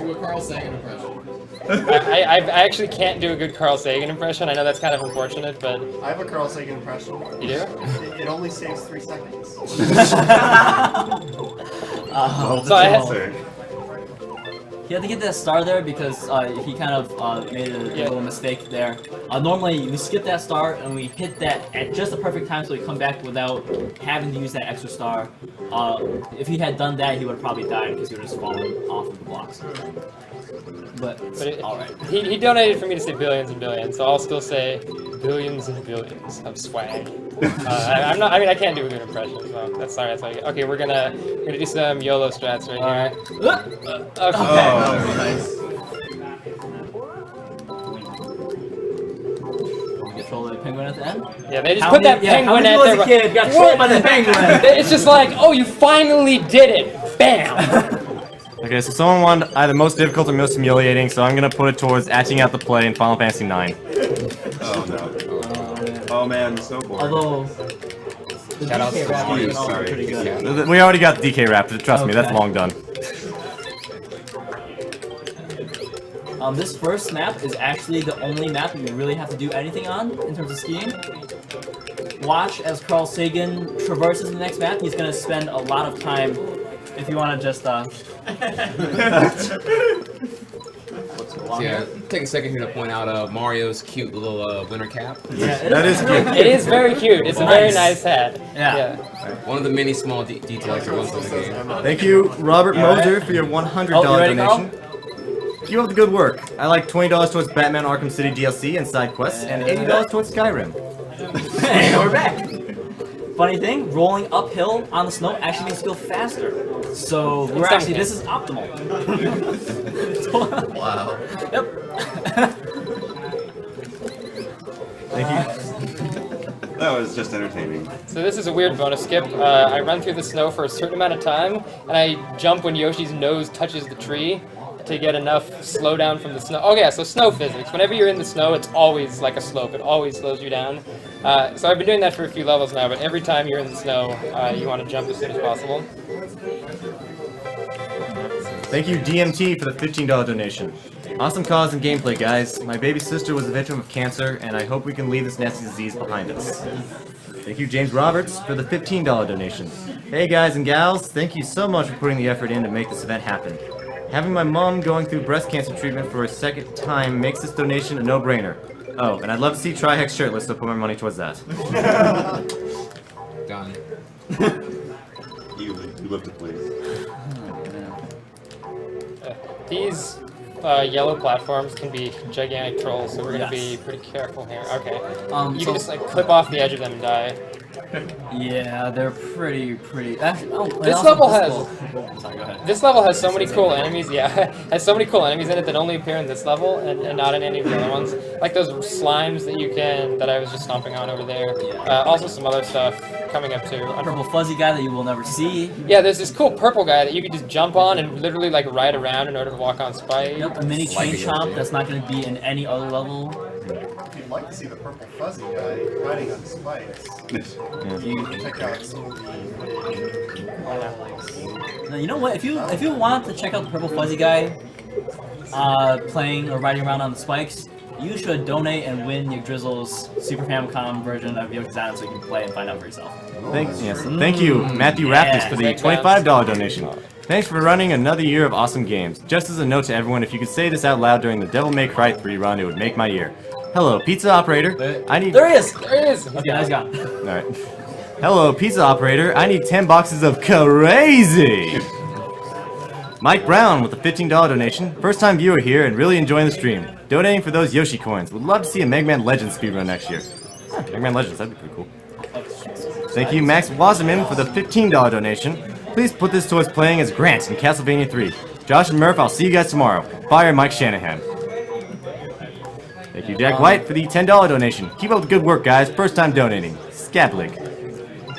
do a Carl Sagan impression. I actually can't do a good Carl Sagan impression. I know that's kind of unfortunate, but I have a Carl Sagan impression. you do? It only saves 3 seconds. So I had, He had to get that star there because he kind of made a little mistake there. Normally, we skip that star and we hit that at just the perfect time so we come back without having to use that extra star. If he had done that, he would have probably died because he would have just fallen off of the blocks. But alright. He donated for me to say billions and billions, so I'll still say billions and billions of swag. I'm not. I mean, I can't do a good impression, so that's sorry. That's like okay. We're gonna do some YOLO strats right here. Control the penguin at the end? Yeah, they just put that penguin at there. Kid got trolled by the penguin. It's just like, oh, you finally did it! Bam! Okay, so someone wanted either most difficult or most humiliating, so I'm gonna put it towards acting out the play in Final Fantasy IX. Oh no. Oh man, so bored. Although, the Shout out DK to rap you, is also sorry. pretty good. We already got the DK rap, trust me, that's Okay. long done. This first map is actually the only map you really have to do anything on in terms of skiing. Watch as Carl Sagan traverses the next map. He's gonna spend a lot of time. If you want to just Yeah, take a second here to point out Mario's cute little winter cap. Yeah, That is cute. It is very cute. It's a very nice hat. Yeah. One of the many small details that goes in the game. Thank you, Robert Moser, for your $100 Oh, you ready, donation. Keep up the good work. I like $20 towards Batman Arkham City DLC and side quests, and $80 towards Skyrim. Hey, we're back. Funny thing, rolling uphill on the snow actually makes you go faster. So we're actually this is optimal. Wow. Yep. Thank you. That was just entertaining. So this is a weird bonus skip. I run through the snow for a certain amount of time, and I jump when Yoshi's nose touches the tree to get enough slowdown from the snow. Oh yeah, so snow physics. Whenever you're in the snow, it's always like a slope. It always slows you down. So I've been doing that for a few levels now, but every time you're in the snow, you want to jump as soon as possible. Thank you, DMT, for the $15 donation. Awesome cause and gameplay, guys. My baby sister was a victim of cancer, and I hope we can leave this nasty disease behind us. Thank you, James Roberts, for the $15 donation. Hey, guys and gals, thank you so much for putting the effort in to make this event happen. Having my mom going through breast cancer treatment for a second time makes this donation a no-brainer. Oh, and I'd love to see Trihex shirtless, so put my money towards that. Done. You live to please. These yellow platforms can be gigantic trolls, so we're going to be pretty careful here. Okay. You can just like clip off the edge of them and die. Yeah, they're pretty. This level has so many cool enemies. Yeah, has so many cool enemies in it that only appear in this level and not in any of the other ones. Like those slimes that I was just stomping on over there. Also some other stuff coming up too. A purple fuzzy guy that you will never see. Yeah, there's this cool purple guy that you can just jump on and literally like ride around in order to walk on spikes. Yep, a mini chain chomp that's not going to be in any other level. You'd like to see the purple fuzzy guy riding on spikes. You can check out some of the. Now, you know what? If you want to check out the purple fuzzy guy playing or riding around on the spikes, you should donate and win your Drizzle's Super Famicom version of Yoshi's Island so you can play and find out for yourself. Thank you, Matthew Rathis, for the $25 donation. Thanks for running another year of awesome games. Just as a note to everyone, if you could say this out loud during the Devil May Cry 3 run, it would make my year. Hello, pizza operator. I need. There he is! There he is! Okay, now he's gone. Alright. Hello, pizza operator. I need 10 boxes of crazy! Mike Brown with a $15 donation. First time viewer here and really enjoying the stream. Donating for those Yoshi coins. Would love to see a Mega Man Legends speedrun next year. Mega Man Legends, that'd be pretty cool. Thank you, Max Wasserman, for the $15 donation. Please put this towards playing as Grant in Castlevania 3. Josh and Murph, I'll see you guys tomorrow. Fire Mike Shanahan. Thank you, Jack White, for the $10 donation. Keep up the good work, guys. First time donating. Scablig.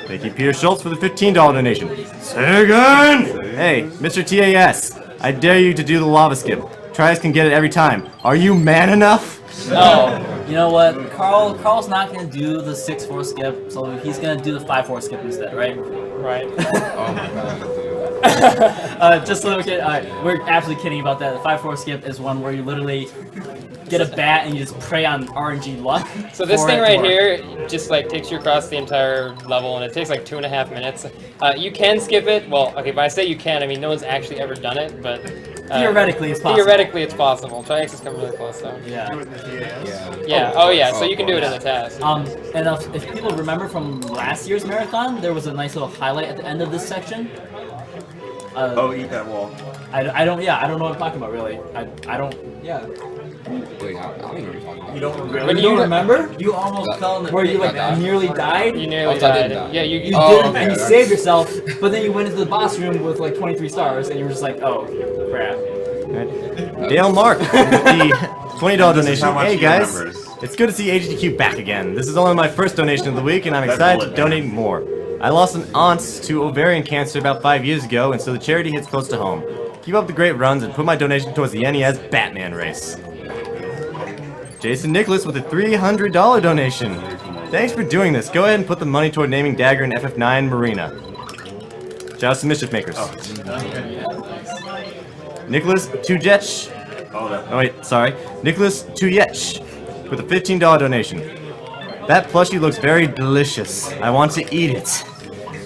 Thank you, Peter Schultz, for the $15 donation. Sagan! Hey, Mr. TAS, I dare you to do the lava skip. Trias can get it every time. Are you man enough? Oh, you know what? Carl's not gonna do the 6-4 skip, so he's gonna do the 5-4 skip instead, right? Right. Oh my god. Just a little kid. We're absolutely kidding about that. The 5-4 skip is one where you literally get a bat and you just prey on RNG luck. So this thing right here just like takes you across the entire level, and it takes like 2.5 minutes. You can skip it. Well, okay, but I say you can. I mean, no one's actually ever done it, but theoretically it's possible. Theoretically, it's possible. Tri-X has come really close, though. Yeah. Yeah. Oh yeah. So you can do it in the task. And if people remember from last year's marathon, there was a nice little highlight at the end of this section. Eat that wall. I don't know what I'm talking about really. I don't. Yeah. Wait, I don't even know what you're talking about. You don't really? When you don't remember? You almost fell in the Where you like nearly died? You nearly so I died. didn't die. Yeah, you You Oh, didn't, okay, and you alright. saved yourself, but then you went into the boss room with like 23 stars, and you were just like, oh, crap. Dale Mark, with the $20 donation. how much Hey he guys, remembers. it's good to see AGDQ back again. This is only my first donation of the week, and I'm That's excited to bullet donate more. I lost an aunt to ovarian cancer about 5 years ago, and so the charity hits close to home. Keep up the great runs and put my donation towards the NES Batman race. Jason Nicholas with a $300 donation. Thanks for doing this. Go ahead and put the money toward naming Dagger in FF9 Marina. Shout out to Mischief Makers. Nicholas Tujech. Oh wait, sorry. Nicholas Tuyech with a $15 donation. That plushie looks very delicious. I want to eat it.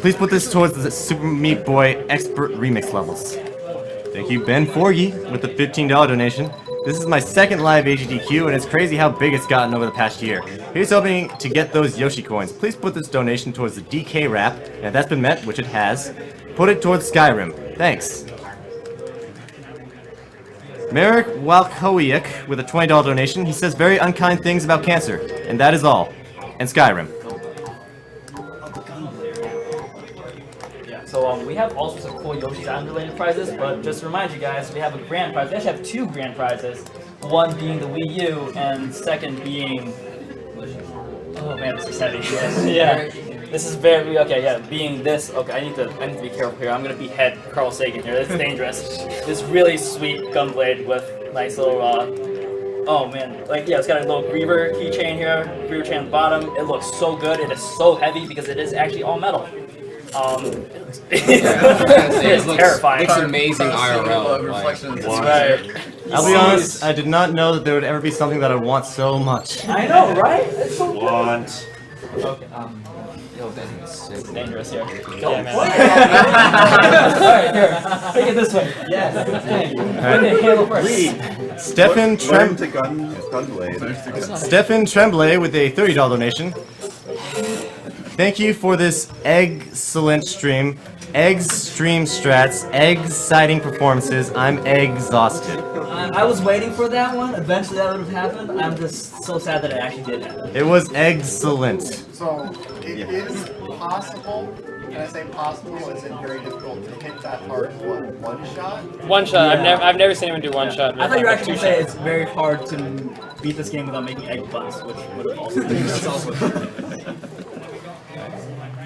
Please put this towards the Super Meat Boy Expert Remix levels. Thank you, Ben Forgy, with the $15 donation. This is my second live AGDQ, and it's crazy how big it's gotten over the past year. Here's hoping to get those Yoshi coins. Please put this donation towards the DK wrap, and if that's been met, which it has, put it towards Skyrim. Thanks. Merrick Walkowiak with a $20 donation. He says very unkind things about cancer, and that is all. And Skyrim. So we have all sorts of cool Yoshi's Island related prizes, but just to remind you guys, we have a grand prize. We actually have 2 grand prizes. One being the Wii U, and second being... Oh man, this is heavy. Yeah. This is very... Okay, yeah, being this... Okay, I need to be careful here. I'm gonna behead Carl Sagan here. That's dangerous. This really sweet gunblade with nice little... Oh man, like yeah, it's got a little Griever keychain here, Griever chain on the bottom. It looks so good. It is so heavy because it is actually all metal. It looks terrifying. Looks amazing IRL. Like, That's right. I'll be honest, I did not know that there would ever be something that I want so much. I know, right? It's so good. Want. Okay, yo, that thing is sick. it's dangerous here. Yeah, man. Alright, here. Take it this way. Yes. Thank you. Okay, handle first. Stefan Learn to gunblade. Stefan Tremblay with a $30 donation. Thank you for this excellent stream. Eggs stream strats, exciting performances. I'm exhausted. I was waiting for that one. Eventually that would have happened. I'm just so sad that it actually did happen. It was excellent. So, it is possible, and I say possible, is it very difficult to hit that hard one shot? One shot. Yeah. I've never seen anyone do one shot. I thought you were actually Two going to say shots. it's very hard to beat this game without making egg puns, which would have also been that's also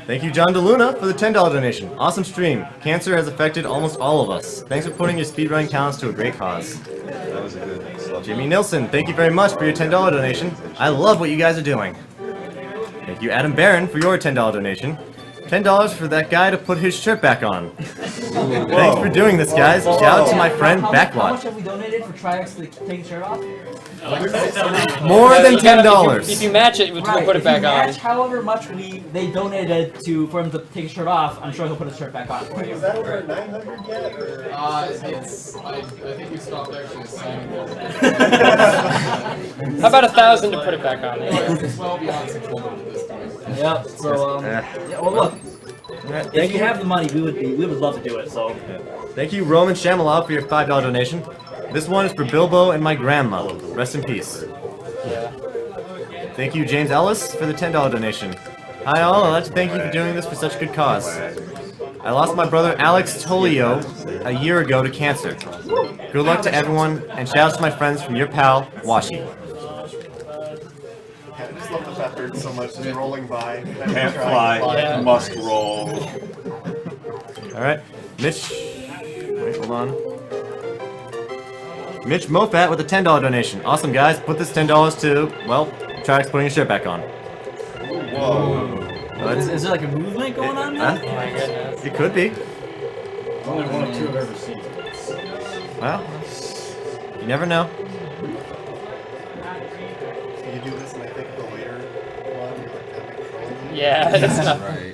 Thank you, John DeLuna, for the $10 donation. Awesome stream. Cancer has affected almost all of us. Thanks for putting your speedrunning talents to a great cause. That was a good. Jimmy Nilsson, thank you very much for your $10 donation. I love what you guys are doing. Thank you, Adam Barron, for your $10 donation. $10 for that guy to put his shirt back on. Thanks for doing this, guys. Shout out to my friend How Backwatch. much have we donated for Triax to take his shirt off? More than $10. If you match it, we'll put it back if you on. match however much they donated for him to take his shirt off, I'm sure he'll put his shirt back on for you. Is that over at 900 yet? Or? I think we stopped actually signing those. How about 1,000 to put it back on? It's well beyond 600 at this point. Yep. So yeah, well look, if you have the money, we would love to do it. So Thank you, Roman Shamalov, for your $5 donation. This one is for Bilbo and my grandma. Rest in peace. Yeah. Thank you, James Ellis, for the $10 donation. Hi all, I'd like to thank you for doing this for such a good cause. I lost my brother Alex Tolio a year ago to cancer. Good luck to everyone, and shout out to my friends from your pal, Washi. I just love the fact there's so much just rolling by. Can't fly, Yeah. must roll. Alright, Mitch... Wait, hold on. Mitch Mofat with a $10 donation. Awesome, guys. Put this $10 to, well, Triax putting his shirt back on. Whoa. is there like a movement going on now? Huh? Oh my goodness. It could be. Only one of two I've ever seen. Well, you never know. You do this and I think of the later one, like Epic Troll. Yeah, it's not. Right.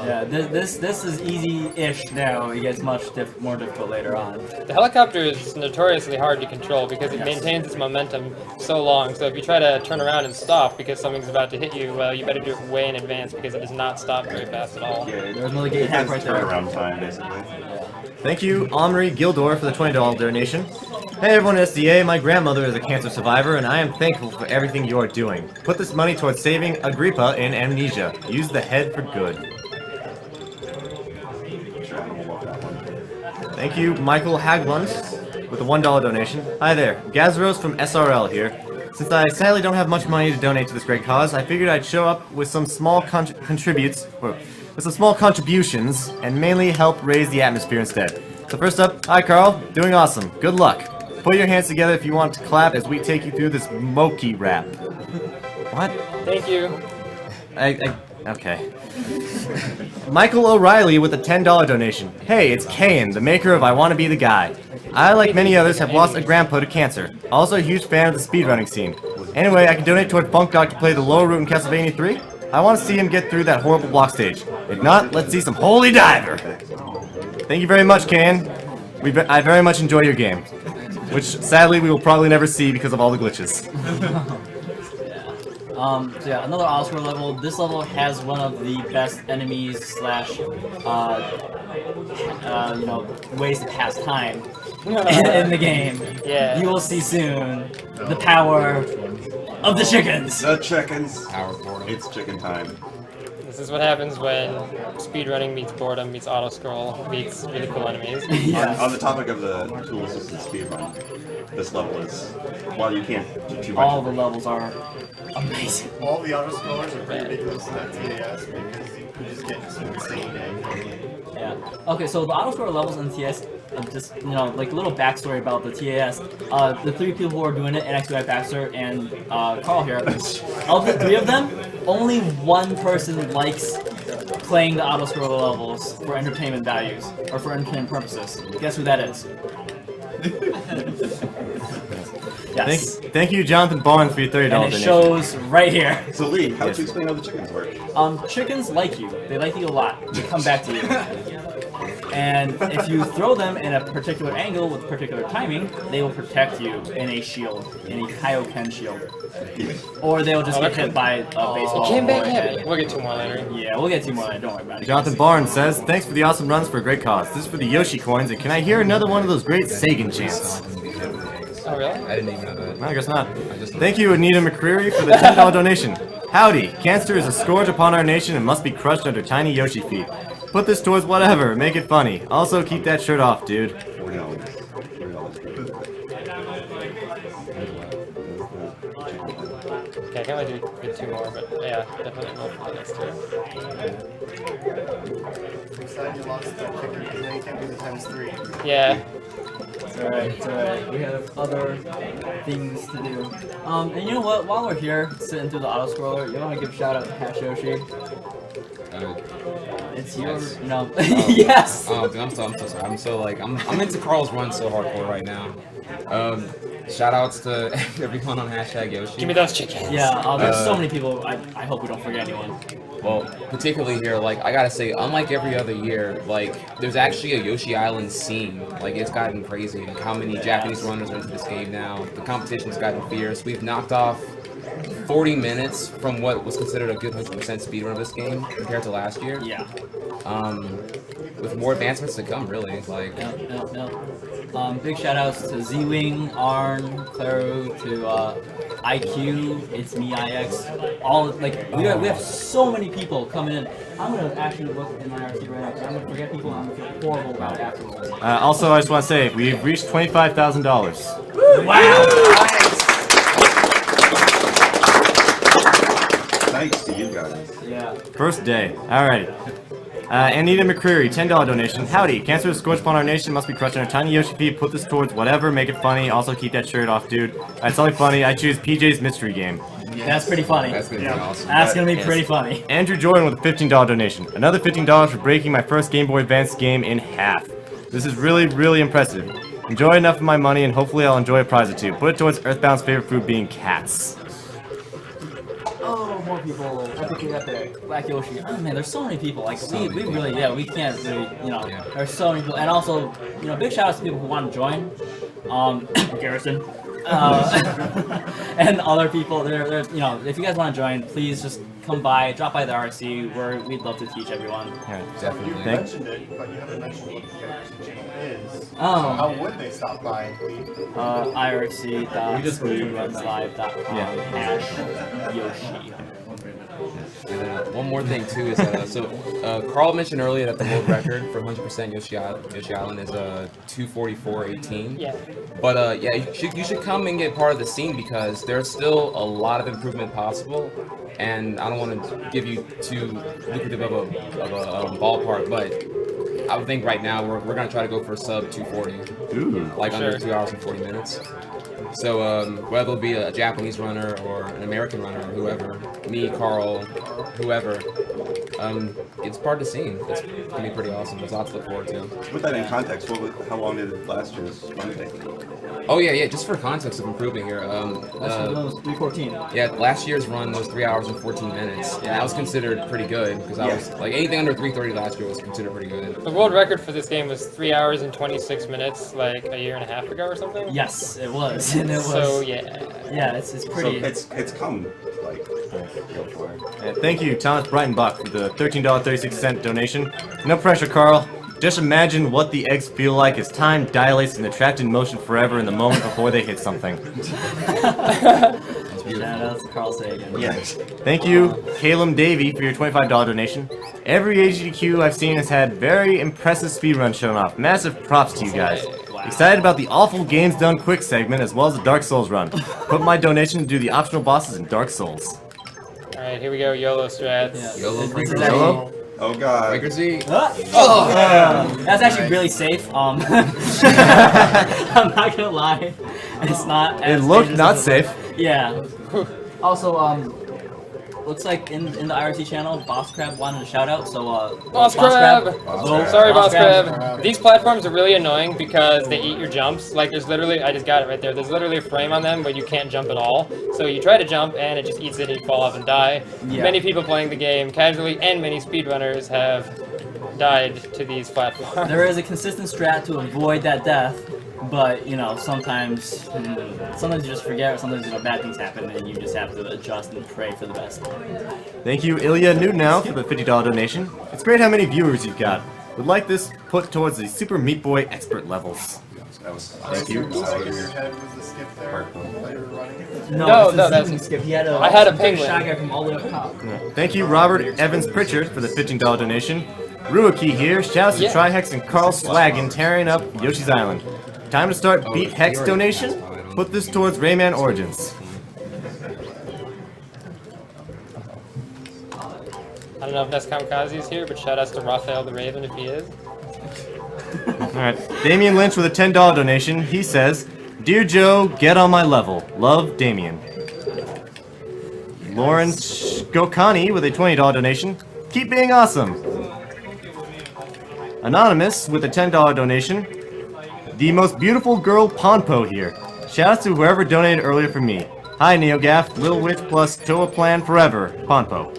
Yeah, this is easy-ish now. It gets much more difficult later on. The helicopter is notoriously hard to control because it maintains its momentum so long. So if you try to turn around and stop because something's about to hit you, well, you better do it way in advance because it does not stop very fast at all. Yeah, There's another gate hack right there. turnaround time, basically. Thank you, Omri Gildor, for the $20 donation. Hey everyone at SDA, my grandmother is a cancer survivor and I am thankful for everything you are doing. Put this money towards saving Agrippa in amnesia. Use the head for good. Thank you, Michael Haglund, with a $1 donation. Hi there, Gazros from SRL here. Since I sadly don't have much money to donate to this great cause, I figured I'd show up with some small contributions and mainly help raise the atmosphere instead. So first up, hi Carl, doing awesome. Good luck. Put your hands together if you want to clap as we take you through this Moki rap. What? Thank you. Okay. Michael O'Reilly with a $10 donation. Hey, it's Kayan, the maker of I Wanna Be the Guy. I, like many others, have lost a grandpa to cancer. Also a huge fan of the speedrunning scene. Anyway, I can donate toward Funk Dog to play the lower route in Castlevania 3. I want to see him get through that horrible block stage. If not, let's see some Holy Diver! Thank you very much, Kayan. I very much enjoy your game. Which, sadly, we will probably never see because of all the glitches. So yeah, another Oscar level. This level has one of the best enemies slash, ways to pass time in the game. Yeah. You will see soon the power of the chickens. The chickens. Power portal. It's chicken time. This is what happens when speedrunning meets boredom meets auto-scroll meets really cool enemies. Yes. On the topic of the tool-assisted speedrun, this level is, while you can't do too much All of the it, levels are amazing. All the auto-scrollers are pretty ridiculous in that TAS because you just get some insane angles. Yeah. Okay, so the auto-scroller levels in TS, just, like a little backstory about the TAS. The three people who are doing it, NXUI Baxter and Carl here, of the three of them, only one person likes playing the auto-scroller levels for entertainment values, or for entertainment purposes. Guess who that is? Yes. Thank you, Jonathan Barnes, for your $30 And it donation. shows right here. So Lee, how would you explain how the chickens work? Chickens like you. They like you a lot. They come back to you. And if you throw them in a particular angle with particular timing, they will protect you in a shield, in a Kaioken shield. Or they'll just get hit by a baseball. It came back or a heavy. head. We'll get two more later. Yeah, we'll get two more later. Don't worry about it. Jonathan Barnes says, thanks for the awesome runs for a great cause. This is for the Yoshi coins, and can I hear another one of those great Sagan chants? Oh, really? I didn't even know that. I guess not. Thank you, Anita McCreary, for the $10 donation. Howdy, cancer is a scourge upon our nation and must be crushed under tiny Yoshi feet. Put this towards whatever, make it funny. Also, keep that shirt off, dude. $4. Okay, I can only do two more, but yeah, definitely go for the next two. I'm sad you lost that chicken because now you can't do the ×3. Yeah. It's alright. We have other things to do. And you know what? While we're here, sitting through the auto-scroller, you want to give a shout out to Hash Yoshi? It's your Yes. no. Yes. Oh, dude, I'm so sorry. I'm so like I'm into Carl's run so hardcore right now. Shout outs to everyone on #Yoshi. Give me those chickens. Yeah. There's so many people. I hope we don't forget anyone. Well, particularly here, like I gotta say, unlike every other year, like there's actually a Yoshi Island scene. Like it's gotten crazy. Like how many Japanese runners are into this game now? The competition's gotten fierce. We've knocked off 40 minutes from what was considered a good 100% speedrun of this game compared to last year. Yeah. With more advancements to come, really. Like. Yep. Big shout outs to Z-Wing, Arn, Claro, to IQ, It's Me, IX, all like we have so many people coming in. I'm gonna actually look in my RC right now because I'm gonna forget people and I'm gonna feel horrible about it afterwards. Also, I just want to say we've reached $25,000. Wow! Thanks to you guys. Yeah. First day. Alrighty. Anita McCreary, $10 donation. Howdy, cancer is scorched upon our nation, must be crushed on our tiny Yoshi feet. Put this towards whatever, make it funny. Also keep that shirt off, dude. Alright, something funny. I choose PJ's mystery game. Yes. That's pretty funny. That's gonna be awesome. That's gonna be pretty funny. Andrew Jordan with a $15 donation. Another $15 for breaking my first Game Boy Advance game in half. This is really, really impressive. Enjoy enough of my money and hopefully I'll enjoy a prize or two. Put it towards Earthbound's favorite food being cats. Oh, more people. Epic. Black Yoshi. Oh man, there's so many people. Like we really, we can't really, there's so many people. And also, big shout outs to people who want to join. Garrison. And other people. There's, if you guys want to join, please just come by, drop by the RC. We'd love to teach everyone. Yeah, You mentioned it, but you haven't mentioned what the IRC channel is. Oh. So how would they stop by? irc.speedrunslive.com #Yoshi. And one more thing too is Carl mentioned earlier that the world record for 100% Yoshi Island is 244.18. Yeah. But you should come and get part of the scene because there's still a lot of improvement possible, and I don't want to give you too lucrative of a ballpark, but I would think right now we're gonna try to go for sub 240. Ooh. Like under 2 hours and 40 minutes. So whether it'll be a Japanese runner or an American runner, whoever, me, Carl, whoever, it's part of the scene. It's gonna be pretty awesome. There's lots to look forward to. To put that in context, how long did last year's run take? Oh yeah. Just for context of improving here. Last year's run was 3:14. Yeah, last year's run was 3 hours and 14 minutes, and that was considered pretty good because I was like anything under 3:30 last year was considered pretty good. The world record for this game was 3 hours and 26 minutes, like a year and a half ago or something. Yes, it was. And it was. So yeah. Yeah, it's pretty. So it's come like go for it. Thank you, Thomas Breitenbach, for the $13.36 donation. No pressure, Carl. Just imagine what the eggs feel like as time dilates and they're trapped in motion forever in the moment before they hit something. Shout out to CarlSagan. Yes. Thank you, Calum Davey, for your $25 donation. Every AGDQ I've seen has had very impressive speedruns shown off. Massive props to you guys. Excited about the awful games done quick segment as well as the Dark Souls run. Put my donation to do the optional bosses in Dark Souls. Alright, here we go, YOLO strats. Yeah. YOLO Breaker YOLO? Oh god. Breaker Z. That's actually really safe. I'm not gonna lie. It's not. It looked not safe. Yeah. Also, looks like in the IRC channel, Boss Crab wanted a shout out. So, Boss Crab! Sorry, Boss Crab. Crab. These platforms are really annoying because they eat your jumps. Like, there's literally, I just got it right there. There's literally a frame on them, but you can't jump at all. So you try to jump, and it just eats it, and you fall off and die. Yeah. Many people playing the game casually, and many speedrunners have died to these platforms. There is a consistent strat to avoid that death, but sometimes you just forget, or sometimes bad things happen, and you just have to adjust and pray for the best. Thank you, Ilya Newnow, for the $50 donation. It's great how many viewers you've got. Would like this put towards the Super Meat Boy expert levels. Thank you. Your head was the skip there while you were running. No, that's a skip. He had I had a penguin. Shy guy from all the way up top. Thank you, Robert Evans Pritchard, for the $15 donation. Ruaki here. Shouts to Trihex and CarlSagan tearing up Yoshi's Island. Time to start Beat Hex donation. Put this towards Rayman Origins. I don't know if that's Kamikaze is here, but shout outs to Raphael the Raven if he is. Alright, Damian Lynch with a $10 donation. He says, Dear Joe, get on my level. Love, Damian. Lawrence Gokani with a $20 donation. Keep being awesome. Anonymous with a $10 donation. The most beautiful girl Ponpo here. Shoutouts to whoever donated earlier for me. Hi NeoGaf, Little Witch plus Toa Plan Forever, Ponpo.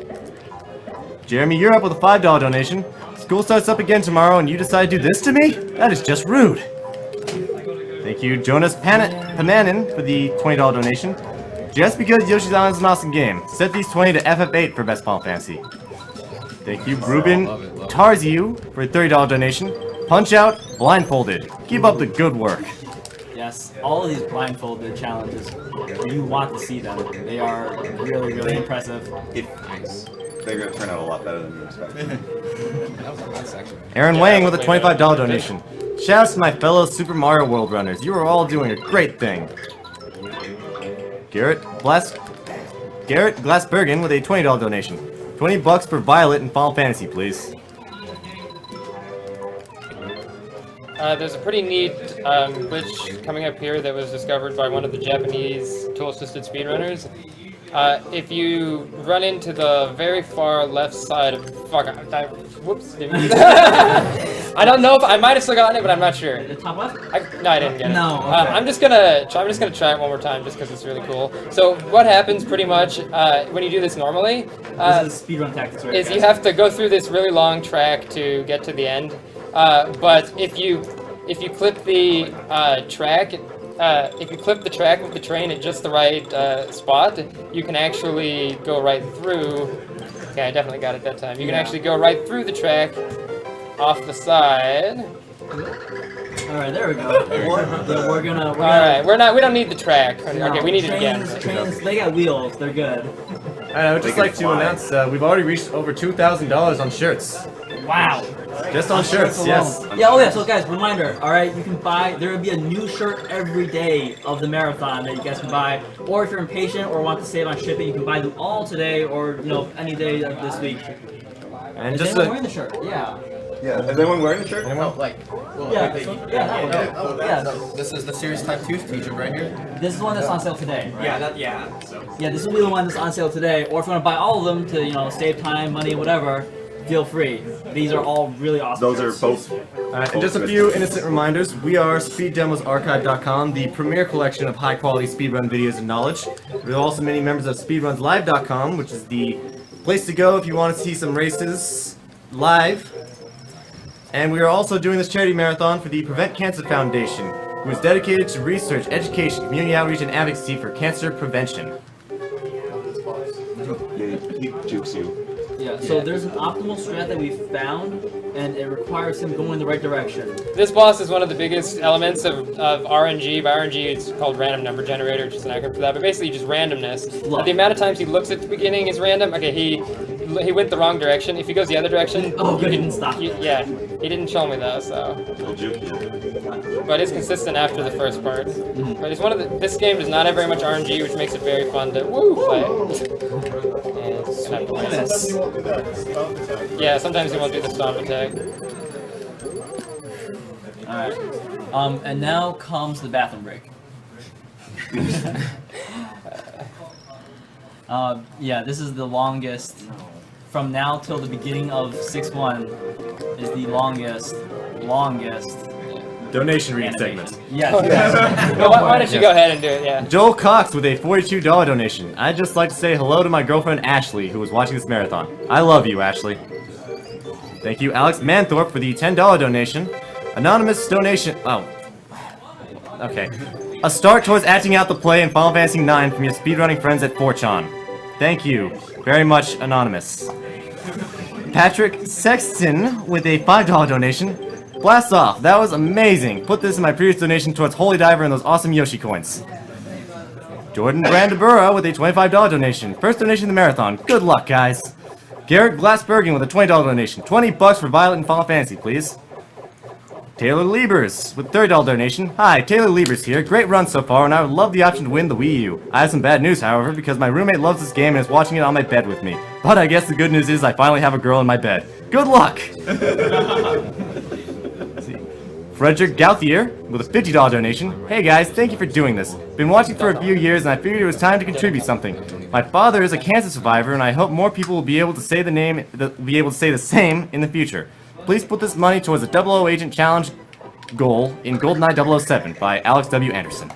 Jeremy, you're up with a $5 donation. School starts up again tomorrow and you decide to do this to me? That is just rude. Thank you, Jonas Pamanin, for the $20 donation. Just because Yoshi's Island is an awesome game. Set these 20 to FF8 for Best Final Fantasy. Thank you, Ruben Tarziu, for a $30 donation. Punch Out, Blindfolded. Keep up the good work. Yes, all of these blindfolded challenges, you want to see them. They are really, really impressive. Nice. They're going to turn out a lot better than you expected. That was a nice section. Aaron Wang with a $25 donation. Shouts to my fellow Super Mario World runners. You are all doing a great thing. Garrett Glassbergen with a $20 donation. $20 for Violet in Final Fantasy, please. There's a pretty neat glitch coming up here that was discovered by one of the Japanese tool-assisted speedrunners. If you run into the very far left side of... Whoops. I don't know if... I might have still gotten it, but I'm not sure. The top left? No, I didn't get it. No, okay. I'm just gonna try it one more time just because it's really cool. So what happens pretty much when you do this normally... this is speedrun tactics, right? Is you have to go through this really long track to get to the end. But if you clip the track, if you clip the track with the train at just the right spot, you can actually go right through. Okay, I definitely got it that time. You can actually go right through the track off the side. All right, there we go. We're gonna. All right, we don't need the track. Okay, we need it again. Trains, they got wheels. They're good. Alright, I would just like to announce we've already reached over $2,000 on shirts. Wow. Just on shirts, yes. Yeah, oh yeah, so guys, reminder, alright, you can buy, there will be a new shirt every day of the marathon that you guys can buy, or if you're impatient or want to save on shipping, you can buy them all today, or, you know, any day of this week. And is just anyone wearing the shirt? Yeah. Yeah, is anyone wearing the shirt? Yeah, This is the Series Type 2 t-shirt right here. This is one that's on sale today. Right? Yeah. Yeah, this will be the one that's on sale today, or if you want to buy all of them to, you know, save time, money, whatever, feel free. These are all really awesome. Those shirts. are both. And just a few innocent reminders. We are SpeedDemosArchive.com, the premier collection of high-quality speedrun videos and knowledge. We're also many members of SpeedRunsLive.com, which is the place to go if you want to see some races live. And we are also doing this charity marathon for the Prevent Cancer Foundation, who is dedicated to research, education, community outreach, and advocacy for cancer prevention. Yeah, he jukes you. Yeah, so there's an optimal strat that we found, and it requires him going in the right direction. This boss is one of the biggest elements of RNG. By RNG, it's called random number generator, which is an acronym for that. But basically, just randomness. The amount of times he looks at the beginning is random. Okay, he went the wrong direction. If he goes the other direction, good, he didn't stop. Yeah, he didn't show me though, so. He'll juke you. But it's consistent after the first part. But it's one of the. This game does not have very much RNG, which makes it very fun to play. And snap Sometimes you won't do that stomp attack. Yeah, sometimes he won't do the stomp attack. Alright. And now comes the bathroom break. Yeah, this is the longest. From now till the beginning of 6-1 is the longest Donation reading segment. Yes. Why don't you go ahead and do it, yeah. Joel Cox with a $42 donation. I'd just like to say hello to my girlfriend Ashley, who is watching this marathon. I love you, Ashley. Thank you, Alex Manthorpe, for the $10 donation. Anonymous donation. Oh. Okay. A start towards acting out the play in Final Fantasy IX from your speedrunning friends at 4chan. Thank you very much, Anonymous. Patrick Sexton with a $5 donation. Blast off, that was amazing. Put this in my previous donation towards Holy Diver and those awesome Yoshi coins. Jordan Brandabura with a $25 donation. First donation in the marathon. Good luck, guys. Garrett Glassbergen with a $20 donation. $20 for Violet and Final Fantasy, please. Taylor Liebers with $30 donation. Hi, Taylor Liebers here. Great run so far, and I would love the option to win the Wii U. I have some bad news, however, because my roommate loves this game and is watching it on my bed with me. But I guess the good news is I finally have a girl in my bed. Good luck! Frederick Gauthier with a $50 donation. Hey guys, thank you for doing this. Been watching for a few years and I figured it was time to contribute something. My father is a cancer survivor and I hope more people will be able to say the same in the future. Please put this money towards the 00 Agent Challenge goal in GoldenEye 007 by Alex W. Anderson.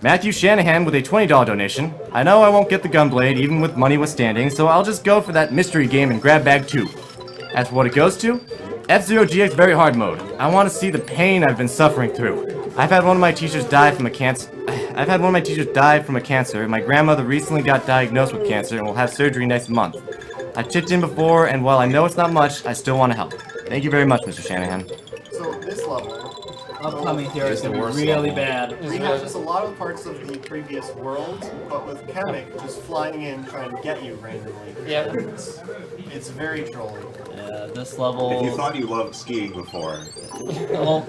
Matthew Shanahan with a $20 donation. I know I won't get the Gunblade even with money withstanding, so I'll just go for that mystery game and grab bag 2. As for what it goes to, F-Zero GX Very Hard Mode. I want to see the pain I've been suffering through. I've had one of my teachers die from a cancer, and my grandmother recently got diagnosed with cancer and will have surgery next month. I've chipped in before, and while I know it's not much, I still want to help. Thank you very much, Mr. Shanahan. So this level, Upcoming here is going to be really bad. rehashes a lot of parts of the previous world, but with Kamek just flying in trying to get you randomly. Yeah. It's very trolly. Yeah, this level... If you thought you loved skiing before, Well,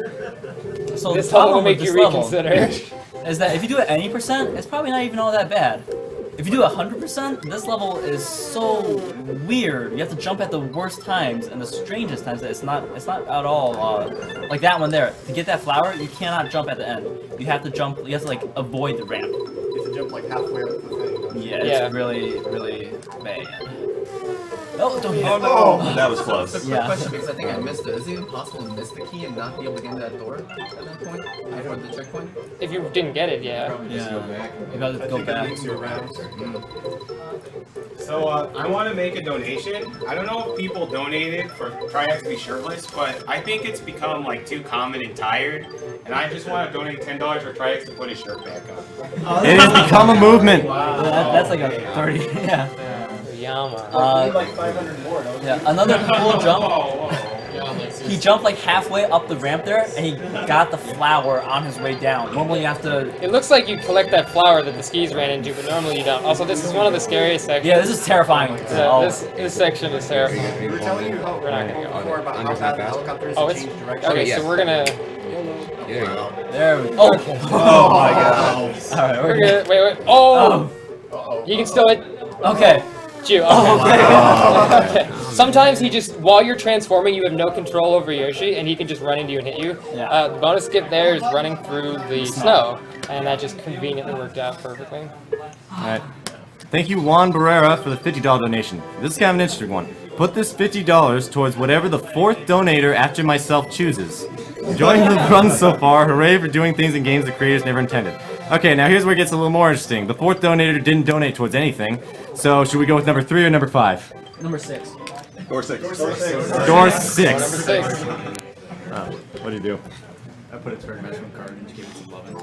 so This the level will problem make with you this level reconsider. is that if you do it any percent, it's probably not even all that bad. If you do 100%, this level is so weird. You have to jump at the worst times and the strangest times. It's not at all like that one there. To get that flower, you cannot jump at the end. You have to jump. You have to like avoid the ramp. You have to jump like halfway up the thing. Yeah, it's really bad. Oh, don't hit it. Oh, that was close. That's a quick question because I think I missed it. Is it even possible to miss the key and not be able to get into that door at that point? Before the checkpoint? If you didn't get it, yeah. Yeah, you gotta go back. So I want to make a donation. I don't know if people donated for Triax to be shirtless, but I think it's become like too common and tired. And I just want to donate $10 for Triax to put his shirt back on. It has become a movement. Wow. That's like a 30. Yeah. Yama. like 500 more, don't you? Yeah, another cool jump. He jumped like halfway up the ramp there, and he got the flower on his way down. Normally you have to... It looks like you collect that flower that the skis ran into, but normally you don't. Also, this is one of the scariest sections. Yeah, this is terrifying. This section is terrifying. We were telling you how We're not gonna go. before about how bad the helicopters change direction. Okay, so we're gonna... There you go. There we go. Okay. Oh my god. Alright, We're good. Wait. Oh! You can still hit... Okay. Chew. Okay. Okay. Sometimes he just, while you're transforming, you have no control over Yoshi, and he can just run into you and hit you. Yeah. The bonus skip there is running through the snow, and that just conveniently worked out perfectly. Alright. Thank you, Juan Barrera, for the $50 donation. This is kind of an interesting one. Put this $50 towards whatever the 4th donator after myself chooses. Enjoying the run so far. Hooray for doing things in games the creators never intended. Okay, now here's where it gets a little more interesting. The 4th donator didn't donate towards anything. So, should we go with number 3 or number 5? Number 6. Door 6. Door 6. Number 6. Oh, what do you do? I put a turn measurement card and gave it some loving.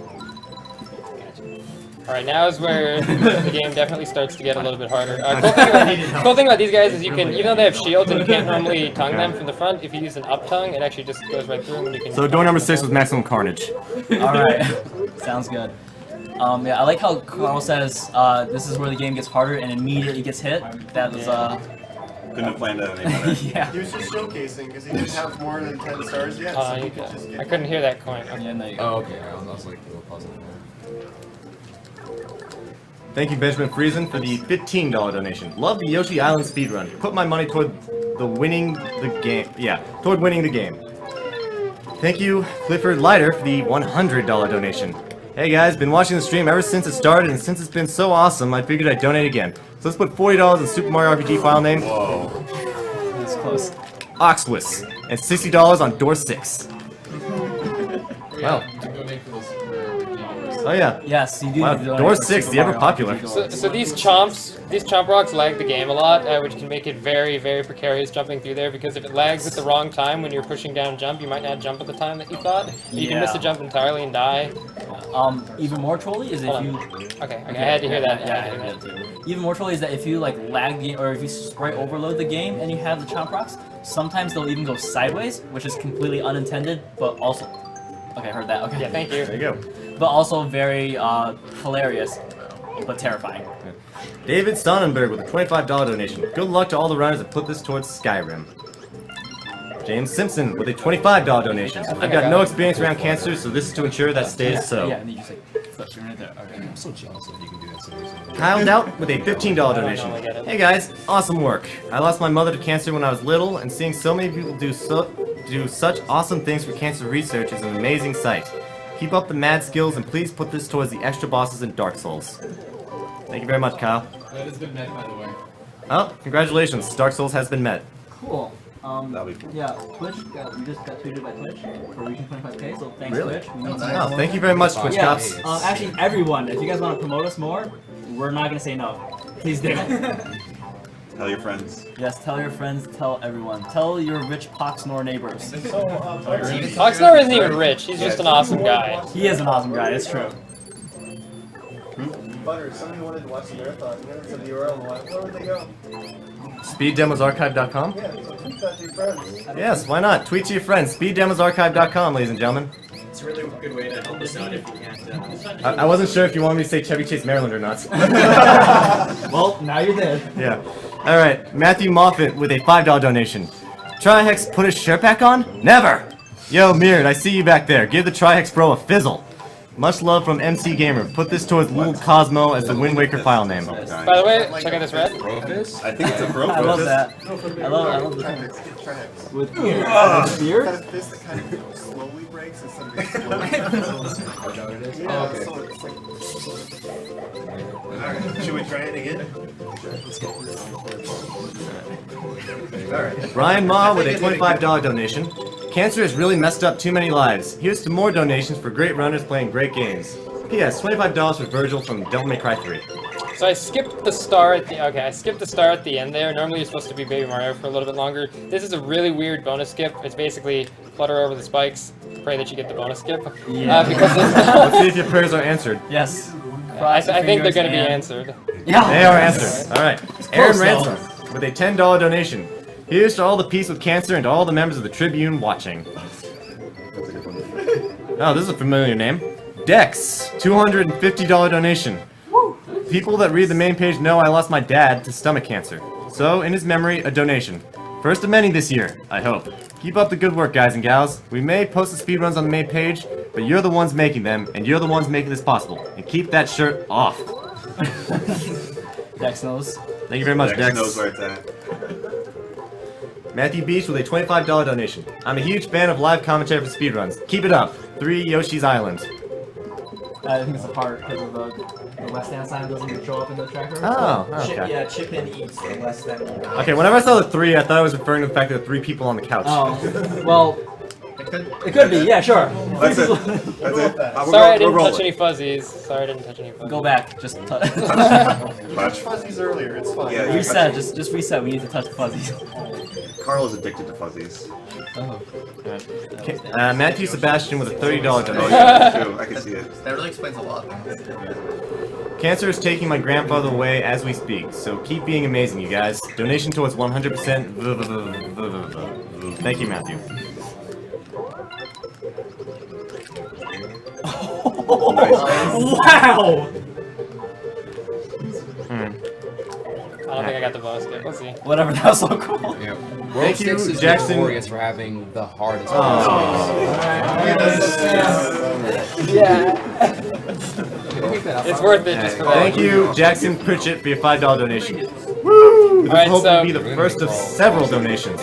Alright, now is where the game definitely starts to get a little bit harder. Cool thing about these guys is you can, even though they have shields and you can't normally tongue them from the front, if you use an up tongue, it actually just goes right through them and you can... So door number 6 was maximum carnage. Alright. Sounds good. Yeah, I like how Carl says this is where the game gets harder and immediately gets hit. That was, Couldn't have planned that any better. yeah. He was just showcasing because he didn't have more than 10 stars yet. So he could just get I couldn't hear that coin. Okay. Yeah, no, you go. Oh, okay. I was like a little puzzled there. Thank you, Benjamin Friesen, for the $15 donation. Love the Yoshi Island speedrun. Put my money toward winning the game. Yeah, toward winning the game. Thank you, Clifford Leiter, for the $100 donation. Hey guys, been watching the stream ever since it started, and since it's been so awesome, I figured I'd donate again. So let's put $40 in Super Mario RPG file name. Whoa. That's close. Oxwis, and $60 on door 6. Wow. Oh yeah. Yes, you do. Wow, need to donate door for 6, Super the ever Mario popular. RPG. So these chomp rocks lag the game a lot, which can make it very, very precarious jumping through there, because if it lags at the wrong time when you're pushing down jump, you might not jump at the time that you thought. You can miss a jump entirely and die. Even more trolly is if you... Okay, I had to hear that. Yeah, even more trolly is that if you like lag the game, or if you sprite overload the game and you have the chomp rocks, sometimes they'll even go sideways, which is completely unintended, but also... Okay, I heard that. Okay. Yeah, thank you. There you go. But also very hilarious, but terrifying. David Sonnenberg with a $25 donation. Good luck to all the runners that put this towards Skyrim. James Simpson with a $25 donation. I've got no experience around cancer, so this is to ensure that stays so. Yeah, and you just like flip right there. Okay. I'm so jealous that you can do that so easily. Kyle Doubt with a $15 donation. Hey guys, awesome work. I lost my mother to cancer when I was little, and seeing so many people do do such awesome things for cancer research is an amazing sight. Keep up the mad skills and please put this towards the extra bosses in Dark Souls. Thank you very much, Kyle. That has been met, by the way. Oh, congratulations. Dark Souls has been met. Cool. That'll be cool. Yeah, Twitch, we just got tweeted by Twitch for reaching 25k, so thanks Really? Twitch. We need Oh, thank you very much, Twitch yeah, Cops. actually, everyone, if you guys want to promote us more, we're not going to say no. Please do. Tell your friends. Yes, tell your friends, tell everyone. Tell your rich Poxnor neighbors. Oxnard isn't even rich, he's just an awesome guy. He is an awesome guy, it's true. Butter, somebody wanted to watch the marathon. You know, the URL. Where would they go? SpeedDemosArchive.com? Yeah, so tweet that to your friends. Yes, why not? Tweet to your friends. SpeedDemosArchive.com, ladies and gentlemen. It's a really good way to help us out if you can't. I wasn't sure if you wanted me to say Chevy Chase, Maryland or not. Well, now you did. Yeah. Alright, Matthew Moffat with a $5 donation. Trihex put his shirt back on? Never! Yo, Mirrored, I see you back there. Give the Trihex bro a fizzle. Much love from MC Gamer. Put this towards Lul Cosmo as the Wind Waker file name. By the way, check out this red. Profis? I think it's a pro. I love that. I love the thing. With beard? Beard? Kind of fist that kind of slowly breaks instead of exploding. Oh, okay. So it's like... Alright, should we try it again? Alright. Ryan Ma with a $25 donation. Cancer has really messed up too many lives. Here's to more donations for great runners playing great games. P.S. $25 for Virgil from Devil May Cry 3. So I skipped the star at the I skipped the star at the end there. Normally you're supposed to be Baby Mario for a little bit longer. This is a really weird bonus skip. It's basically flutter over the spikes, pray that you get the bonus skip. Yeah. Because Let's see if your prayers are answered. Yes. I think they're going to be answered. Yeah. They are answered. Alright. Aaron close, Ransom with a $10 donation. Here's to all the peace with cancer and to all the members of the Tribune watching. Oh, this is a familiar name. Dex, $250 donation. People that read the main page know I lost my dad to stomach cancer. So, in his memory, a donation. First of many this year, I hope. Keep up the good work, guys and gals. We may post the speedruns on the main page, but you're the ones making them, and you're the ones making this possible. And keep that shirt off. Dex knows. Thank you very much, Dex. knows where it's at. Matthew Beach with a $25 donation. I'm a huge fan of live commentary for speedruns. Keep it up. 3 Yoshi's Island. I think it's a part because of the West Hand sign doesn't even show up in the tracker. Oh, okay. Yeah, Chip in eats the less than. Okay, whenever I saw the 3, I thought I was referring to the fact that there were 3 people on the couch. Oh, well, it could be, yeah, sure. That's it. That's it. Sorry I didn't touch any fuzzies. Sorry I didn't touch any fuzzies. Go back, just touch. Touch fuzzies earlier, it's fine. Yeah, reset, just reset, we need to touch the fuzzies. Carl is addicted to fuzzies. Oh. Okay, Matthew Sebastian with a $30 Oh, donation. yeah, true. I can see it. That really explains a lot. Cancer is taking my grandfather away as we speak, so keep being amazing, you guys. Donation towards 100%. Thank you, Matthew. Wow! I don't think I got the bonus skip. Let's see. Whatever, that was so cool. Yeah. Thank World you, 6 is Jackson. notorious for having the hardest It's worth it just for that. Thank you, Jackson Pritchett, for your $5 donation. Woo! This Alright, will hopefully so- be the first of several donations.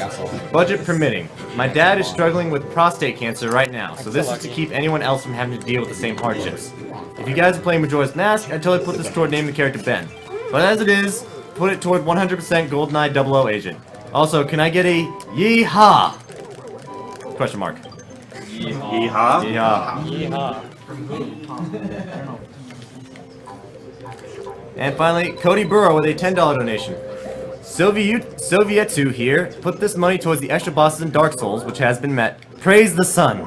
Budget permitting. My dad is struggling with prostate cancer right now, so this is to keep anyone else from having to deal with the same hardships. If you guys are playing Majora's Mask, I'd totally put this toward naming the character Ben. But as it is, put it toward 100% GoldenEye 00 agent. Also, can I get a yeehaw? Question mark. Yeehaw? Yeehaw. Yeehaw. And finally, Cody Burrow with a $10 donation. Sovietsu here. Put this money towards the extra bosses in Dark Souls, which has been met. Praise the sun.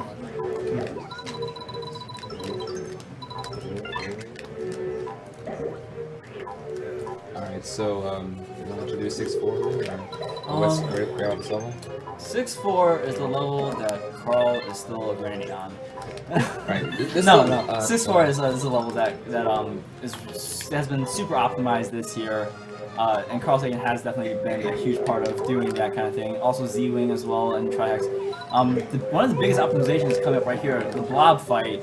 Alright, so, you want to do 6-4 then? Or what's where on this level? 6-4 is the level that Carl is still grinding on. Right. No. 6-4 is a level that has been super optimized this year, and CarlSagan has definitely been a huge part of doing that kind of thing. Also Z-Wing as well and Trihex. One of the biggest optimizations coming up right here, the Blob fight.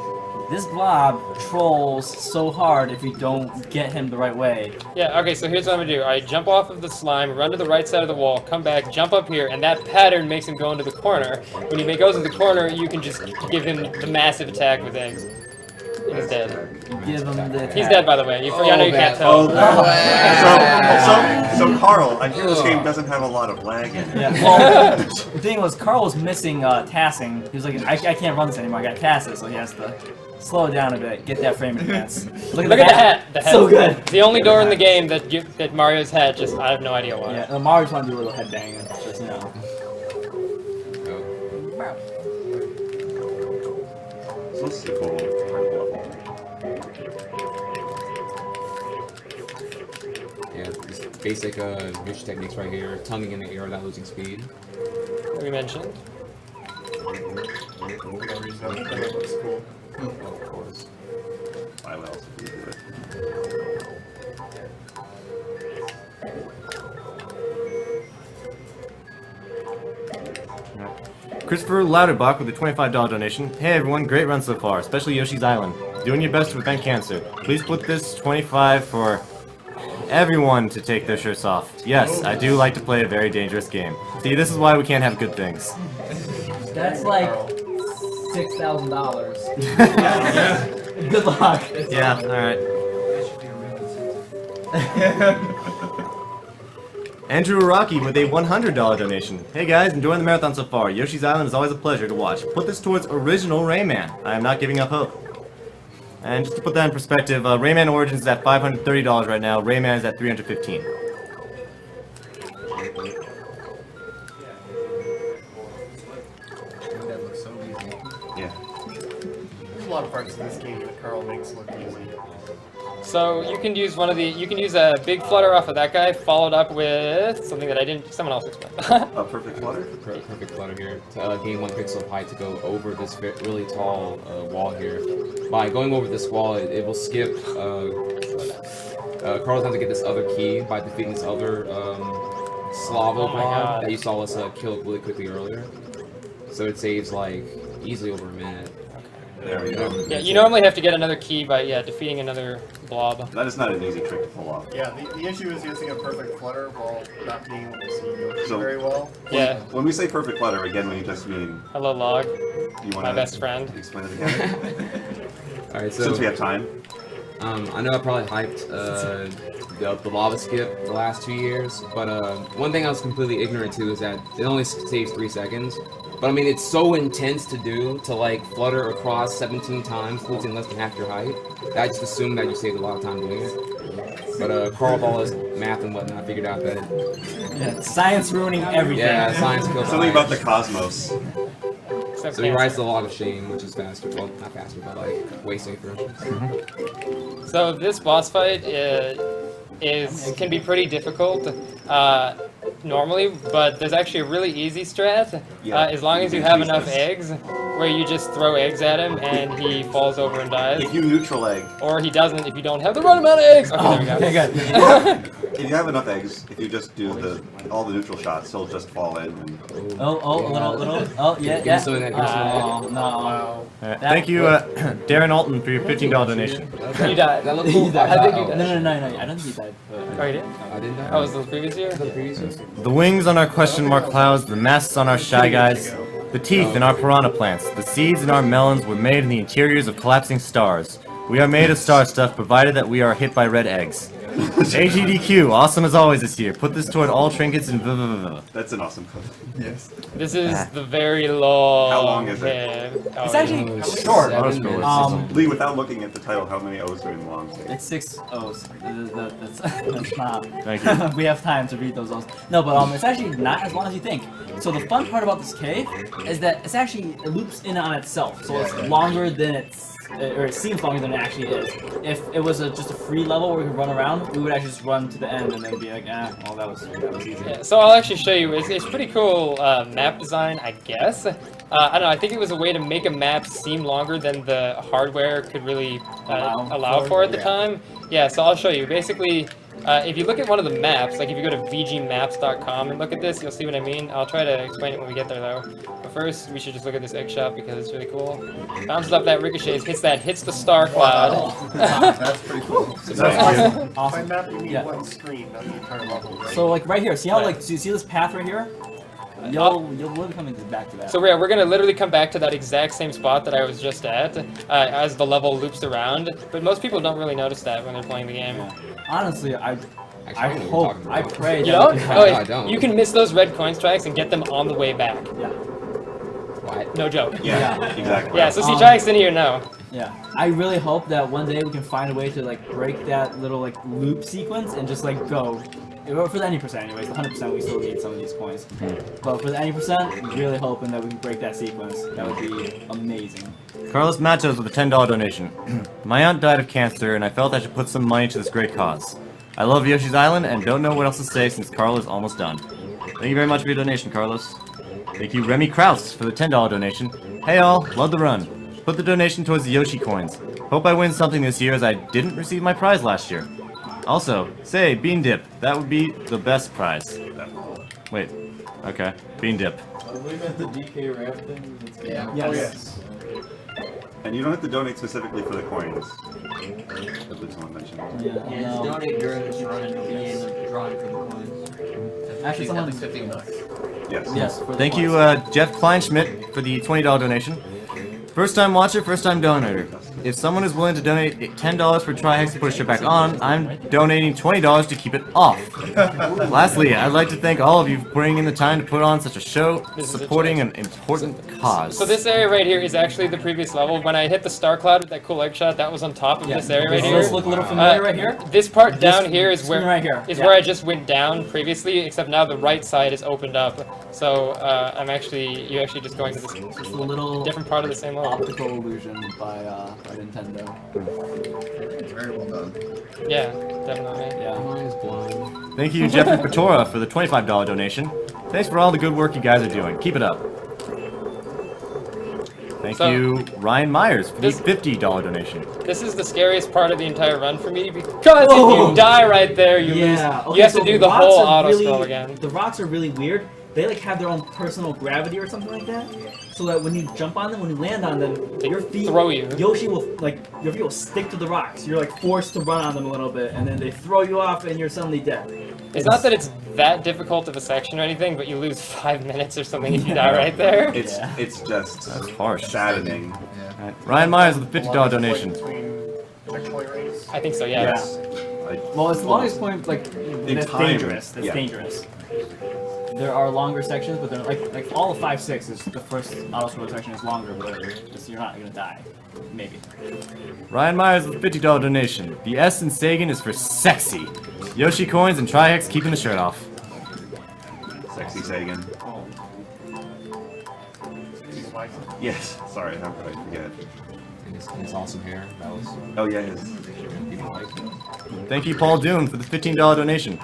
This blob trolls so hard if you don't get him the right way. Yeah, okay, so here's what I'm gonna do. I jump off of the slime, run to the right side of the wall, come back, jump up here, and that pattern makes him go into the corner. When he goes into the corner, you can just give him the massive attack with eggs. He's dead. Give him the attack. He's dead, by the way. I know you can't tell. So Carl, I hear this game doesn't have a lot of lag in it. Yeah, well, the thing was, Carl was missing tassing. He was like, I can't run this anymore, I got tasses, so he has to slow it down a bit, get that frame enhance. Look at the hat. The hat's so good. The only door in the game that Mario's had, just I have no idea why. Yeah, Mario's trying to do a little head banging, just, you know. So this is a cool level. Yeah, these basic Yoshi techniques right here. Tonguing in the air without losing speed. That we mentioned. Of course. Why else would you do it? Christopher Louderbach with a $25 donation. Hey everyone, great run so far, especially Yoshi's Island. Doing your best to prevent cancer. Please put this 25 for everyone to take their shirts off. Yes, I do like to play a very dangerous game. See, this is why we can't have good things. That's like $6,000. Good luck. Yeah, alright. Andrew Araki with a $100 donation. Hey guys, enjoying the marathon so far. Yoshi's Island is always a pleasure to watch. Put this towards original Rayman. I am not giving up hope. And just to put that in perspective, Rayman Origins is at $530 right now. Rayman is at $315. That looks so easy. Yeah. There's a lot of parts of this game that Carl makes look easy. So you can use a big flutter off of that guy, followed up with something that someone else explained. A perfect flutter? Perfect flutter here. To gain 1 pixel of height to go over this really tall wall here. By going over this wall, it will skip. Carl's going to get this other key by defeating this other Slavo blob that you saw us kill really quickly earlier. So it saves like easily over a minute. There we go. Yeah, you normally have to get another key by defeating another blob. That is not an easy trick to pull off. Yeah, the issue is using a perfect flutter while not being able to see Yoshi very well. Yeah. When we say perfect flutter, again, we just mean... Hello, Log. You want My best friend. Explain it again? Alright, so... Since we have time. I know I probably hyped the lava skip the last 2 years, but one thing I was completely ignorant to is that it only saves 3 seconds. But I mean, it's so intense to do, to like flutter across 17 times, losing less than half your height. I just assumed that you saved a lot of time doing it. But Carl, all his math and whatnot, figured out that... Yeah, science ruining everything. Yeah, science kills Something about the cosmos. So he rises to a lot of shame, which is faster. Well, not faster, but like way safer. So this boss fight can be pretty difficult normally, but there's actually a really easy strat. As long as you have enough eggs, where you just throw eggs at him and he falls over and dies. If you neutral egg. Or he doesn't if you don't have the right amount of eggs. Okay, there we go. If you have enough eggs, if you just do all the neutral shots, he'll just fall in. And... A little. Oh, yeah. No. Thank you, Darren Alton, for your $15 donation. You died. That looked cool. I think you died. No. I don't think he died. Oh, you did? I didn't die. Oh, was it the previous year? The wings on our question mark clouds, the masks on our shy guys, the teeth in our piranha plants, the seeds in our melons were made in the interiors of collapsing stars. We are made of star stuff, provided that we are hit by red eggs. AGDQ, awesome as always this year. Put this toward all trinkets and That's an awesome code. Yes. This is the very long... How long is it? It's actually short. Lee, without looking at the title, how many O's are in long? It's 6 O's. That's not. Thank you. We have time to read those O's. No, but it's actually not as long as you think. So the fun part about this cave is that it loops in on itself. So it's longer than it seems longer than it actually is. If it was just a free level where we could run around, we would actually just run to the end and then be like, well, that was easy. Yeah, so I'll actually show you. It's pretty cool map design, I guess. I don't know, I think it was a way to make a map seem longer than the hardware could really allow for at the time. Yeah, so I'll show you. Basically, If you look at one of the maps, like if you go to vgmaps.com and look at this, you'll see what I mean. I'll try to explain it when we get there though. But first, we should just look at this egg shot because it's really cool. Bounces up that ricochets, hits the star cloud. That's pretty cool. By map, you mean one screen, not the entire level, right? So like right here, see how like, do you see this path right here? You'll literally come back to that. So yeah, we're gonna literally come back to that exact same spot that I was just at as the level loops around. But most people don't really notice that when they're playing the game. Yeah. Honestly, I hope, I pray. You don't? You can miss those red coins tracks and get them on the way back. Yeah. What? No joke. Yeah, exactly. Yeah, so see tracks in here now. Yeah, I really hope that one day we can find a way to like break that little like loop sequence and just like go. For the 90% anyways, the 100% we still need some of these coins. But for the 90%, really hoping that we can break that sequence. That would be amazing. Carlos Matos with a $10 donation. My aunt died of cancer, and I felt I should put some money to this great cause. I love Yoshi's Island, and don't know what else to say since Carl is almost done. Thank you very much for your donation, Carlos. Thank you, Remy Kraus, for the $10 donation. Hey all, love the run. Put the donation towards the Yoshi coins. Hope I win something this year as I didn't receive my prize last year. Also, say, bean dip. That would be the best prize. Wait. Okay. Bean dip. We meant the DK ramp thing? Yeah. Yes. Oh, yes. And you don't have to donate specifically for the coins. As someone mentioned. Yeah, Just donate during this run and you'll be able to draw it for the coins. Actually, someone... Yes. Yes. Thank you, Jeff Kleinschmidt, for the $20 donation. First time watcher, first time donator. If someone is willing to donate $10 for Trihex to put a shirt back on, I'm donating $20 to keep it off. Lastly, I'd like to thank all of you for putting in the time to put on such a show, supporting an important cause. So this area right here is actually the previous level. When I hit the star cloud with that cool egg shot, that was on top of this area right here. Does this look a little familiar right here? This part down here is where where I just went down previously, except now the right side is opened up. So you're actually just going to this just a little different part of the same level. Optical illusion by Nintendo. Very well done. Yeah, definitely. Yeah. Thank you, Jeffrey Patora, for the $25 donation. Thanks for all the good work you guys are doing. Keep it up. Thank you, Ryan Myers, for the $50 donation. This is the scariest part of the entire run for me because if you die right there, you lose. Okay, you have to do the rocks whole are auto really, scroll again. The rocks are really weird. They like have their own personal gravity or something like that, so that when you jump on them, when you land on them, your feet throw you. Yoshi will your feet will stick to the rocks. You're like forced to run on them a little bit, and then they throw you off, and you're suddenly dead. It's not that it's that difficult of a section or anything, but you lose 5 minutes or something if you die right there. It's just that's harsh. Saddening. Right. Ryan Myers with a $50 donation. I think so. Yeah. Well, it's the longest point that's dangerous. That's yeah. dangerous. There are longer sections, but they're like all of 5-6 is the first auto scroll section is longer, but you're not gonna die. Maybe. Ryan Myers with a $50 donation. The S in Sagan is for sexy. Yoshi coins and Trihex keeping the shirt off. Sexy Sagan. Yes. Sorry, how could I forget? And his awesome hair. That was. Oh yeah, his. People like it. Thank you, Paul Doon, for the $15 donation.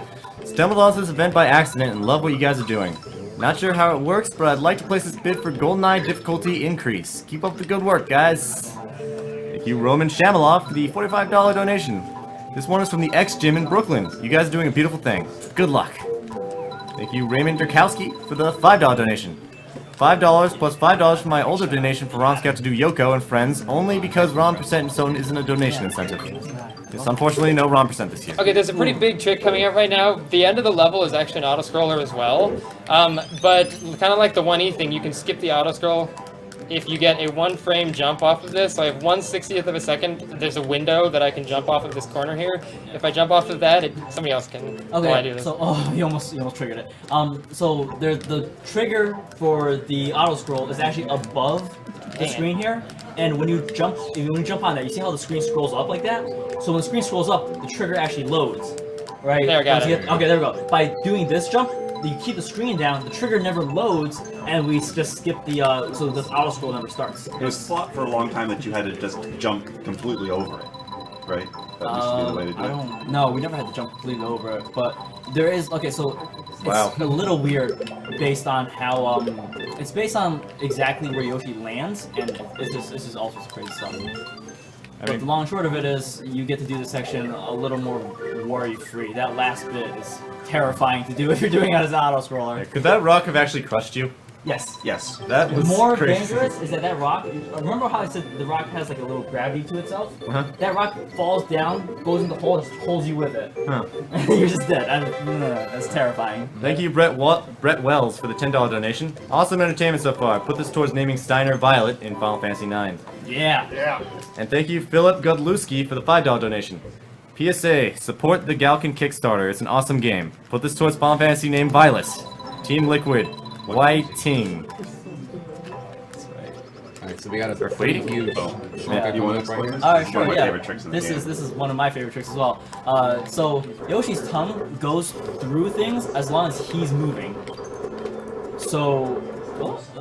Stumbled onto this event by accident and love what you guys are doing. Not sure how it works, but I'd like to place this bid for GoldenEye difficulty increase. Keep up the good work, guys. Thank you, Roman Shamalov, for the $45 donation. This one is from the X Gym in Brooklyn. You guys are doing a beautiful thing. Good luck. Thank you, Raymond Durkowski, for the $5 donation. $5 plus $5 for my older donation for Ron Scout to do Yoko and Friends, only because Ron Percent Zone isn't a donation incentive. It's unfortunately no Ron Percent this year. Okay, there's a pretty big trick coming out right now. The end of the level is actually an auto-scroller as well. But kind of like the 1E thing, you can skip the auto-scroll if you get a 1-frame jump off of this. So I have 1/60th of a second. There's a window that I can jump off of this corner here. If I jump off of that, somebody else can. Okay, I do this. so you almost triggered it. So the trigger for the auto scroll is actually above the screen here, and when you jump on that, you see how the screen scrolls up like that? So when the screen scrolls up, the trigger actually loads, right? There, got it. Okay, there we go. By doing this jump, you keep the screen down, the trigger never loads, and we just skip the so this auto scroll never starts. It was thought for a long time that you had to just jump completely over it, right? That used to be the way to do it. No, we never had to jump completely over it, but there is it's a little weird based on how it's based on exactly where Yoshi lands, and it's just all sorts of crazy stuff. But the long and short of it is, you get to do the section a little more worry-free. That last bit is terrifying to do if you're doing it as an auto-scroller. Could that rock have actually crushed you? Yes. Yes. That was more crazy. dangerous is that rock. Remember how I said the rock has like a little gravity to itself? Uh-huh. That rock falls down, goes in the hole, and just holds you with it. Huh. You're just dead. That's terrifying. Thank you, Brett Wells, for the $10 donation. Awesome entertainment so far. Put this towards naming Steiner Violet in Final Fantasy IX. Yeah. Yeah. And thank you, Philip Godlewski, for the $5 donation. PSA, support the Galkin Kickstarter. It's an awesome game. Put this towards Final Fantasy named Violet. Team Liquid. Whiting. Alright, so we got a pretty huge. Yeah. You want to explain this? Alright, This is sure, one of my yeah. favorite tricks in the This game. is one of my favorite tricks as well. So Yoshi's tongue goes through things as long as he's moving. So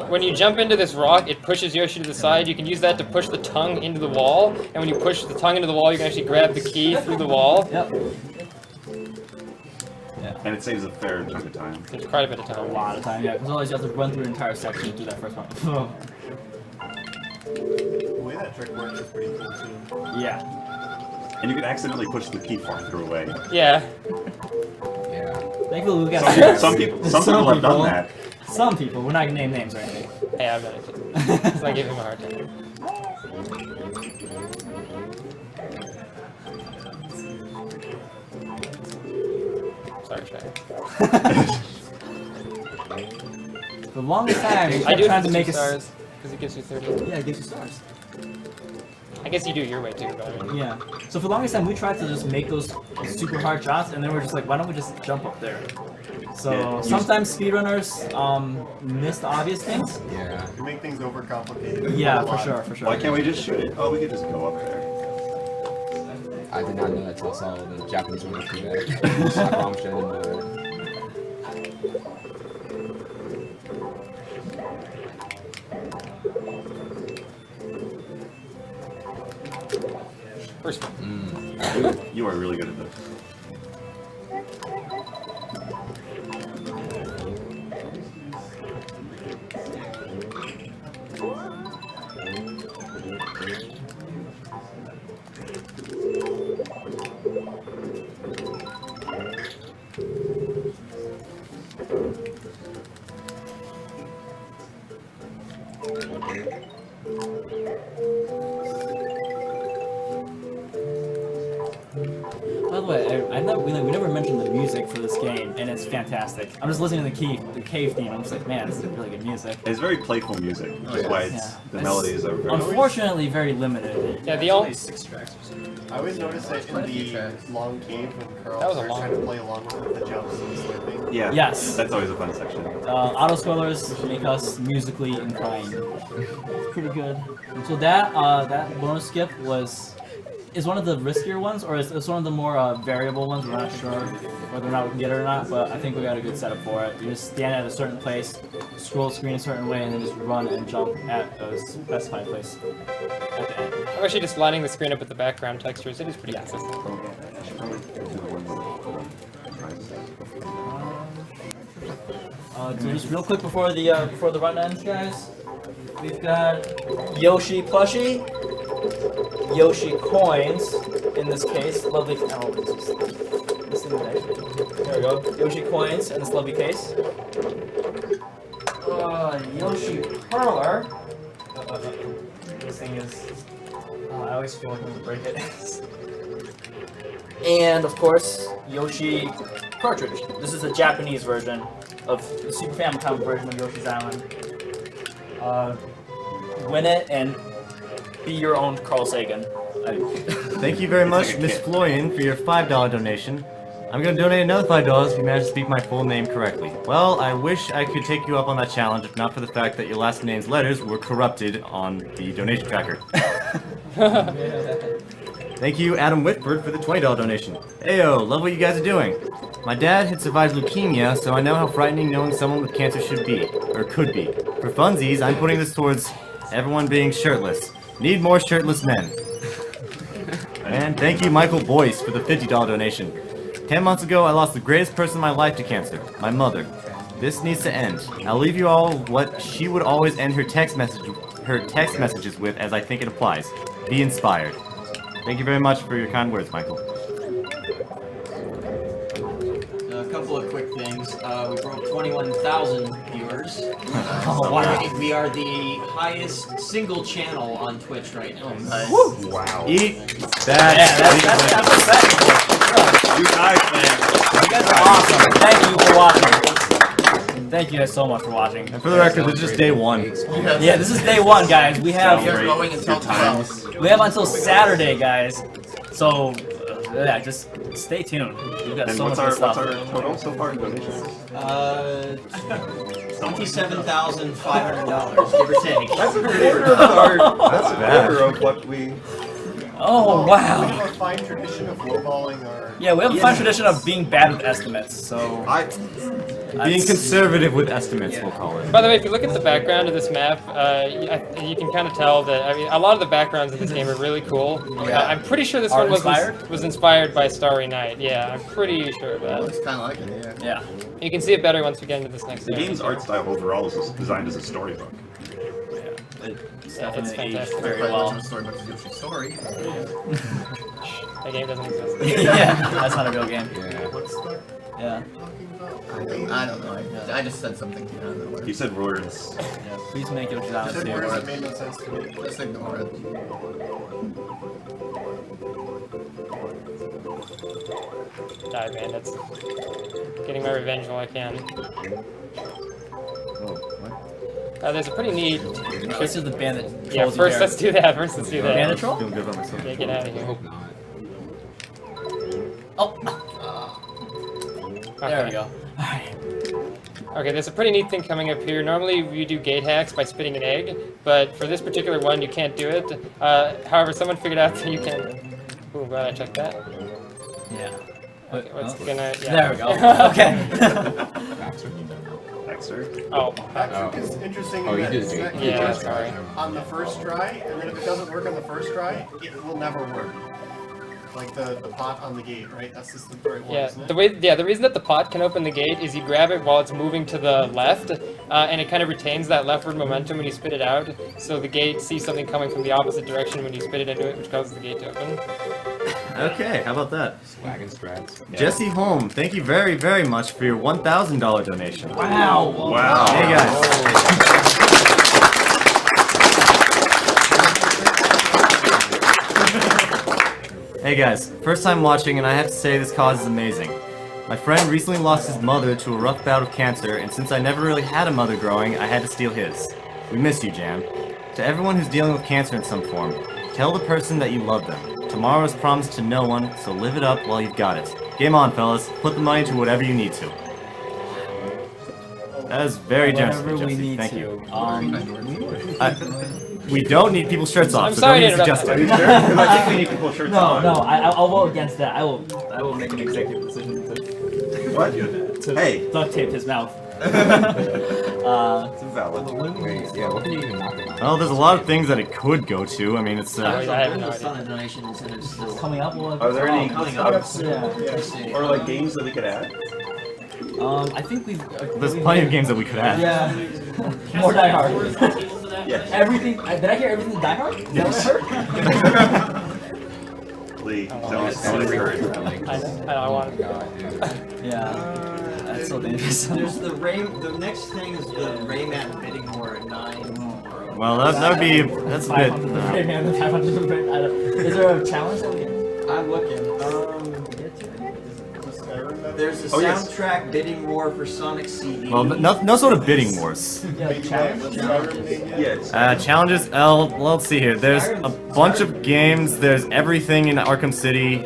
When you jump into this rock, it pushes Yoshi to the side. You can use that to push the tongue into the wall. And when you push the tongue into the wall, you can actually grab the key through the wall. Yep. And it saves a fair chunk of time. It's quite a bit of time. A lot of time, yeah. Because otherwise you have to run through an entire section to do that first one. The way that trick works is pretty cool too. Yeah. And you can accidentally push the key farther away. Yeah. Yeah. Thankfully we got Some people have done that. Some people. We're not gonna name names or anything. Hey, I've done it too. So I gave him a hard time. Sorry, Shay. The longest time we I kept do it trying for to make stars because it gives you 30. Yeah, it gives you stars. I guess you do it your way too, but I mean. Yeah. So for the longest time we tried to just make those super hard shots, and then we're just like, why don't we just jump up there? So Yeah, sometimes speedrunners miss the obvious things. Yeah. You make things overcomplicated. Yeah, A for lot. sure, for sure. Why can't we just shoot it? Oh, we could just go up there. I did not know that until I saw the Japanese movie do that. I promise you I didn't know that. First one. You are really good at this. By the way, we never mentioned the music for this game, and it's fantastic. I'm just listening to the cave theme. I'm just like, man, this is really good music. It's very playful music, which is why it's, the melodies are very... Unfortunately, very limited. Yeah, the only 6 tracks or something. I always noticed that in the long cave when Carl That was a starts long trying to play along with the jumps and slurping. Yeah, Yes. that's always a fun section. Auto scrollers make us musically inclined. Pretty good. So that bonus skip is one of the riskier ones, or is one of the more variable ones. We're not sure whether or not we can get it or not, but I think we got a good setup for it. You just stand at a certain place, scroll screen a certain way, and then just run and jump at a specified place at the end. I'm actually just lining the screen up with the background textures. It is pretty consistent. So just real quick before the run ends, guys, we've got Yoshi plushie, Yoshi coins. In this case, lovely. Oh, this thing right. There we go. Yoshi coins in this lovely case. Yoshi perler. This thing is. I always feel like I'm gonna break it. And of course, Yoshi cartridge. This is the Japanese version of the Super Famicom version of Yoshi's Island. Win it and be your own Carl Sagan. Thank you very much, Miss Florian, for your $5 donation. I'm gonna donate another $5 if you manage to speak my full name correctly. Well, I wish I could take you up on that challenge, if not for the fact that your last name's letters were corrupted on the donation tracker. Thank you, Adam Whitford, for the $20 donation. Ayo, love what you guys are doing. My dad had survived leukemia, so I know how frightening knowing someone with cancer should be, or could be. For funsies, I'm putting this towards everyone being shirtless. Need more shirtless men. And thank you, Michael Boyce, for the $50 donation. 10 months ago, I lost the greatest person in my life to cancer, my mother. This needs to end. I'll leave you all what she would always end her text messages with, as I think it applies. Be inspired. Thank you very much for your kind words, Michael. A couple of quick things. We broke 21,000 viewers. Oh, wow. We are the highest single channel on Twitch right now. Wow. Eat that. That's You guys, man. You guys are awesome. Thank you for watching. Thank you guys so much for watching. And for the record, this is just day 1. Yeah, this is day 1, guys. We have until 12. we have until Saturday, guys. So yeah, just stay tuned. We've got And so what's much our good stuff. total so far in donations? $27,500, give or take. That's a quarter of our. That's a quarter of what we. Oh We wow. have a fine tradition of lowballing our. Yeah, we have a fun tradition of being bad with estimates. So Being conservative with estimates, we'll call it. By the way, if you look at the background of this map, you can kind of tell that, I mean, a lot of the backgrounds in this game are really cool. I'm pretty sure this Art one inspired? was inspired by Starry Night. Yeah, I'm pretty sure of that. Looks kind of like it, yeah. Yeah. You can see it better once we get into this next The area. game's art style overall is designed as a storybook. It's Yeah, it's definitely aged fantastic. very Quite well. much of a story, but it's Yoshi's story. That game doesn't exist. Yeah, that's not a real game. Yeah. What's that Yeah. talking about? I don't know. I just said something. I don't know what. You said words. Yeah. Please make You Yoshida said too. words that made no sense to me. Just ignore it. Die bandits. Getting my revenge while I can. There's a pretty neat. This is the bandit. Yeah, trolls you first there. let's do that. First let's do that. Bandit troll? Feeling good about myself. Yeah, get out of I here. hope not. Oh. There we go. Alright. Okay, there's a pretty neat thing coming up here. Normally we do gate hacks by spitting an egg, but for this particular one you can't do it. However, someone figured out that you can. Ooh, glad I checked that. Yeah. Okay, what's gonna? Yeah. There we go. Okay. Dexter. Oh. Patrick is interesting Oh, in you that did it's it. not- Yeah, just sorry. on the first try, and then if it doesn't work on the first try, it will never work. Like the pot on the gate, right? That's just the right one, Yeah, isn't it? the reason that the pot can open the gate is you grab it while it's moving to the left, and it kind of retains that leftward momentum when you spit it out. So the gate sees something coming from the opposite direction when you spit it into it, which causes the gate to open. Okay, how about that? Swag and strats. Jesse Holm, thank you very, very much for your $1,000 donation. Wow. Wow. Hey guys. Hey guys, first time watching and I have to say this cause is amazing. My friend recently lost his mother to a rough bout of cancer, and since I never really had a mother growing, I had to steal his. We miss you, Jam. To everyone who's dealing with cancer in some form, tell the person that you love them. Tomorrow is promised to no one, so live it up while you've got it. Game on, fellas. Put the money to whatever you need to. That is very generous of you, Whatever we Jesse. need Thank to. you. Um, We don't need people's shirts off, I'm so sorry don't to need interrupt. suggestions. I think we need to pull shirts no, on. no, I'll vote against that. I will make an executive decision What? to Hey. duct tape his mouth. It's valid. Wait, yeah, what can you even knock about? Well, there's a lot of things that it could go to. I mean, it's I have no idea. Ton of donation incentives still. Coming up, we'll Are there any coming up. Yeah. or like games that we could add? I think we've. there's plenty of games that we could add. Yeah. More Die Hard. Yes. Everything. Did I hear everything Die Hard? Is that what I heard? Lee, Oh, don't encourage that. I want to go. Yeah. That's so dangerous. There's the next thing is the Rayman bidding war at 9. Well, that would be that's a bit. 500 Is there a challenge that we can? I'm looking. There's a Oh, yes. soundtrack bidding war for Sonic CD. Well, no sort of bidding wars. Yeah, challenge. Yes. Challenges. Well, let's see here. There's a bunch of games. There's everything in Arkham City.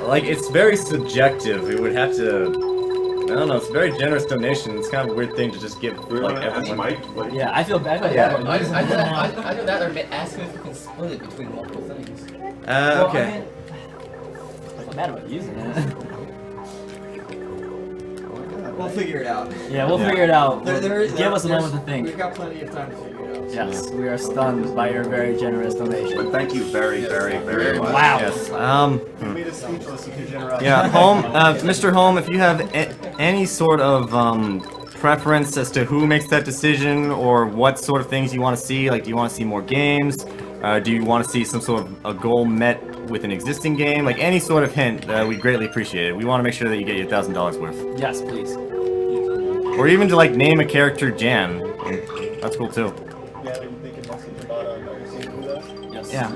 Like it's very subjective. It would have to. I don't know. It's a very generous donation. It's kind of a weird thing to just give like everyone. Mike. Like, Yeah, I feel bad. Yeah, I do that or ask him if we can split it between multiple things. Okay. I'm mad about using it. We'll figure it out. Yeah, we'll figure it out. Give us a there's- moment to think. We've got plenty of time to figure it out. Yes, we are stunned by your very generous donation. But thank you very, very, very much. Wow. Yes. You made us speechless with your generosity. Yeah, Home, Mr. Home, if you have any sort of preference as to who makes that decision or what sort of things you want to see? Like, do you want to see more games? Do you want to see some sort of a goal met with an existing game? Like, any sort of hint, we'd greatly appreciate it. We want to make sure that you get your $1,000 worth. Yes, please. Or even to, like, name a character Jan. That's cool, too. Yeah, they can message about Yes. Yeah.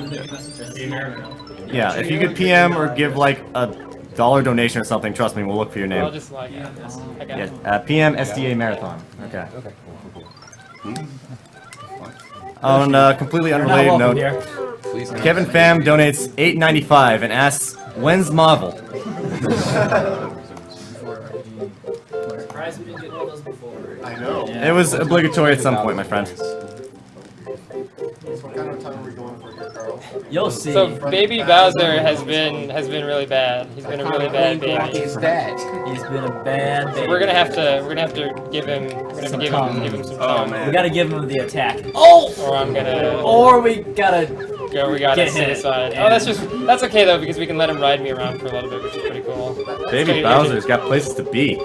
Yeah, if you could PM or give, like, a $1 donation or something, trust me, we'll look for your name. I'll just like this. I got it. Yeah, PM SDA Marathon. Okay. Okay, cool. On a completely unrelated note, Please no. Kevin Pham donates $8.95 and asks, "When's Marvel?" Surprised we didn't get one of those before. I know. It was obligatory at some point, my friend. What kind of time are we going for here, Carl? Yoshi. So Baby Bowser has been really bad. He's been a really bad baby. He's bad. He's been a bad baby. So we're gonna have to give him Some give tongue. him some Oh, time. man. We gotta give him the attack. Oh! Or I'm gonna Or we gotta go. We gotta get sit hit. aside. Oh, that's okay though because we can let him ride me around for a little bit, which is pretty cool. Baby Bowser's got places to be.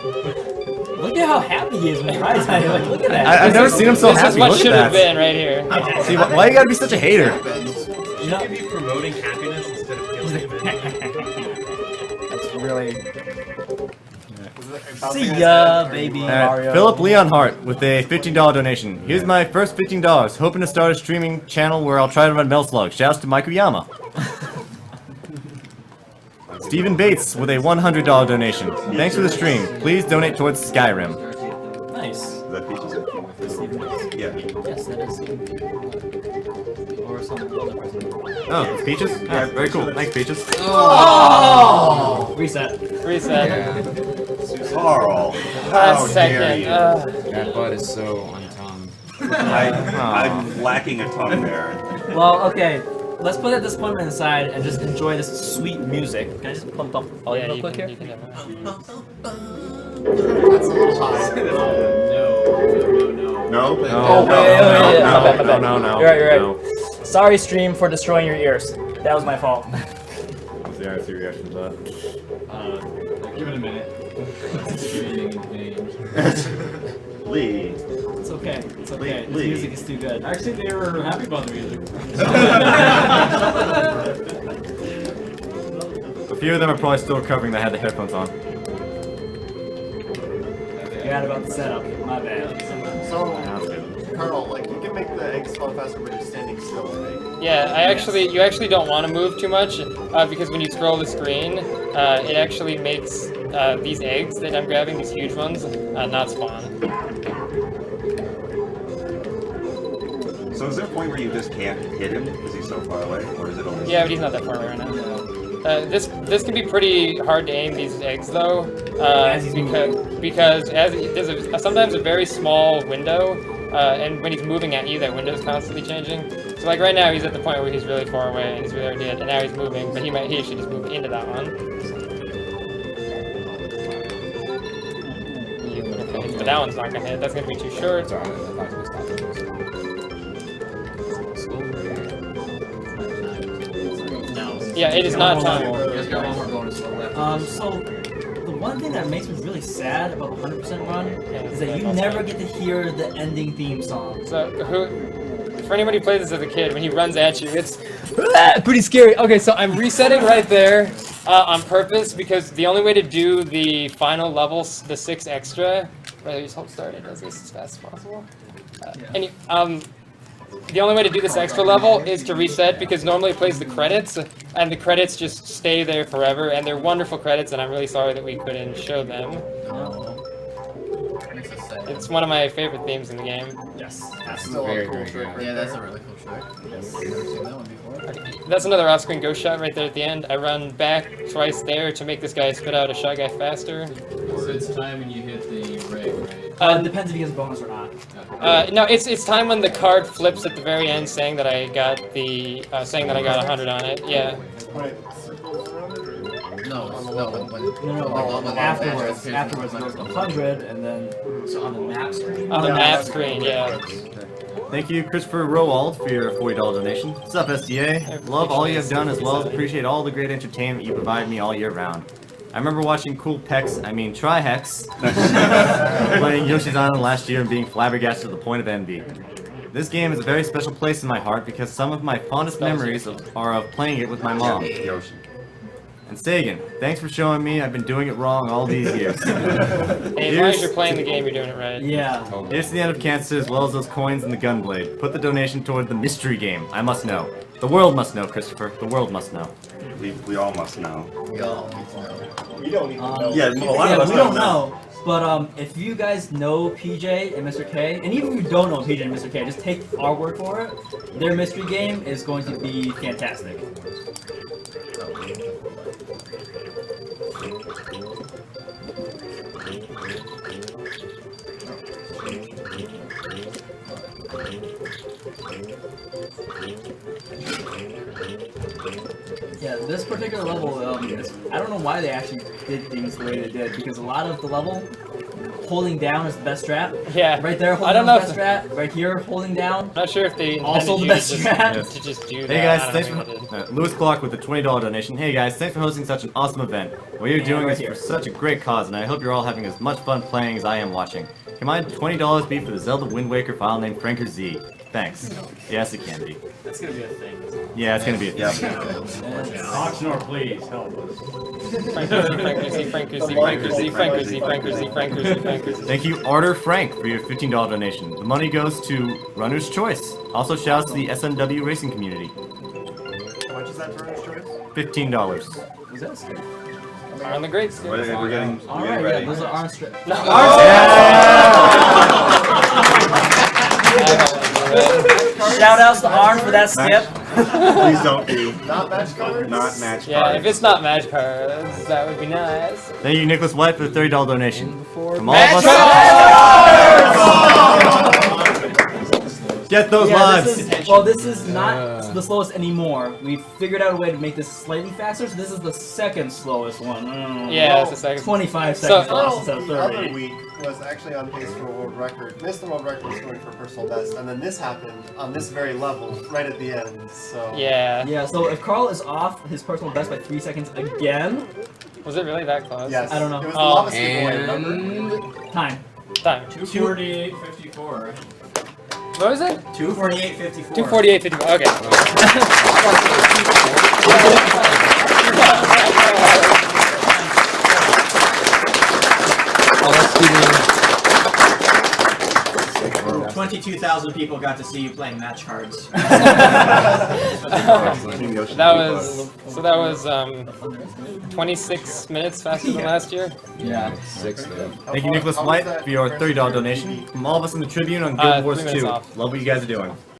Look at how happy he is when he rides on you. Like, look at that. I've never seen him so This happy. is what Look should at have that. been right here. See, why you gotta be such a hater? You know, Maybe promoting happiness instead of killing it. that's really. See ya, baby Mario. Philip Leon Hart with a $15 donation. Here's my first $15. Hoping to start a streaming channel where I'll try to run Metal Slug. Shouts to Mikuyama. Stephen Bates with a $100 donation. Thanks for the stream. Please donate towards Skyrim. Nice. Is that Peaches? Yeah. Yes, that is. Or some other person. Oh, it's Peaches? Yeah, very cool. Thanks, Peaches. Oh! Reset. Reset. Carl. Last second. That butt is so untongue. I'm lacking a tongue there. Well, okay. Let's put that disappointment aside and just enjoy this sweet music. Can I just pump up volume Yeah, real you quick can, here? you can definitely. That's a little high. No? Oh, wait. My bad. No. You're right. No. Sorry, stream, for destroying your ears. That was my fault. What's the RC reaction to that? Give it a minute. Lee. It's okay. It's okay. This Lee. music is too good. Actually, they were happy about the music. A few of them are probably still recovering that had the headphones on. Forgot about the setup. My bad. So, Carl, like, you can make the eggs fall faster by just standing still, right? Yeah, you actually don't want to move too much because when you scroll the screen, it actually makes these eggs that I'm grabbing, these huge ones, not spawn. So is there a point where you just can't hit him because he's so far away? Or is it only... Yeah, but he's not that far away right now. This can be pretty hard to aim these eggs though, because there's sometimes a very small window, and when he's moving at you, that window's constantly changing. So like right now, he's at the point where he's really far away and he's really already dead, and now he's moving, but he should just move into that one. But that one's not gonna hit. That's gonna be too short. Yeah, it is not time. So the one thing that makes me really sad about the 100% run is that you never get to hear the ending theme song. So for anybody who played this as a kid, when he runs at you, it's pretty scary. Okay, so I'm resetting right there on purpose because the only way to do the final levels, the 6 extra, rather just hold start and does this as fast as possible. The only way to do this extra level is to reset because normally it plays the credits, and the credits just stay there forever, and they're wonderful credits, and I'm really sorry that we couldn't show them. It's one of my favorite themes in the game. Yes. That's still a cool trick right Yeah, that's a there. really cool trick. Yes. I've never seen that one before. Okay, that's another off-screen ghost shot right there at the end. I run back twice there to make this guy spit out a Shy Guy faster. So it's time when you hit the ray, right? It depends if he gets bonus or not. No, it's time when the card flips at the very end, saying that I got the saying that I got 100 on it. Yeah. Wait, circles around it, or? No, Afterwards, it goes 100, and then so on the map screen. On the map screen, yeah. Thank you, Christopher Rowald, for your $40 donation. What's up, SDA? Love all you have done as well as appreciate all the great entertainment you provide me all year round. I remember watching Trihex, playing Yoshi's Island last year and being flabbergasted to the point of envy. This game is a very special place in my heart because some of my fondest memories are of playing it with my mom. Yoshi. And Sagan, thanks for showing me I've been doing it wrong all these years. Hey, as long as you're playing the game, you're doing it right. Yeah. Here's to the end of cancer as well as those coins and the gunblade. Put the donation toward the mystery game. I must know. The world must know, Christopher. The world must know. We all must know. We all need to know. We don't need to know. Yeah, a lot of us we don't know. But if you guys know PJ and Mr. K, and even if you don't know PJ and Mr. K, just take our word for it. Their mystery game is going to be fantastic. Yeah, this particular level, I don't know why they actually did things the way they did, because a lot of the level, holding down is the best strat. Yeah. Right there, holding down is the best strat. Right here, holding down. Not sure if they also the best strat. To just do that. Hey guys, thanks for Lewis Clark with the $20 donation. Hey guys, thanks for hosting such an awesome event. What you're doing is for such a great cause, and I hope you're all having as much fun playing as I am watching. Can my $20 be for the Zelda Wind Waker file named Franker Z? Thanks. Yes, it can be. That's gonna be a thing. Yeah, it's gonna be a thing. Oxnor, please help us. Thank you, Arter Frank, for your $15 donation. The money goes to Runner's Choice. Also, shouts to the SNW racing community. How much is that for Runner's Choice? $15. Was that straight? On the great stick. We're getting Alright, ready. yeah, those are orange strips. Shout outs to Arn for that skip. Please don't be. Not match cards? Not match Yeah, cards. if it's not match cards, that would be nice. Thank you, Nicholas White, for the $30 donation. From all Match of us. Get those lives. This is not the slowest anymore. We figured out a way to make this slightly faster, so this is the second slowest one. Yeah, it's the second. 25 seconds Carl, instead of the 30. other week was actually on pace for a world record. Missed the world record scoring for personal best, and then this happened on this very level right at the end. So Yeah. Yeah, so if Carl is off his personal best by 3 seconds again, was it really that close? Yes. I don't know. It was the lava skip boy, remember? Time. 248.54. What was it? 248.54. 248.54. Okay. Oh, that's 22,000 people got to see you playing match cards. That was 26 minutes faster than last year. Yeah. 6 there. Thank you, Nicholas White, for your $30 donation. From all of us in the Tribune on 3 Guild Wars minutes 2. off. Love what you guys are doing.